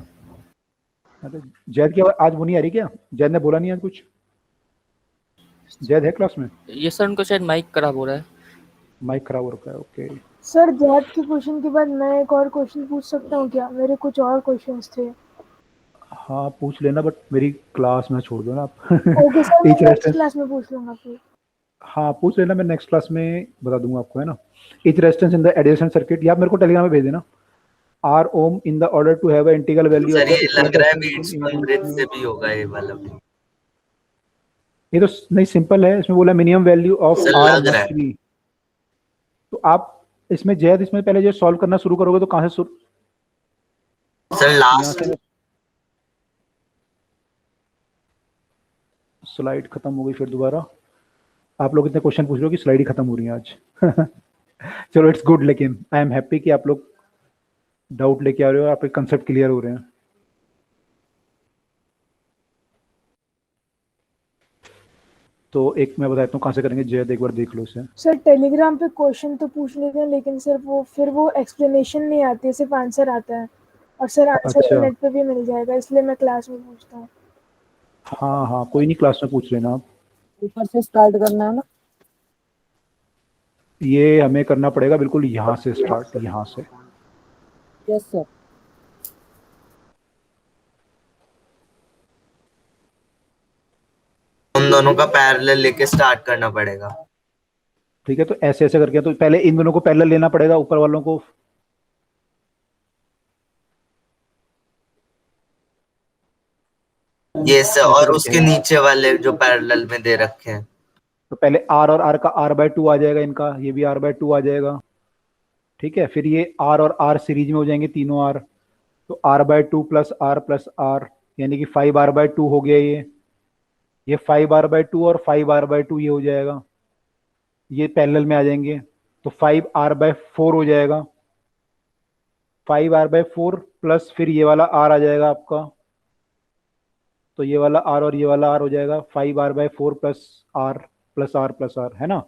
Speaker 1: जैद की आज वो नहीं आ रही क्या? जैद ने बोला नहीं आज कुछ? जैद है क्लास में?
Speaker 10: ये सर उनको शायद माइक खराब हो रहा है।
Speaker 1: माइक खराब हो रखा है, ओके।
Speaker 3: सर जैद के क्वेश्चन के बाद मैं एक और क्वेश्चन पूछ सकता हूँ क्या? मेरे कुछ और क्वेश्चंस थे।
Speaker 1: हाँ पूछ लेना, बट मेरी क्लास में छोड़ दो ना आप।
Speaker 3: ओके सर, मैं नेक्स्ट क्लास में पूछ लूंगा फिर।
Speaker 1: हाँ पूछ लेना, मैं नेक्स्ट क्लास में बता दूंगा आपको, है ना। Each resistance in the additional circuit, या मेरे को टेलीग्राम में भेज देना। R ohm in the order to have an integral value
Speaker 2: sir
Speaker 1: of
Speaker 2: ये लग रहा है व्हीटस्टोन ब्रिज से भी होगा ये वाला।
Speaker 1: ये तो नहीं, सिंपल है, इसमें बोला minimum value of R must be. तो आप इसमें जैद, इसमें पहले जो सॉल्व करना शुरू करोगे तो कहां से
Speaker 2: सर लास्ट
Speaker 1: स्लाइड खत्म हो गई, फिर दोबारा आप लोग इतने क्वेश्चन पूछ रहे हो कि स्लाइड ही खत्म हो रही है आज। चलो इट्स गुड, लेकिन आई एम हैप्पी कि आप लोग डाउट लेके आ रहे हो, आपके कंसेप्ट क्लियर हो रहे हैं। तो एक मैं बताता हूँ कहाँ से करेंगे, जयद एक बार देख लो इसे।
Speaker 3: सर टेलीग्राम पे क्वेश्चन तो पूछ लेते हैं, लेकिन सर वो एक्सप्लेनेशन नहीं आती है, सिर्फ आंसर आता है। और सर आंसर तो
Speaker 1: अच्छा,
Speaker 3: नेट पे भी मिल जाएगा, इसलिए मैं क्लास में पूछता हूँ।
Speaker 1: हाँ हाँ कोई नहीं, क्लास में पूछ लेना आप।
Speaker 12: ऊपर से स्टार्ट करना है ना?
Speaker 1: ये हमें करना पड़ेगा बिल्कुल यहाँ से स्टार्ट, यहाँ से।
Speaker 12: Yes sir.
Speaker 2: उन दोनों का पैरेलल लेके स्टार्ट करना पड़ेगा।
Speaker 1: ठीक है, तो ऐसे ऐसे करके, तो पहले इन दोनों को पैरेलल लेना पड़ेगा, ऊपर वालों को।
Speaker 2: ये सर,
Speaker 1: ऐसे
Speaker 2: और
Speaker 1: करके
Speaker 2: उसके
Speaker 1: है।
Speaker 2: नीचे वाले जो पैरेलल में दे रखे हैं।
Speaker 1: तो पहले आर और आर का r/2 आ जाएगा, इनका ये भी r/2 आ जाएगा। ठीक है, फिर ये आर और आर सीरीज में हो जाएंगे, तीनों आर। तो r/2 प्लस आर, यानी कि 5r/2 हो गया ये 5r/2 और 5r/2 ये हो जाएगा, ये पैरेलल में आ जाएंगे। तो 5r/4 हो जाएगा, 5r/4 प्लस फिर ये वाला r आ जाएगा आपका। तो ये वाला r और ये वाला r हो जाएगा 5r/4 प्लस r है ना।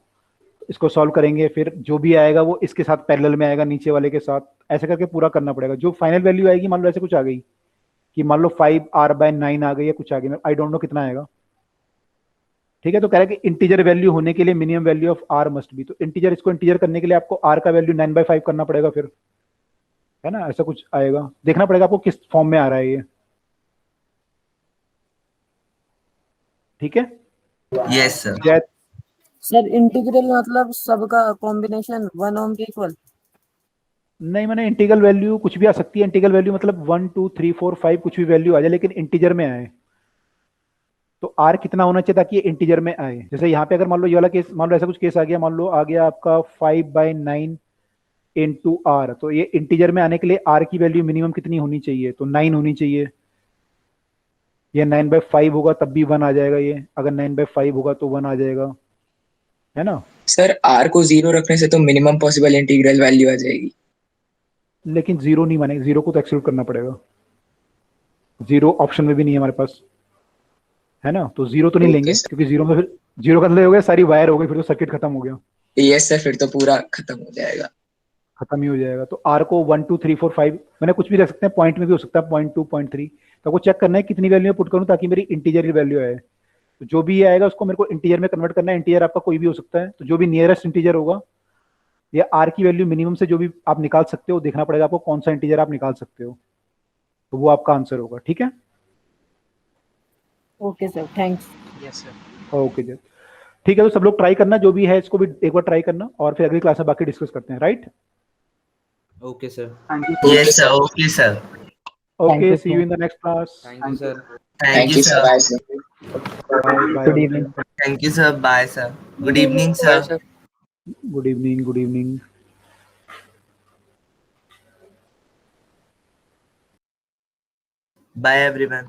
Speaker 1: इसको सॉल्व करेंगे, फिर जो भी आएगा वो इसके साथ पैरेलल में आएगा, नीचे वाले के साथ। ऐसे करके पूरा करना पड़ेगा। जो फाइनल वैल्यू आएगी, मान लो ऐसे कुछ आ गई कि मान लो 5r/9 आ गई या कुछ आ गई, आई डोंट नो कितना आएगा। ठीक है, तो कह रहा है कि इंटीजर वैल्यू होने के लिए minimum value of r must be. तो इंटीजर, इसको इंटीजर करने के लिए आपको r का वैल्यू 9/5 करना पड़ेगा फिर, है ना। ऐसा कुछ आएगा, देखना पड़ेगा आपको किस फॉर्म में आ रहा है ये। ठीक है,
Speaker 2: यस सर।
Speaker 1: जय,
Speaker 12: सर इंटीग्रल मतलब सबका कॉम्बिनेशन 1 ओम के इक्वल?
Speaker 1: नहीं, मैंने इंटीग्रल वैल्यू कुछ भी आ सकती है। इंटीग्रल वैल्यू मतलब 1 2 3 4 5 कुछ भी वैल्यू आ जाए, लेकिन इंटीजर में आए। तो r कितना होना चाहिए ताकि ये इंटीजर में आए। जैसे यहाँ पे अगर मान लो ये वाला केस, मान लो ऐसा कुछ केस आ गया, मान लो आ गया आपका 5/9 इंटू आर। तो ये इंटीजर में आने के लिए r की वैल्यू मिनिमम कितनी होनी चाहिए, तो 9 होनी चाहिए। ये 9/5 होगा तब भी 1 आ जाएगा, ये अगर 9/5 होगा तो 1 आ जाएगा, है ना।
Speaker 5: सर r को 0 रखने से तो मिनिमम पॉसिबल इंटीग्रल वैल्यू आ जाएगी।
Speaker 1: लेकिन 0 नहीं मानेगा, 0 को तो एक्सक्लूड करना पड़ेगा। 0 ऑप्शन में भी नहीं है हमारे पास, है ना। तो 0 तो नहीं
Speaker 5: ओके
Speaker 1: लेंगे,
Speaker 5: सर।
Speaker 1: क्योंकि 0 में फिर 0 का मतलब हो गया सारी वायर हो गई, फिर तो सर्किट खत्म हो गया,
Speaker 5: यस सर, फिर तो पूरा खत्म हो जाएगा।
Speaker 1: खत्म ही हो जाएगा। तो r को 1 2 3 4 5 मैंने कुछ भी रख सकते हैं, पॉइंट में भी हो सकता है, 0.2 0.3। तो आपको चेक करना है कितनी वैल्यू में पुट करूं ताकि मेरी इंटीजर की वैल्यू आए। तो जो भी आएगा उसको मेरे को इंटीजर में कन्वर्ट करना है। इंटीजर आपका कोई भी हो सकता है, तो जो भी नियरेस्ट इंटीजर होगा, या r की वैल्यू मिनिमम से जो भी आप निकाल सकते हो, देखना पड़ेगा आपको कौन सा इंटीजर आप निकाल सकते हो, तो वो आपका आंसर होगा। ठीक है,
Speaker 12: okay sir, thanks.
Speaker 5: Yes sir.
Speaker 1: Okay जी, ठीक है। तो सब लोग ट्राई करना, जो भी है इसको भी एक बार ट्राई करना, और फिर अगली क्लास में बाकी डिस्कस करते हैं, right.
Speaker 7: Okay sir.
Speaker 2: Yes sir, okay sir.
Speaker 1: Okay, see you in the next class.
Speaker 7: Thank you sir.
Speaker 2: Thank you
Speaker 5: sir,
Speaker 2: sir.
Speaker 5: Bye sir.
Speaker 1: Bye bye.
Speaker 12: Good evening.
Speaker 2: Thank you sir, bye sir. Good evening
Speaker 10: bye
Speaker 2: sir.
Speaker 10: Sir.
Speaker 1: Good evening, good evening.
Speaker 2: Bye everyone.